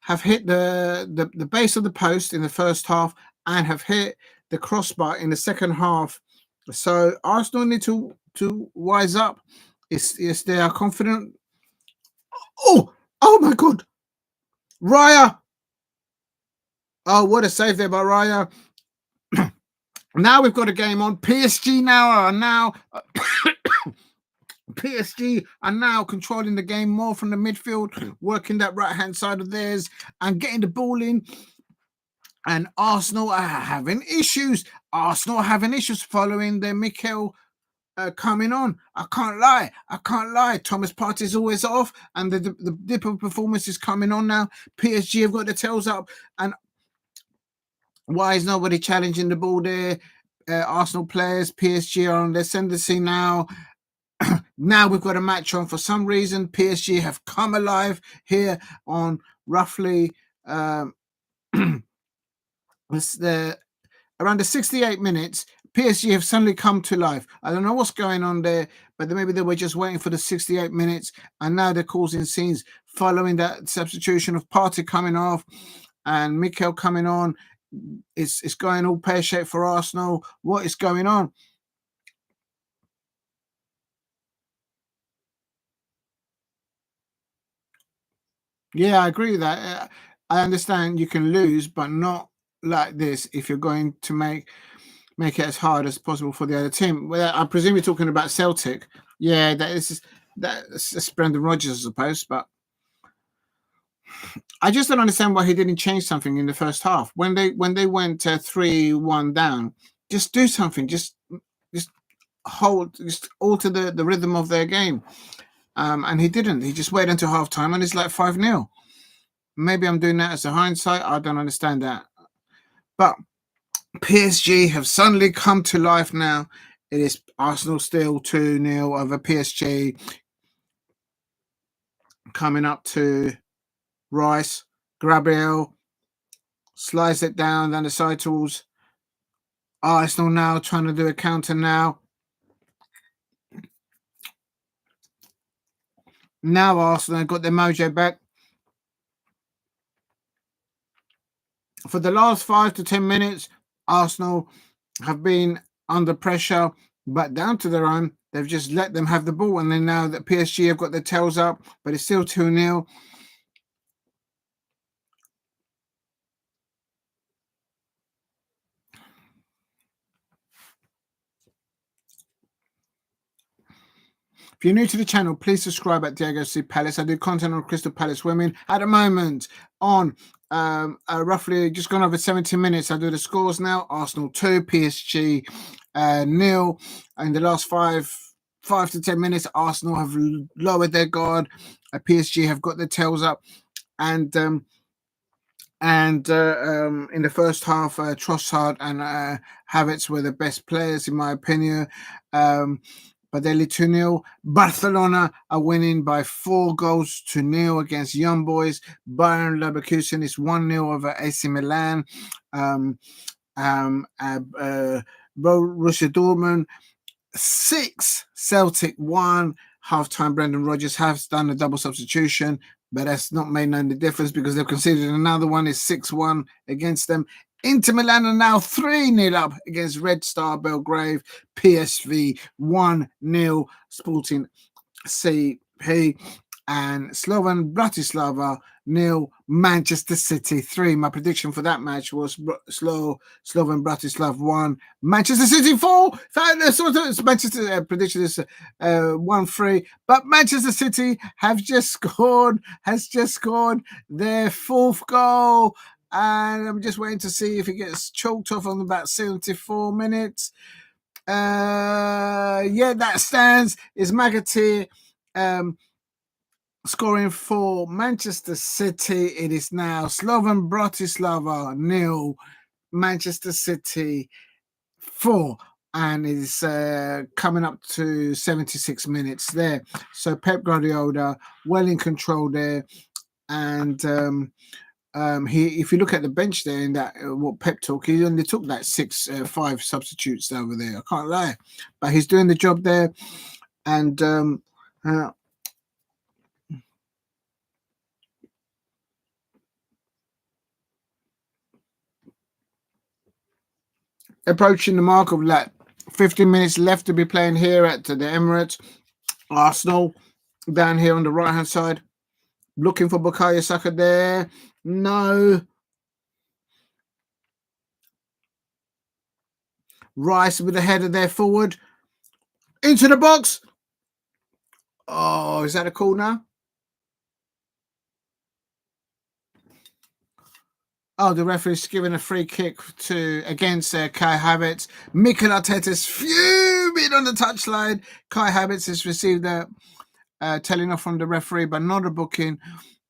have hit the base of the post in the first half and have hit the crossbar in the second half. So Arsenal need to wise up. Is they are confident. Oh my God, Raya! Oh, what a save there by Raya. Now we've got a game on. PSG PSG are now controlling the game more from the midfield, working that right-hand side of theirs and getting the ball in. And Arsenal are having issues. Arsenal are having issues following their Mikel coming on. I can't lie. Thomas Partey's always off, and the dip of performance is coming on now. PSG have got the tails up, and why is nobody challenging the ball there? Arsenal players, PSG are on their ascendancy now. Now we've got a match on. For some reason, PSG have come alive here on roughly around the 68 minutes. PSG have suddenly come to life. I don't know what's going on there, but maybe they were just waiting for the 68 minutes, and now they're causing scenes following that substitution of Partey coming off and Mikel coming on. It's going all pear-shaped for Arsenal. What is going on? Yeah, I agree with that. I understand you can lose, but not like this if you're going to make it as hard as possible for the other team. Well, I presume you're talking about Celtic. Yeah, that's Brendan Rodgers, I suppose, but I just don't understand why he didn't change something in the first half when they went 3-1 down. Just do something. Just alter the rhythm of their game. And he didn't. He just waited until half time, and it's like 5-0. Maybe I'm doing that as a hindsight. I don't understand that. But PSG have suddenly come to life now. It is Arsenal still 2-0 over PSG. Coming up to Rice. Gabriel slides it down the side towards Arsenal now, trying to do a counter now. Now Arsenal got their mojo back. For the last 5 to 10 minutes, Arsenal have been under pressure, but down to their own. They've just let them have the ball, and then now that PSG have got their tails up, but it's still 2-0. If you're new to the channel, please subscribe at Diego C. Palace. I do content on Crystal Palace women. At the moment, on roughly just gone over 70 minutes, I do the scores now. Arsenal 2, PSG 0. In the last 5 to 10 minutes, Arsenal have lowered their guard. PSG have got their tails up. And in the first half, Trossard and Havertz were the best players, in my opinion. but they're 2-0. Barcelona are winning by 4-0 against Young Boys. Bayern Leverkusen is 1-0 over AC Milan. Borussia Dortmund 6, Celtic 1. Halftime, Brendan Rodgers has done a double substitution, but that's not made any difference because they've conceded another one. Is 6-1 against them. Inter Milan are now 3-0 up against Red Star Belgrade. PSV 1-0. Sporting CP. And Slovan Bratislava 0, Manchester City 3. My prediction for that match was Slovan Bratislava 1, Manchester City 4. Manchester prediction is 1-3, but Manchester City has just scored their 4th goal, and I'm just waiting to see if it gets choked off on about 74 minutes. That stands. Is Magatir scoring for Manchester City. It is now Slovan Bratislava 0, Manchester City 4, and it is coming up to 76 minutes there. So Pep Guardiola well in control there, and if you look at the bench there in that what Pep took, he only took that 5 substitutes over there. I can't lie, but he's doing the job there, and approaching the mark of 15 minutes left to be playing here at the Emirates. Arsenal down here on the right hand side, looking for Bukayo Saka there. No. Rice with the header there forward into the box. Oh, is that a corner? Oh, the referee's giving a free kick against Kai Havertz. Mikel Arteta's fuming on the touchline. Kai Havertz has received a telling off from the referee, but not a booking.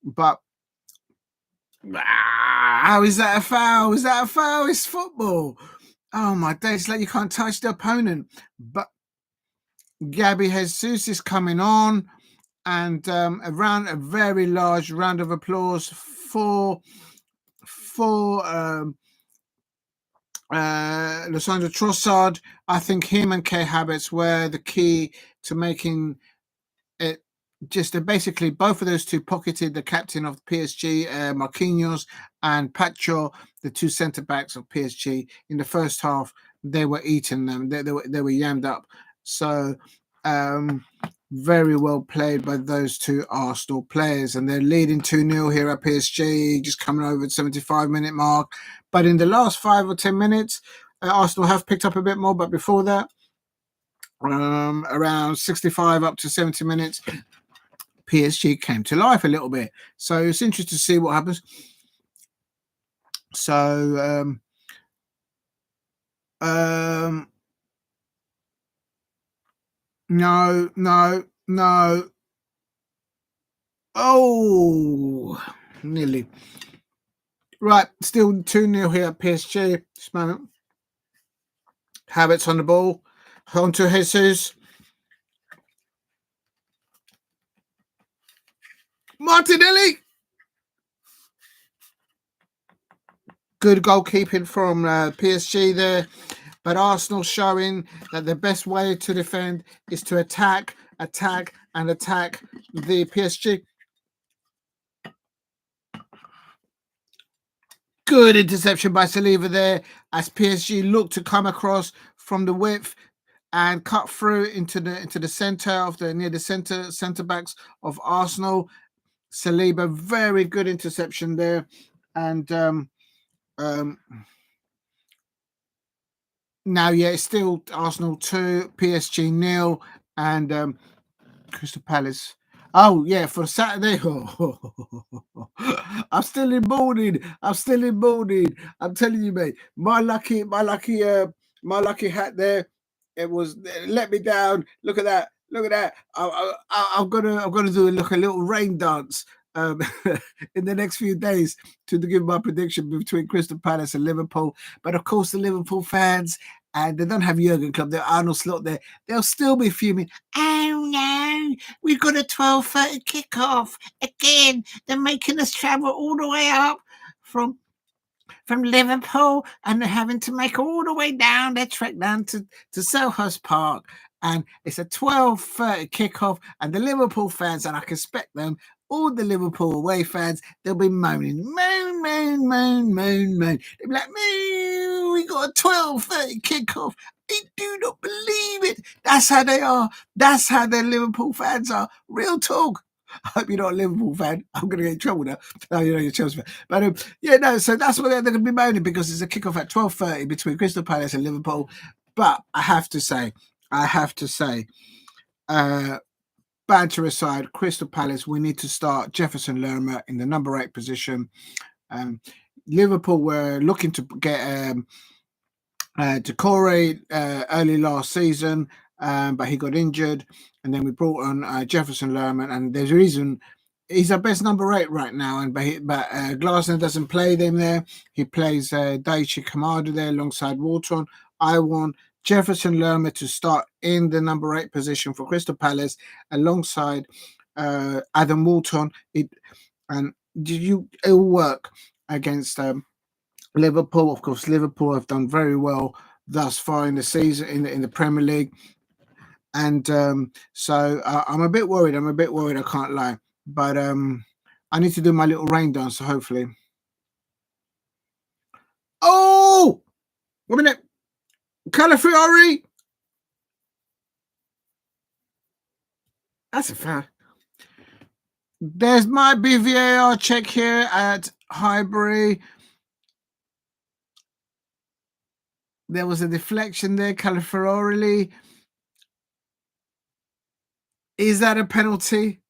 But how is that a foul? Is that a foul? It's football. Oh my days! It's like you can't touch the opponent. But Gabby Jesus is coming on, and a very large round of applause for Lissandro Trossard. I think him and Kai Havertz were the key to making it. Just basically both of those two pocketed the captain of PSG, Marquinhos, and Pacho, the 2 centre backs of PSG. In the first half, they were eating them. They were yammed up. So very well played by those 2 Arsenal players, and they're leading 2-0 here at PSG, just coming over the 75-minute mark. But in the last 5 or 10 minutes, Arsenal have picked up a bit more. But before that, around 65 up to 70 minutes, PSG came to life a little bit. So it's interesting to see what happens. So no. Oh, nearly. Right, still 2-0 here at PSG. This moment. Havertz on the ball. Onto Jesus. Martinelli. Good goalkeeping from PSG there. But Arsenal showing that the best way to defend is to attack the PSG. Good interception by Saliba there as PSG look to come across from the width and cut through into the center of near the center backs of Arsenal. Saliba, very good interception there, and now it's still Arsenal 2, PSG 0, and Crystal Palace. Oh yeah, for Saturday. I'm still in mourning. I'm telling you, mate. My lucky hat there. It let me down. Look at that. I'm gonna do a little rain dance in the next few days to give my prediction between Crystal Palace and Liverpool. But of course, the Liverpool fans and they don't have Jurgen Klopp, they're Arnold Slot there, they'll still be fuming. Oh no, we've got a 12:30 kickoff again. They're making us travel all the way up from Liverpool, and they're having to make all the way down their trek down to Selhurst Park. And it's a 12:30 kickoff, and the Liverpool fans, and I can expect them, all the Liverpool away fans, they'll be moaning, moan, moan, moan, moan, moan. They'll be like, "Moo, we got a 12:30 kickoff. I do not believe it." That's how they are. That's how their Liverpool fans are. Real talk. I hope you're not a Liverpool fan. I'm going to get in trouble now. No, you're a Chelsea fan. But yeah, no. So that's what they're going to be moaning, because it's a kickoff at 12:30 between Crystal Palace and Liverpool. But I have to say, banter aside, Crystal Palace, we need to start Jefferson Lerma in the number 8 position. Liverpool were looking to get Decore early last season, but he got injured, and then we brought on Jefferson Lerman, and there's a reason he's our best number 8 right now. And but Glasner doesn't play them there. He plays Daichi Kamada there alongside Wharton. I want Jefferson Lerma to start in the number 8 position for Crystal Palace alongside Adam Wharton. It'll work against Liverpool. Of course, Liverpool have done very well thus far in the season in the Premier League, and so I'm a bit worried. I can't lie, but I need to do my little rain dance. So hopefully, oh, 1 minute, Calafiori. That's a foul. There's my VAR check here at Highbury. There was a deflection there, Calafiori. Is that a penalty?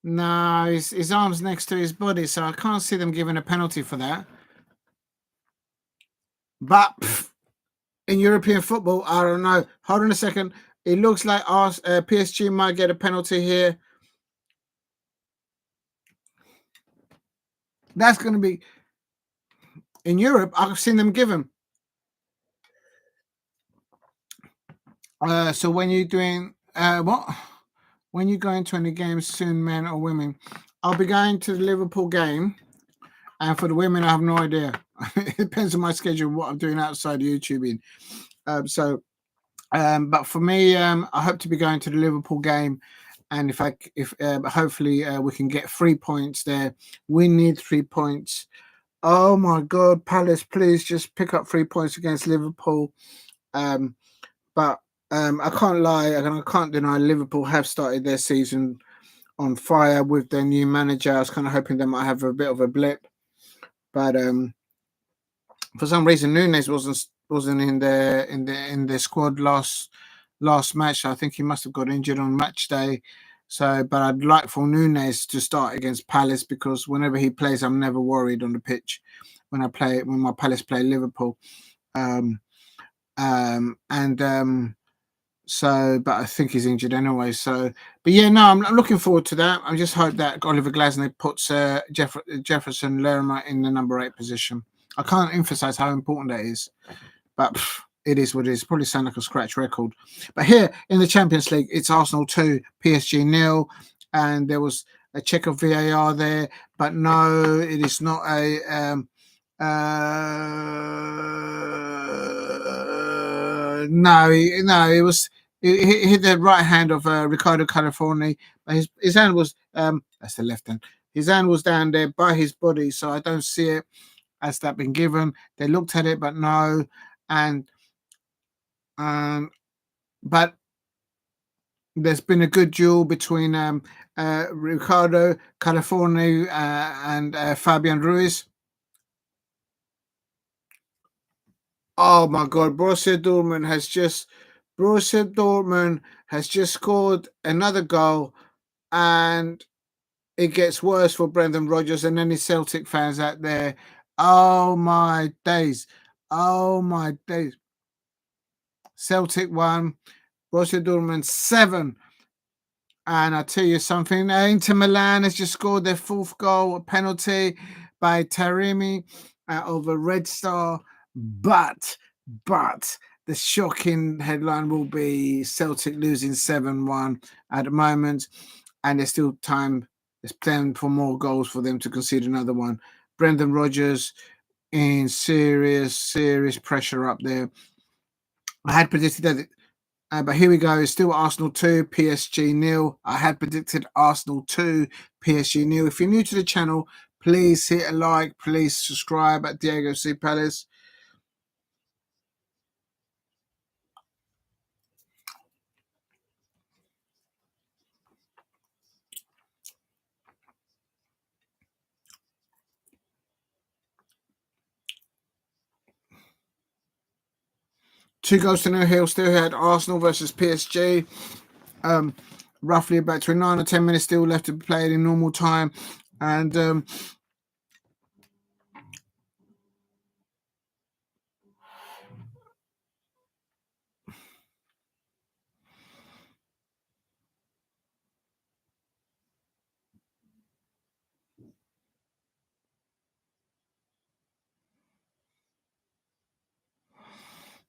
No, his arm's next to his body, so I can't see them giving a penalty for that. But in European football, I don't know. Hold on a second. It looks like PSG might get a penalty here. That's going to be... In Europe, I've seen them give them. So when you're doing... what? When you go into any games soon, men or women? I'll be going to the Liverpool game. And for the women, I have no idea. It depends on my schedule, what I'm doing outside YouTubing. But for me, I hope to be going to the Liverpool game, and if hopefully we can get 3 points there. We need 3 points. Oh my God, Palace, please just pick up 3 points against Liverpool. But I can't lie, and I can't deny Liverpool have started their season on fire with their new manager. I was kind of hoping they might have a bit of a blip, but for some reason Nunes wasn't in their squad last match. I think he must have got injured on match day. So, but I'd like for Nunes to start against Palace, because whenever he plays, I'm never worried on the pitch when my Palace play Liverpool. So, but I think he's injured anyway. So, but yeah, no, I'm looking forward to that. I just hope that Oliver Glasner puts Jefferson Lerma in the number 8 position. I can't emphasize how important that is, but it is what it is. Probably sound like a scratch record. But here in the Champions League, it's Arsenal 2, PSG 0, and there was a check of VAR there, but no, it is not a no, it hit the right hand of Ricardo Californi. His hand was that's the left hand. His hand was down there by his body, so I don't see it as that been given. They looked at it, but no, and but there's been a good duel between Ricardo Californi and Fabian Ruiz. Oh my God, Borussia Dortmund has just scored another goal, and it gets worse for Brendan Rodgers and any Celtic fans out there. Oh my days. Celtic 1, Borussia Dortmund 7. And I tell you something, Inter Milan has just scored their 4th goal, a penalty by Taremi. out of a Red Star, but the shocking headline will be Celtic losing 7-1 at the moment, and there's still time. There's plenty for more goals for them to concede another one. Brendan Rodgers in serious pressure up there. I had predicted that, but here we go. It's still Arsenal 2, PSG nil. I had predicted Arsenal 2, PSG nil. If you're new to the channel, please hit a like. Please subscribe at Diego C. Palace. Two goals to no hill. Still had Arsenal versus PSG. Roughly about between 9 or 10 minutes still left to be played in normal time. And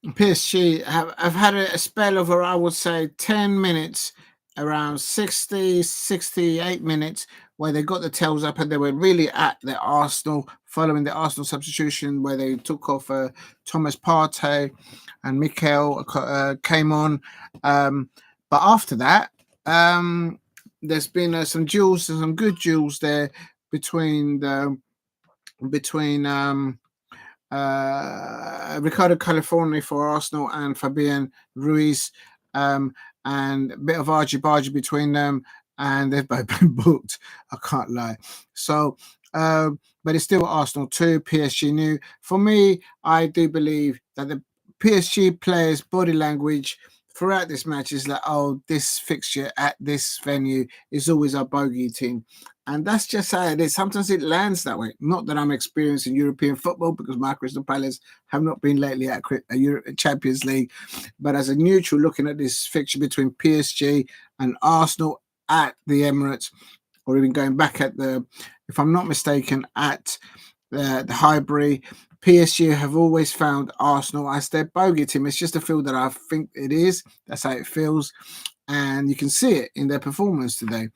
PSG have had a spell of, I would say, 10 minutes, around 60, 68 minutes, where they got the tails up and they were really at the Arsenal, following the Arsenal substitution where they took off Thomas Partey and Mikel came on. But after that, there's been some duels, some good duels there between Ricardo Californi for Arsenal and Fabian Ruiz, and a bit of argy-bargy between them, and they've both been booked. I can't lie. So, but it's still Arsenal 2, PSG new. For me, I do believe that the PSG players' body language throughout this match is like, oh, this fixture at this venue is always our bogey team. And that's just how it is. Sometimes it lands that way. Not that I'm experiencing European football, because my Crystal Palace have not been lately at a Champions League. But as a neutral, looking at this fixture between PSG and Arsenal at the Emirates, or even going back at if I'm not mistaken, at the Highbury, PSG have always found Arsenal as their bogey team. It's just a feel that I think it is. That's how it feels. And you can see it in their performance today.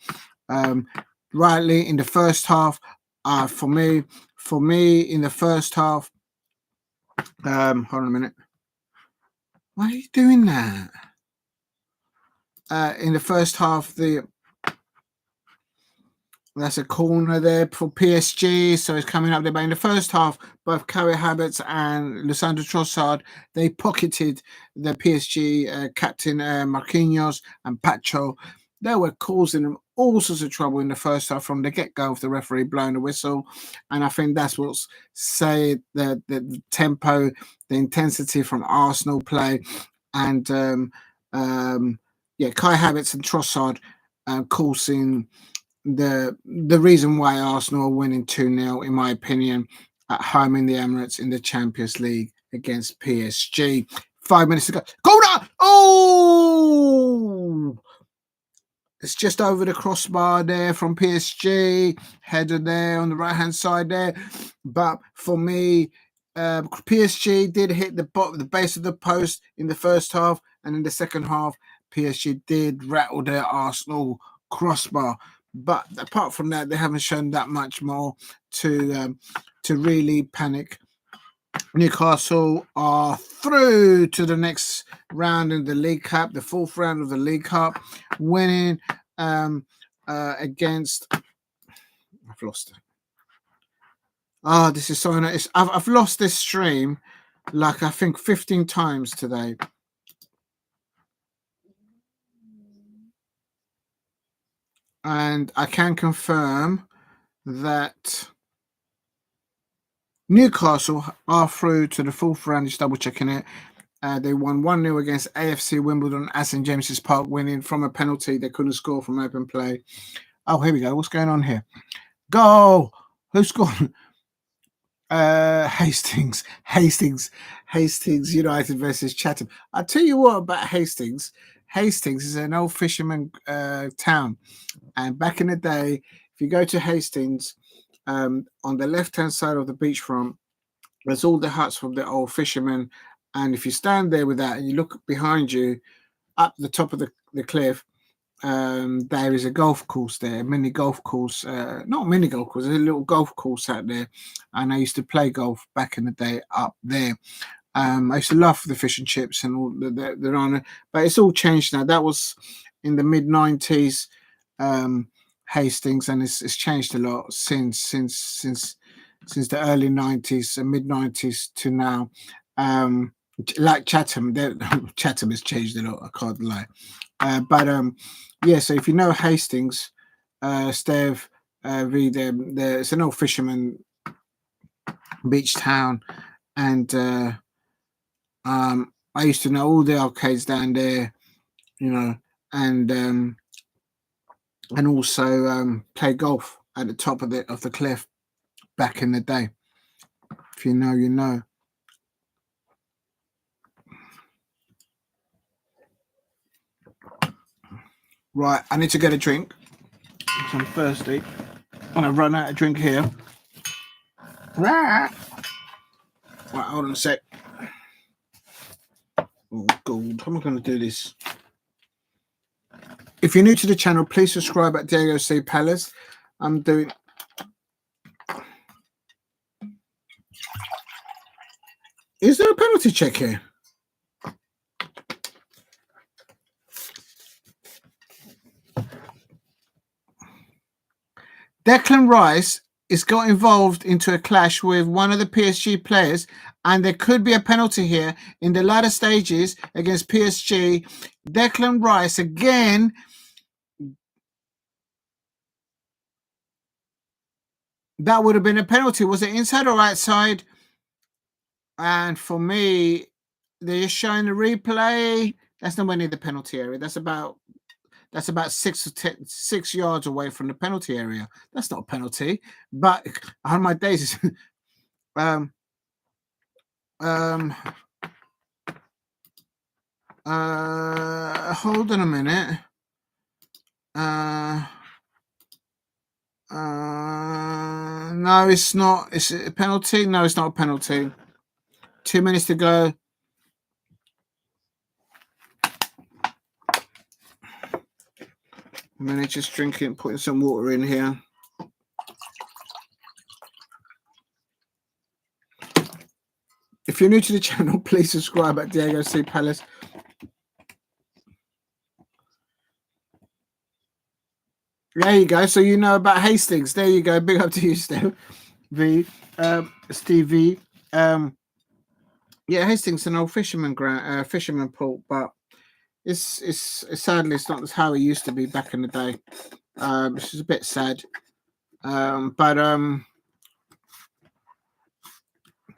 Rightly in the first half, for me in the first half, hold on a minute. Why are you doing that? In the first half, that's a corner there for PSG, so it's coming up there. But in the first half, both Kai Havertz and Lisandro Trossard, they pocketed the PSG captain Marquinhos and Pacho. They were causing them all sorts of trouble in the first half from the get-go of the referee blowing the whistle. And I think that's what's said the tempo, the intensity from Arsenal play. And Kai Havertz and Trossard causing the reason why Arsenal are winning 2-0, in my opinion, at home in the Emirates in the Champions League against PSG. 5 minutes to go. Corner! Oh! It's just over the crossbar there from PSG. Header there on the right-hand side there. But for me, PSG did hit the base of the post in the first half, and in the second half, PSG did rattle their Arsenal crossbar. But apart from that, they haven't shown that much more to really panic. Newcastle are through to the next round in the League Cup, the fourth round of the League Cup, winning against. I've lost it. This is so nice. I've lost this stream like I think 15 times today. And I can confirm that Newcastle are through to the fourth round. Just double checking it. They won 1-0 against AFC Wimbledon at St James's Park, winning from a penalty. They couldn't score from open play. Oh, here we go. What's going on here? Goal! Who scored? Hastings United versus Chatham. I'll tell you what about Hastings. Hastings is an old fisherman town. And back in the day, if you go to Hastings, on the left-hand side of the beachfront, There's all the huts from the old fishermen, and if you stand there with that and you look behind you, up the top of the cliff, there is a golf course there, a mini golf course, not a mini golf course, there's a little golf course out there, and I used to play golf back in the day up there. I used to love the fish and chips and all the on it, but it's all changed now. That was in the mid 90s, Hastings, and it's changed a lot since the early 90s and mid 90s to now. Like Chatham, Chatham has changed a lot. I can't lie, but yeah. So if you know Hastings, Steve, read it's an old fisherman beach town, and I used to know all the arcades down there, you know, and also play golf at the top of the cliff back in the day. If you know, you know. Right, I need to get a drink. I'm thirsty. And I've run out of drink here. Right, hold on a sec. Oh, God, how am I going to do this? If you're new to the channel, please subscribe at Diego C. Palace. I'm doing... Is there a penalty check here? Declan Rice is got involved into a clash with one of the PSG players, and there could be a penalty here in the latter stages against PSG. Declan Rice again. That would have been a penalty. Was it inside or outside? And for me, they're just showing the replay. That's nowhere near the penalty area. That's about 6 yards away from the penalty area. That's not a penalty. But on my days, hold on a minute. No, it's not. It's a penalty. No, it's not a penalty. 2 minutes to go. A minute, just drinking, putting some water in here. If you're new to the channel, please subscribe at Diego C. Palace. There you go. So you know about Hastings. There you go. Big up to you, Steve. Steve V. Yeah, Hastings, an old fisherman port, but it's sadly it's not how it used to be back in the day. Which is a bit sad. But don't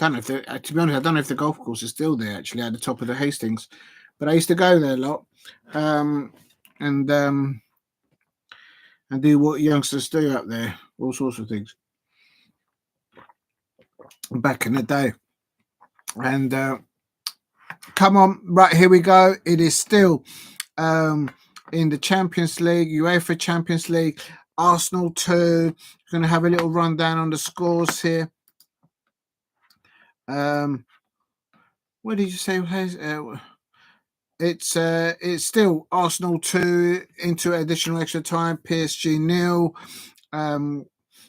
know if to be honest, I don't know if the golf course is still there actually at the top of the Hastings, but I used to go there a lot, and do what youngsters do up there, all sorts of things back in the day. And come on, right, here we go. It is still in the Champions League, UEFA Champions League, Arsenal 2. Going to have a little rundown on the scores here. What did you say? It's still Arsenal 2 into additional extra time, PSG 0. In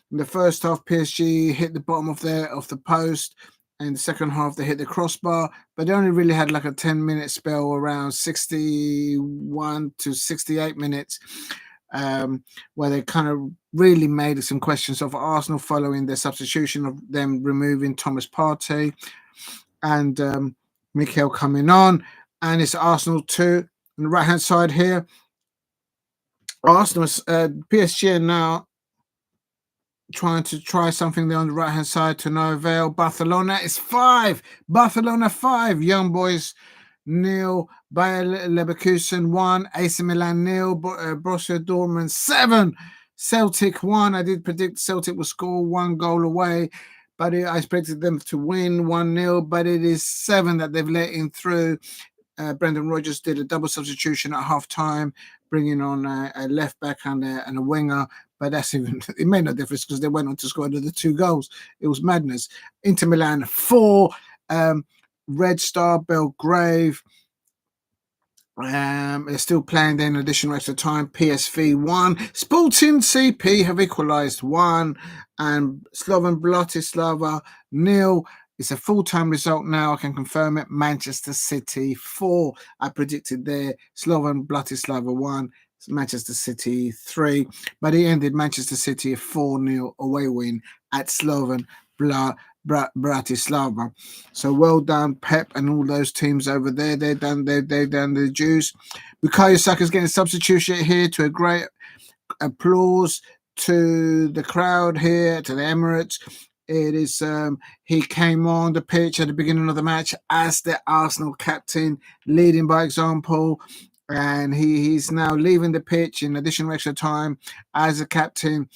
the first half, PSG hit the bottom of the post, and the second half they hit the crossbar, but they only really had like a 10-minute spell around 61 to 68 minutes, where they kind of really made some questions of Arsenal following their substitution of them removing Thomas Partey and Mikel coming on. And it's Arsenal 2 on the right hand side here. Arsenal, PSG are now trying to try something there on the right hand side to no avail. Barcelona is 5. Barcelona 5. Young Boys 0. Bayer Leverkusen 1. AC Milan 0. Borussia Dortmund 7. Celtic 1. I did predict Celtic would score 1 goal away, but I expected them to win 1-0. But it is 7 that they've let in through. Brendan Rodgers did a double substitution at half time, bringing on a left back and a winger. but it made no difference because they went on to score another 2 goals. It was madness. Inter Milan 4, Red Star Belgrave. They're still playing there in additional extra time. PSV 1. Sporting CP have equalised 1. And Slovan Bratislava 0. It's a full-time result now. I can confirm it. Manchester City 4. I predicted there. Slovan Bratislava 1. Manchester City 3. But it ended Manchester City a 4-0 away win at Slovan Bratislava. So well done, Pep, and all those teams over there. They've done the dues. Bukayo Saka's getting substitution here to a great applause to the crowd here, to the Emirates. It is he came on the pitch at the beginning of the match as the Arsenal captain, leading by example. And he's now leaving the pitch in additional extra time as a captain.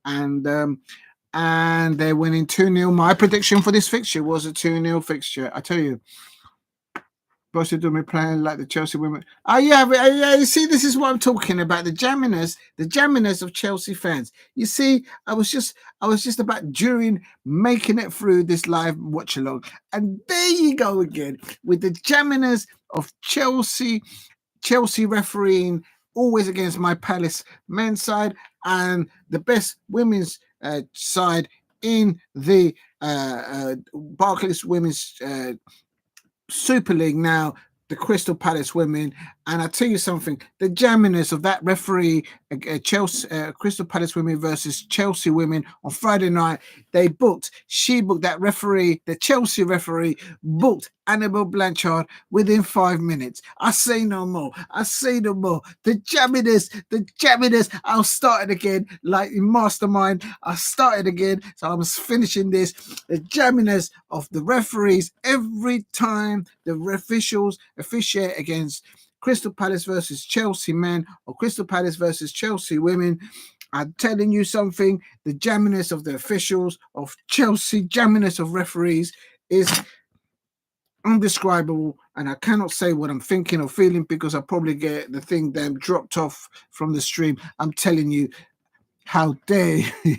And they're winning 2-0. My prediction for this fixture was a 2-0 fixture. I tell you, Borussia Dortmund playing like the Chelsea women. Oh yeah, you see, this is what I'm talking about. The jamminess of Chelsea fans. You see, I was just about during making it through this live watch along, and there you go again with the jamminess of Chelsea refereeing, always against my Palace men's side and the best women's side in the Barclays Women's Super League now, the Crystal Palace women. And I tell you something, the jamminess of that referee, Chelsea, Crystal Palace women versus Chelsea women on Friday night, she booked that referee, the Chelsea referee, booked Annabelle Blanchard within 5 minutes. I say no more. The jamminess. I'll start it again, like in Mastermind. I started again, so I'm finishing this. The jamminess of the referees every time the officials officiate against Crystal Palace versus Chelsea men or Crystal Palace versus Chelsea women. I'm telling you something, the jamminess of the officials of Chelsea, jamminess of referees is indescribable, and I cannot say what I'm thinking or feeling because I probably get the thing then dropped off from the stream. I'm telling you, how dare you.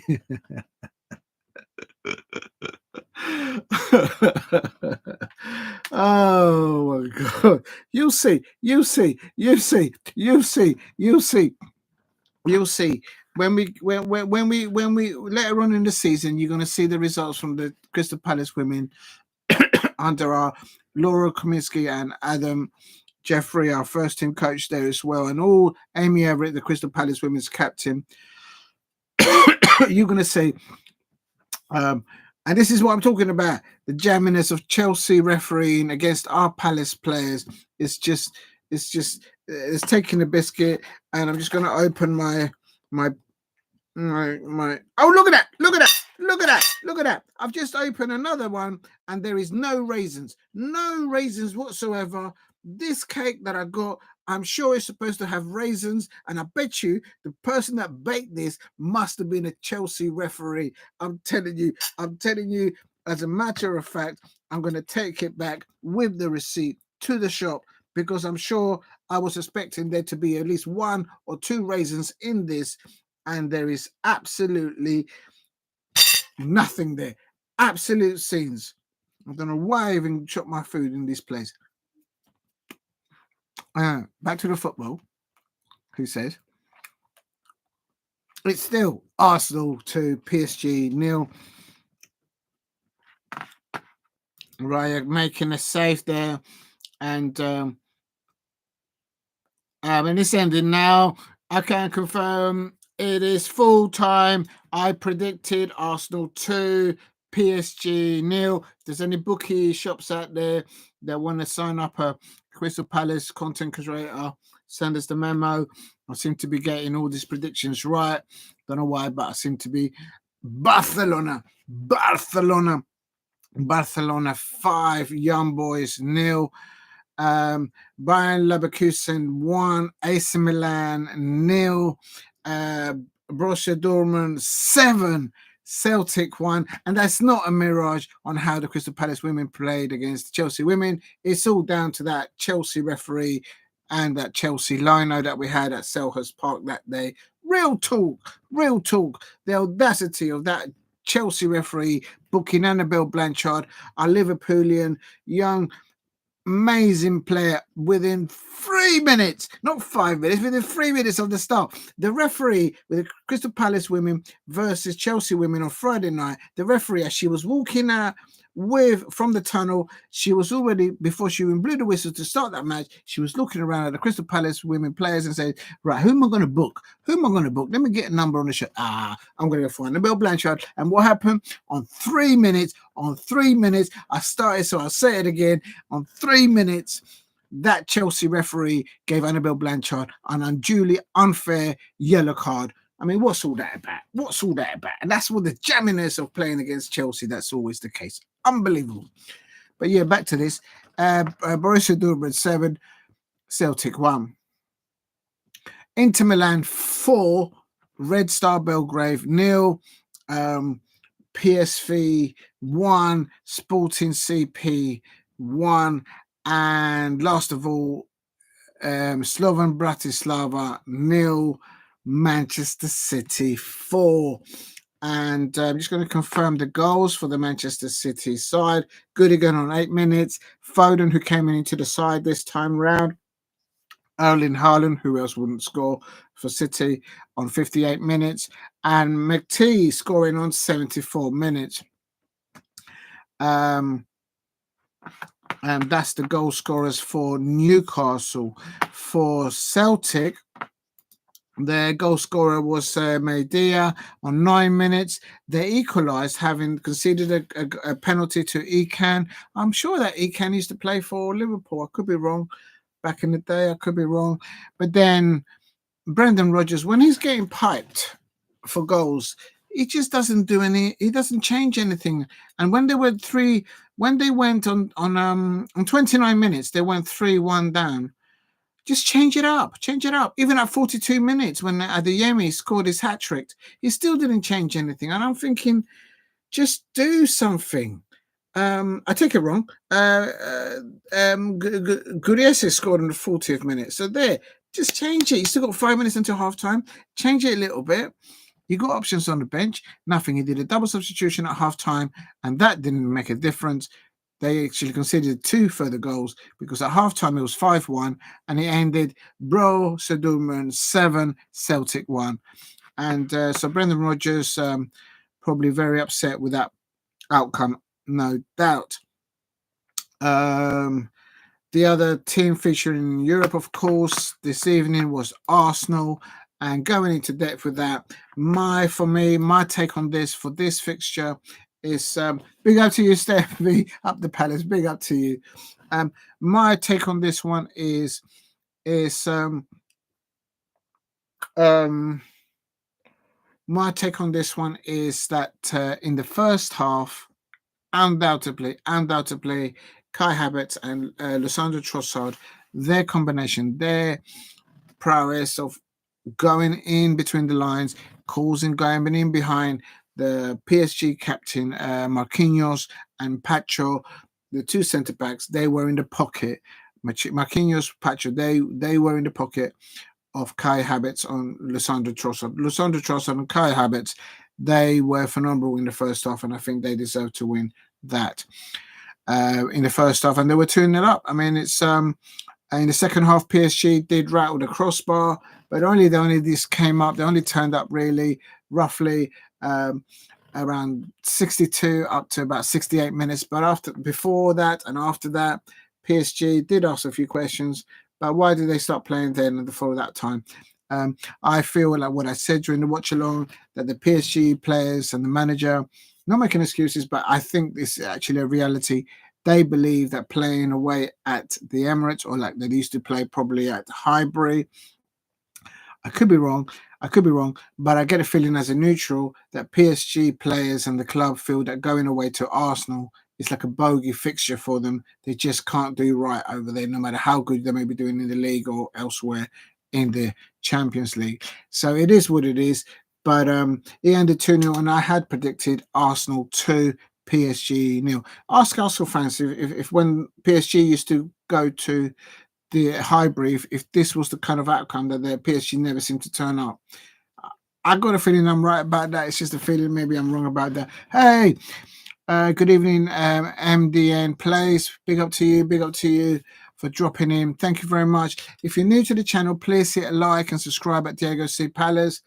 Oh my God. You'll see. When we later on in the season, you're going to see the results from the Crystal Palace women under our Laura Kaminsky and Adam Jeffrey, our first team coach there as well, and all Amy Everett, the Crystal Palace women's captain. You're going to see, and this is what I'm talking about, the jamminess of Chelsea refereeing against our Palace players. It's taking the biscuit, and I'm just going to open my oh, look at that. I've just opened another one and there is no raisins whatsoever. This cake that I got, I'm sure it's supposed to have raisins, and I bet you the person that baked this must have been a Chelsea referee. I'm telling you, as a matter of fact, I'm going to take it back with the receipt to the shop because I'm sure I was expecting there to be at least 1 or 2 raisins in this. And there is absolutely nothing there. Absolute scenes. I don't know why I even chopped my food in this place. Back to the football. Who says? It's still Arsenal 2, PSG 0. Raya making a save there. And it's ending now. I can confirm it is full time. I predicted Arsenal 2, PSG 0. If there's any bookie shops out there that want to sign up a Crystal Palace content creator, send us the memo. I seem to be getting all these predictions right. Don't know why, but I seem to be. Barcelona 5, Young Boys 0. Bayern Leverkusen 1, AC Milan 0, Borussia Dortmund 7, Celtic 1, and that's not a mirage on how the Crystal Palace women played against the Chelsea women. It's all down to that Chelsea referee and that Chelsea lino that we had at Selhurst Park that day. Real talk, real talk. The audacity of that Chelsea referee booking Annabelle Blanchard, a Liverpoolian young amazing player, within 3 minutes, not 5 minutes, within 3 minutes of the start. The referee with the Crystal Palace women versus Chelsea women on Friday night, the referee, as she was walking out from the tunnel, she was already, before she even blew the whistle to start that match, she was looking around at the Crystal Palace women players and saying, right, who am I going to book? Who am I going to book? Let me get a number on the shirt. I'm going to go find Annabelle Blanchard. And what happened? On 3 minutes, I started, so I'll say it again, on 3 minutes, that Chelsea referee gave Annabelle Blanchard an unduly unfair yellow card. I mean, what's all that about? And that's what the jamminess of playing against Chelsea. That's always the case. Unbelievable. But yeah, back to this. Borussia Dortmund 7, Celtic 1. Inter Milan 4, Red Star Belgrade 0. PSV 1, Sporting CP 1, and last of all, Slovan Bratislava 0, Manchester City 4. And I'm just going to confirm the goals for the Manchester City side. Goodigan on 8 minutes. Foden, who came into the side this time round. Erling Haaland, who else wouldn't score for City, on 58 minutes. And McTee scoring on 74 minutes. And that's the goal scorers for Newcastle. For Celtic, their goal scorer was Medea on 9 minutes. They equalised, having conceded a penalty to Ekan. I'm sure that Ekan used to play for Liverpool. I could be wrong. Back in the day, I could be wrong. But then Brendan Rodgers, when he's getting piped for goals, he just doesn't do he doesn't change anything. And when they went on 29 minutes, they went 3-1 down. Just change it up. Even at 42 minutes, when Adeyemi scored his hat trick, he still didn't change anything. And I'm thinking, just do something. I take it wrong. Guriese scored in the 40th minute. So there, just change it. You still got 5 minutes until half time. Change it a little bit. You got options on the bench. Nothing. He did a double substitution at half time, and that didn't make a difference. They actually considered 2 further goals because at half time it was 5-1, and it ended Borussia Dortmund 7, Celtic 1. And so Brendan Rodgers probably very upset with that outcome, no doubt. The other team featuring in Europe, of course, this evening was Arsenal. And going into depth with that, my take on this for this fixture is big up to you, Stephanie, up the Palace. Big up to you. My take on this one is that in the first half, undoubtedly, Kai Havertz and Lissandro Trossard, their combination, their prowess of going in between the lines, going in behind the PSG captain Marquinhos and Pacho, the 2 centre backs, they were in the pocket. Marquinhos, Pacho, they were in the pocket of Kai Havertz on Lissandro Trossard and Kai Havertz. They were phenomenal in the first half, and I think they deserve to win that in the first half. And they were 2-0 up. I mean, it's in the second half, PSG did rattle the crossbar, but they only this came up. They only turned up really roughly around 62 up to about 68 minutes. But before that and after that, PSG did ask a few questions. But why did they start playing then and before that time? I feel like what I said during the watch along, that the PSG players and the manager, not making excuses, but I think this is actually a reality. They believe that playing away at the Emirates, or like they used to play probably at Highbury, I could be wrong, but I get a feeling as a neutral that PSG players and the club feel that going away to Arsenal is like a bogey fixture for them. They just can't do right over there, no matter how good they may be doing in the league or elsewhere in the Champions League. So it is what it is. But it ended 2-0, and I had predicted Arsenal 2, PSG 0. Ask Arsenal fans if when PSG used to go to the Highbury, if this was the kind of outcome that their PSG never seemed to turn up. I got a feeling I'm right about that. It's just a feeling. Maybe I'm wrong about that. Hey, good evening, MDN Plays. Big up to you. Big up to you for dropping in. Thank you very much. If you're new to the channel, please hit a like and subscribe at Diego C. Palace.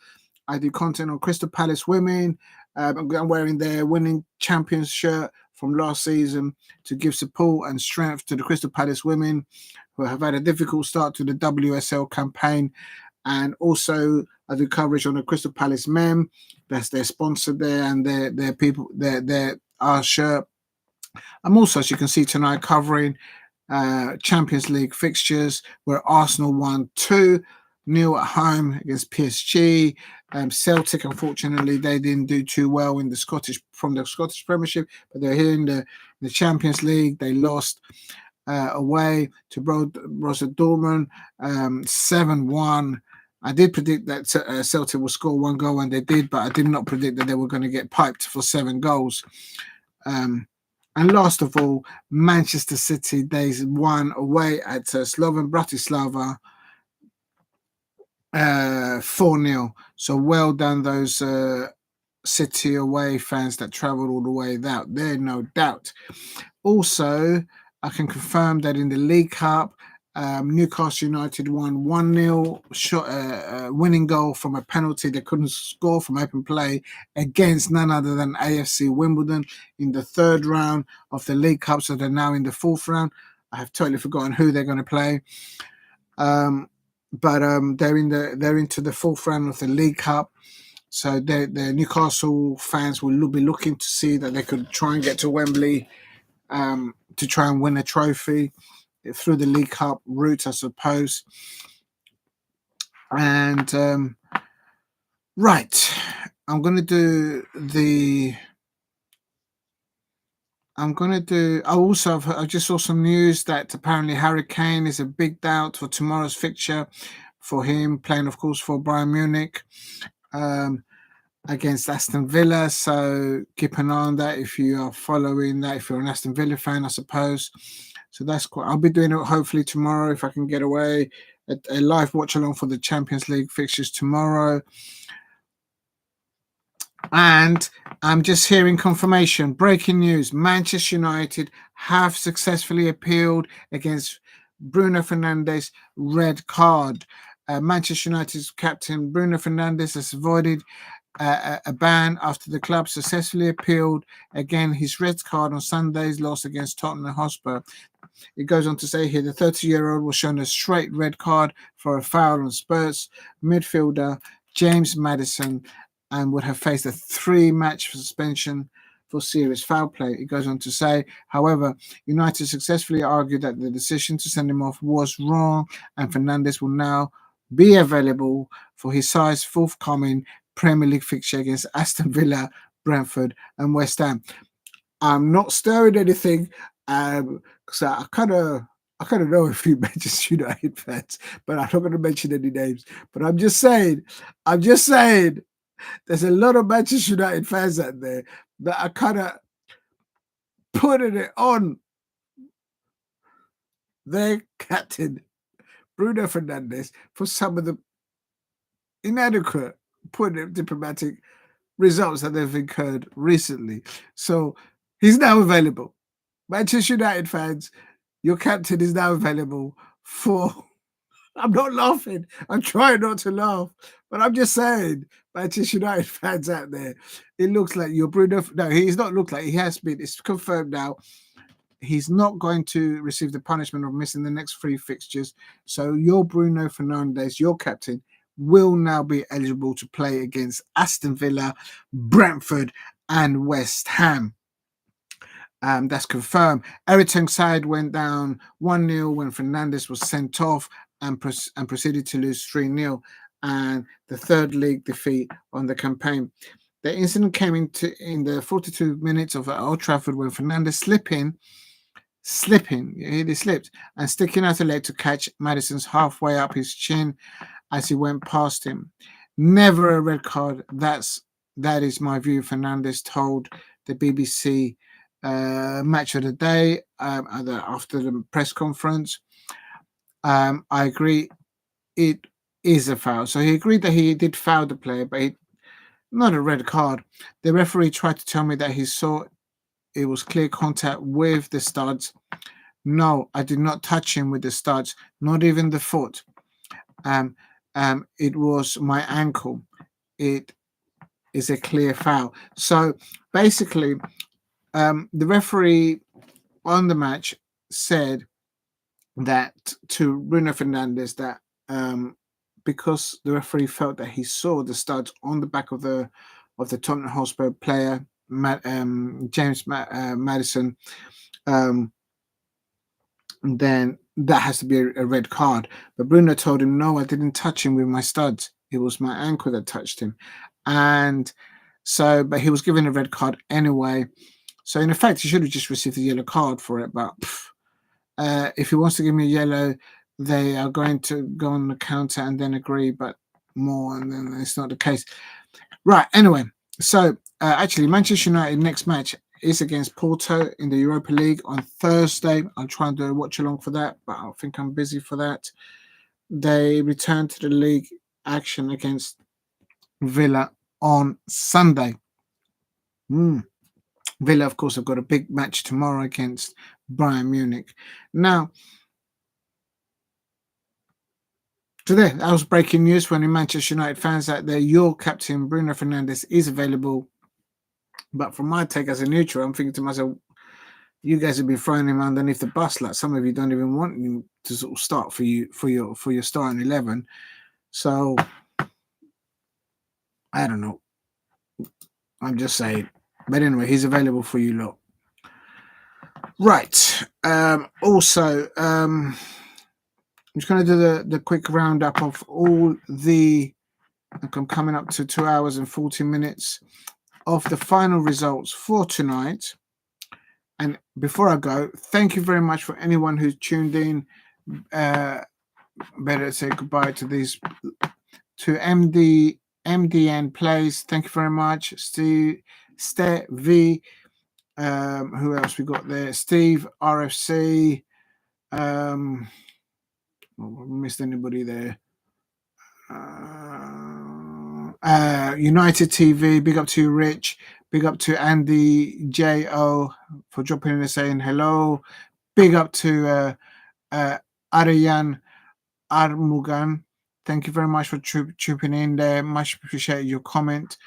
I do content on Crystal Palace women. I'm wearing their winning champions shirt from last season to give support and strength to the Crystal Palace women who have had a difficult start to the WSL campaign. And also, I do coverage on the Crystal Palace men. That's their sponsor there, and their people, their our shirt. I'm also, as you can see tonight, covering Champions League fixtures where Arsenal won 2-0 at home against PSG. Celtic, unfortunately, they didn't do too well in the Scottish Premiership, but they're here in the Champions League. They lost away to Borussia Dortmund 7-1. I did predict that Celtic will score 1 goal, and they did, but I did not predict that they were going to get piped for 7 goals. And last of all, Manchester City, they won away at Slovan Bratislava 4-0. So well done, those City away fans that travelled all the way out there, no doubt. Also, I can confirm that in the League Cup, Newcastle United won 1-0 winning goal from a penalty they couldn't score from open play against none other than AFC Wimbledon in the 3rd round of the League Cup. So they're now in the 4th round. I have totally forgotten who they're going to play. But they're into the 4th round of the League Cup. So the Newcastle fans will be looking to see that they could try and get to Wembley to try and win a trophy through the League Cup route, I suppose. And right, I'm going to do the. I just saw some news that apparently Harry Kane is a big doubt for tomorrow's fixture for him, playing, of course, for Bayern Munich against Aston Villa. So keep an eye on that if you are following that, if you're an Aston Villa fan, I suppose. So that's quite. I'll be doing it hopefully tomorrow if I can get away. A live watch along for the Champions League fixtures tomorrow. And I'm just hearing confirmation. Breaking news. Manchester United have successfully appealed against Bruno Fernandes' red card. Manchester United's captain Bruno Fernandes has avoided a ban after the club successfully appealed again his red card on Sunday's loss against Tottenham Hotspur. It goes on to say here the 30-year-old was shown a straight red card for a foul on Spurs midfielder James Maddison and would have faced a 3-match suspension for serious foul play. It goes on to say, however, United successfully argued that the decision to send him off was wrong, and Fernandes will now be available for his side's forthcoming Premier League fixture against Aston Villa, Brentford, and West Ham. I'm not stirring anything, because I kind of know a few Manchester United fans, but I'm not going to mention any names. But I'm just saying, there's a lot of Manchester United fans out there that are kind of putting it on their captain, Bruno Fernandes, for some of the inadequate, putting it diplomatic, results that they've incurred recently. So he's now available. Manchester United fans, your captain is now available for. I'm not laughing. I'm trying not to laugh, but I'm just saying, Manchester United fans out there, it looks like your Bruno. No, he's not looked like he has been. It's confirmed now. He's not going to receive the punishment of missing the next 3 fixtures. So your Bruno Fernandes, your captain, will now be eligible to play against Aston Villa, Brentford, and West Ham. That's confirmed. Everton's side went down 1-0 when Fernandes was sent off and proceeded to lose 3-0, and the 3rd league defeat on the campaign. The incident came in the 42 minutes of Old Trafford when Fernandes slipping, he slipped, and sticking out a leg to catch Maddison's halfway up his chin as he went past him. Never a red card. That is my view, Fernandes told the BBC Match of the Day after the press conference. I agree, it is a foul. So he agreed that he did foul the player, but Not a red card. The referee tried to tell me that he saw it was clear contact with the studs. No, I did not touch him with the studs, not even the foot. Um, it was my ankle. It is a clear foul. So basically, the referee on the match said that to Bruno Fernandes that because the referee felt that he saw the studs on the back of the Tottenham Hotspur player James Madison, um, then that has to be a red card. But Bruno told him, "No, I didn't touch him with my studs. It was my ankle that touched him," and so, but he was given a red card anyway. So in effect, he should have just received a yellow card for it. But if he wants to give me a yellow, they are going to go on the counter and then agree, but more, and then it's not the case. Right. Anyway, so actually, Manchester United next match is against Porto in the Europa League on Thursday. I'll try and do a watch along for that, but I think I'm busy for that. They return to the league action against Villa on Sunday. Villa, of course, have got a big match tomorrow against Bayern Munich. Now, today, that was breaking news for any Manchester United fans that your captain, Bruno Fernandes, is available. But from my take as a neutral, I'm thinking to myself, you guys have been throwing him underneath the bus. Like some of you don't even want him to sort of start for your starting 11. So I don't know. I'm just saying. But anyway, he's available for you lot. Right. Also, I'm just going to do the quick roundup of all the. I'm coming up to 2 hours and 40 minutes of the final results for tonight. And before I go, thank you very much for anyone who's tuned in. Better say goodbye to these to MDN Plays. Thank you very much, Steve V. Who else we got there? Steve RFC. Missed anybody there? United TV. Big up to you, Rich. Big up to Andy J.O. for dropping in and saying hello. Big up to Ariane Armugan. Thank you very much for trooping in there. Much appreciate your comment.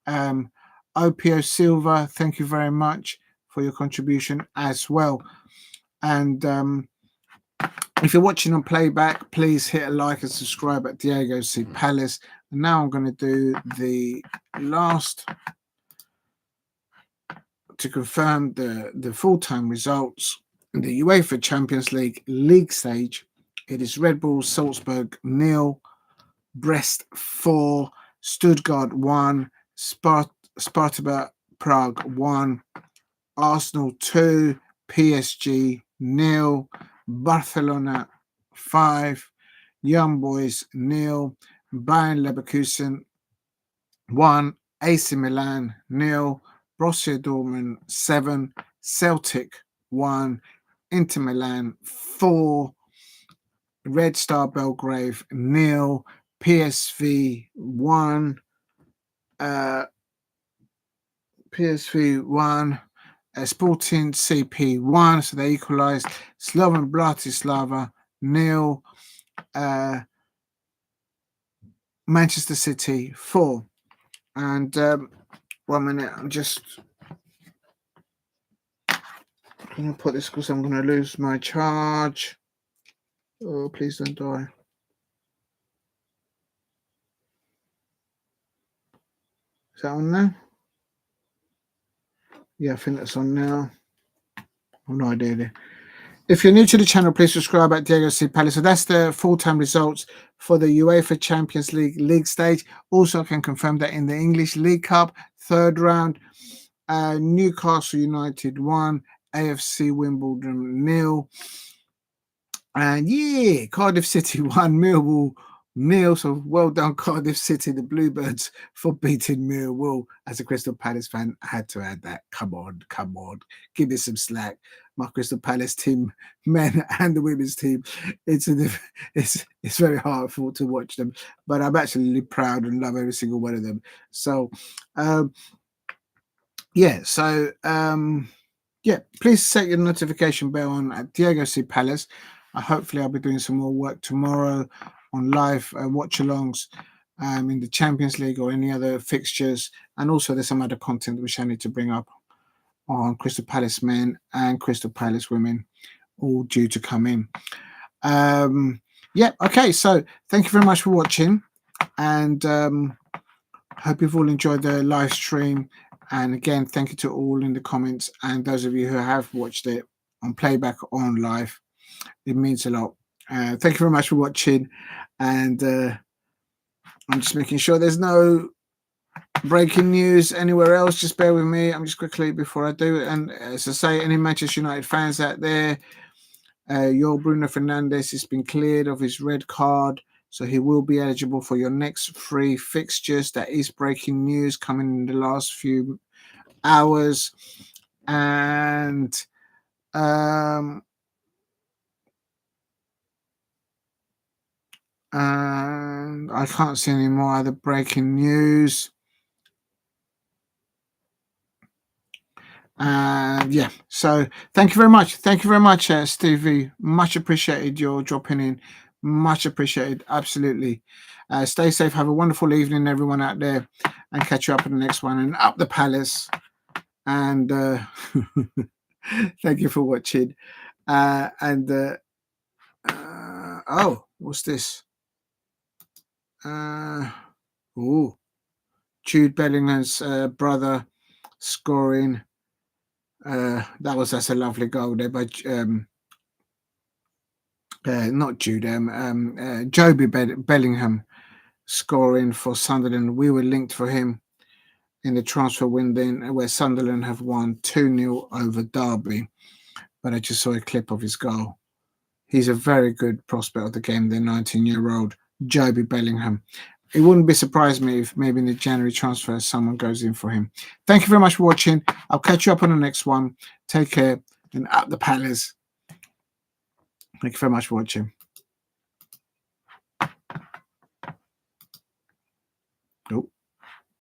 OPO Silva, thank you very much for your contribution as well. And if you're watching on playback, please hit a like and subscribe at Diego C. Palace. And now I'm going to do the last to confirm the full-time results in the UEFA Champions League stage. It is Red Bull Salzburg 0, Brest 4, Stuttgart 1, Sparta Prague 1, Arsenal 2, PSG 0, Barcelona 5, Young Boys 0, Bayern Leverkusen 1, AC Milan 0, Borussia Dortmund 7, Celtic 1, Inter Milan 4, Red Star Belgrade 0, PSV 1, PSV 1, Sporting CP 1, so they equalised. Slovan Bratislava 0, Manchester City 4. And 1 minute, I'm just going to put this because I'm going to lose my charge. Oh, please don't die. Is that on now? Yeah, I think that's on now. I've no idea there. If you're new to the channel, please subscribe at Diego C. Palace. So that's the full-time results for the UEFA Champions League stage. Also, I can confirm that in the English League Cup, third round, Newcastle United 1, AFC Wimbledon 0. And Cardiff City 1, Millwall Neil, so well done, Cardiff City, the Bluebirds, for beating Millwall. As a Crystal Palace fan, I had to add that. Come on, give me some slack. My Crystal Palace team, men and the women's team, it's very hard to watch them, but I'm actually proud and love every single one of them. So, yeah, so yeah, please set your notification bell on at Diego C Palace. Hopefully, I'll be doing some more work tomorrow on live watch-alongs in the Champions League or any other fixtures, and also there's some other content which I need to bring up on Crystal Palace men and Crystal Palace women, all due to come in. Yeah, okay. So thank you very much for watching, and hope you've all enjoyed the live stream. And again, thank you to all in the comments and those of you who have watched it on playback or on live. It means a lot. Thank you very much for watching. And I'm just making sure there's no breaking news anywhere else. Just bear with me. I'm just quickly before I do it. And as I say, any Manchester United fans out there, your Bruno Fernandes has been cleared of his red card. So he will be eligible for your next 3 fixtures. That is breaking news coming in the last few hours. And I can't see any more other breaking news. Yeah, so thank you very much. Thank you very much, Stevie. Much appreciated your dropping in. Much appreciated. Absolutely. Stay safe. Have a wonderful evening, everyone out there, and catch you up in the next one. And up the Palace. And thank you for watching. Oh, what's this? Oh, Jude Bellingham's brother scoring. That's a lovely goal there by not Jude, Joby Bellingham scoring for Sunderland. We were linked for him in the transfer window where Sunderland have won 2-0 over Derby. But I just saw a clip of his goal. He's a very good prospect of the game, the 19-year-old Joby Bellingham. It wouldn't be surprised me if maybe in the January transfer someone goes in for him. Thank you very much for watching. I'll catch you up on the next one. Take care and up the Palace. Thank you very much for watching. Oh.